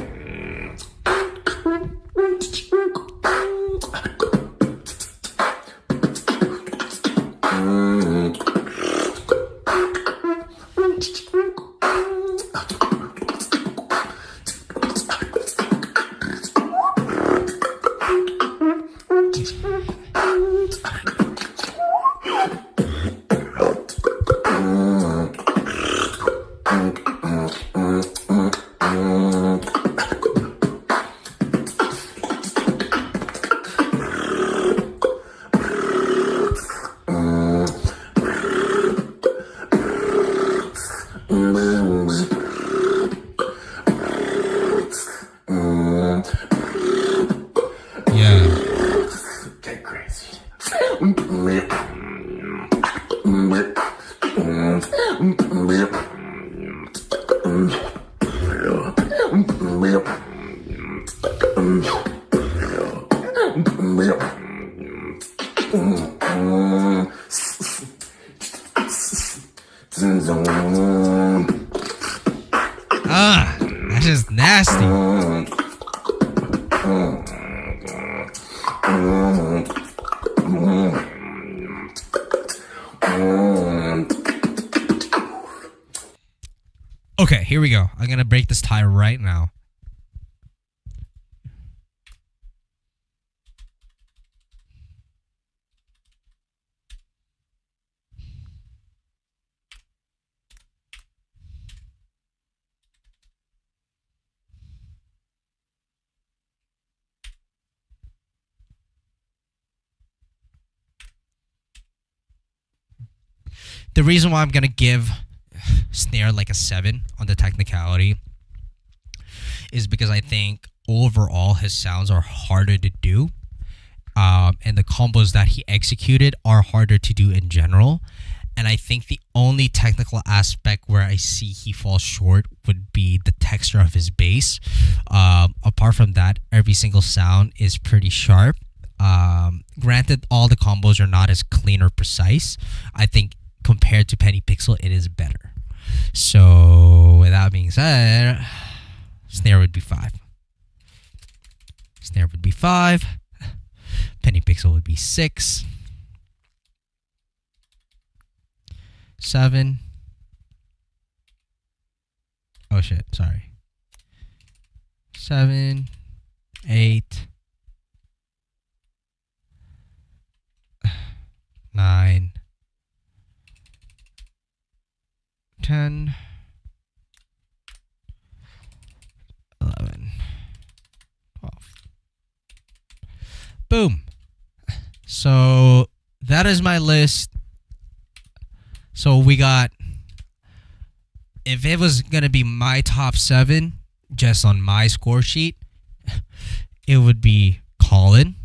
That's just nasty. Okay, here we go. I'm gonna break this tie right now. The reason why I'm gonna give Snare like a 7 on the technicality is because I think overall his sounds are harder to do, and the combos that he executed are harder to do in general. And I think the only technical aspect where I see he falls short would be the texture of his bass. Apart from that, every single sound is pretty sharp. Granted, all the combos are not as clean or precise. I think compared to Penny Pixel, it is better. So with that being said, snare would be 5. Snare would be 5. Penny pixel would be 6. 7. Oh shit, sorry. 7, 8, 9, 10, 11, 12. Boom. So that is my list. So we got, if it was going to be my top 7 just on my score sheet, it would be Colin.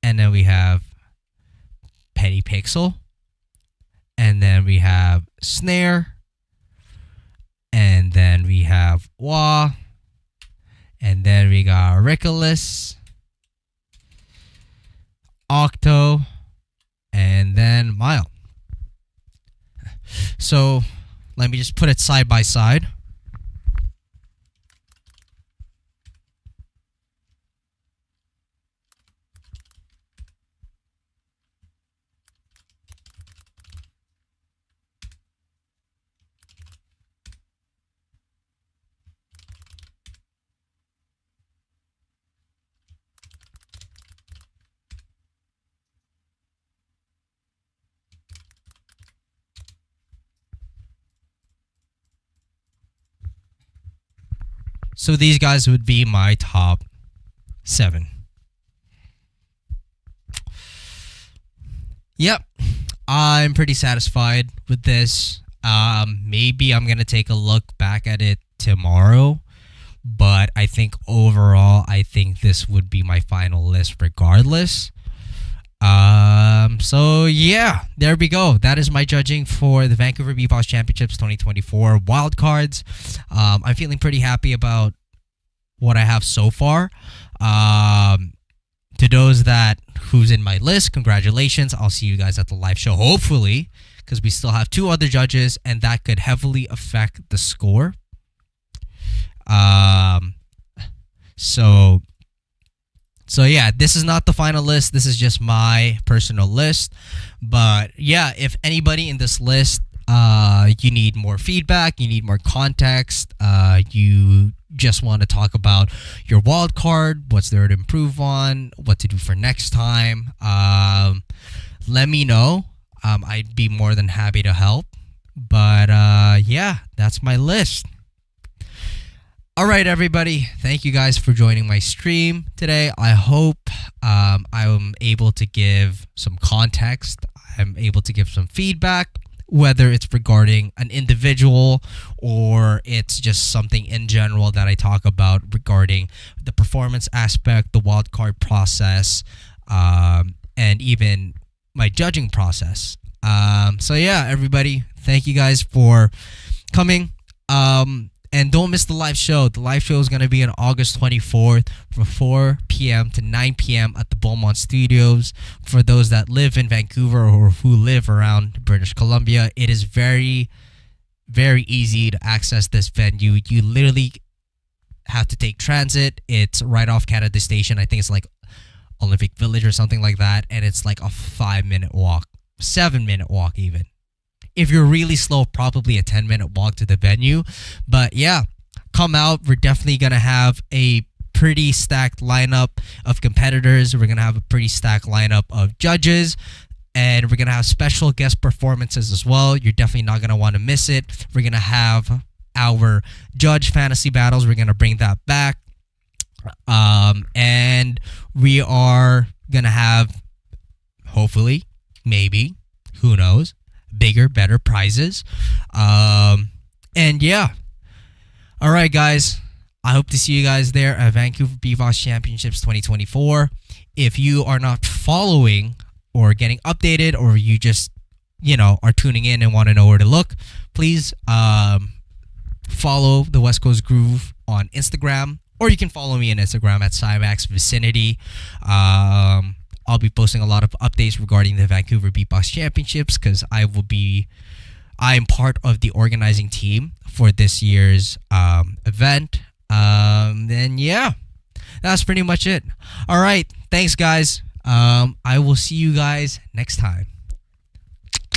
And then we have Penny Pixel. And then we have Snare. And then we have Wah. And then we got Ricolas, Octo, and then Mile. So let me just put it side by side. So these guys would be my top 7. Yep, I'm pretty satisfied with this. Maybe I'm gonna take a look back at it tomorrow, but I think overall, I think this would be my final list regardless. So yeah, there we go. That is my judging for the Vancouver Beatbox Championships 2024 Wildcards. I'm feeling pretty happy about what I have so far. To those who's in my list, congratulations. I'll see you guys at the live show, hopefully, because we still have 2 other judges, and that could heavily affect the score. So yeah, this is not the final list. This is just my personal list. But yeah, if anybody in this list, you need more feedback, you need more context, you just want to talk about your wild card, what's there to improve on, what to do for next time, let me know. I'd be more than happy to help. But yeah, that's my list. All right, everybody. Thank you guys for joining my stream today. I hope I'm able to give some context. I'm able to give some feedback, whether it's regarding an individual or it's just something in general that I talk about regarding the performance aspect, the wildcard process, and even my judging process. So yeah, everybody, thank you guys for coming. And don't miss the live show. The live show is going to be on August 24th from 4 p.m. to 9 p.m. at the Beaumont Studios. For those that live in Vancouver or who live around British Columbia, it is very, very easy to access this venue. You literally have to take transit. It's right off Canada Station. I think it's like Olympic Village or something like that. And it's like a 5-minute walk, 7-minute walk even. If you're really slow, probably a 10-minute walk to the venue. But yeah, come out. We're definitely going to have a pretty stacked lineup of competitors. We're going to have a pretty stacked lineup of judges. And we're going to have special guest performances as well. You're definitely not going to want to miss it. We're going to have our judge fantasy battles. We're going to bring that back. And we are going to have, hopefully, maybe, who knows, bigger, better prizes. And yeah. All right, guys. I hope to see you guys there at Vancouver Beatbox Championships 2024. If you are not following or getting updated, or you just, are tuning in and want to know where to look, please follow the West Coast Groove on Instagram, or you can follow me on Instagram at Cymax Vicinity. I'll be posting a lot of updates regarding the Vancouver Beatbox Championships because I I'm part of the organizing team for this year's event. Then yeah, that's pretty much it. All right, thanks guys. I will see you guys next time.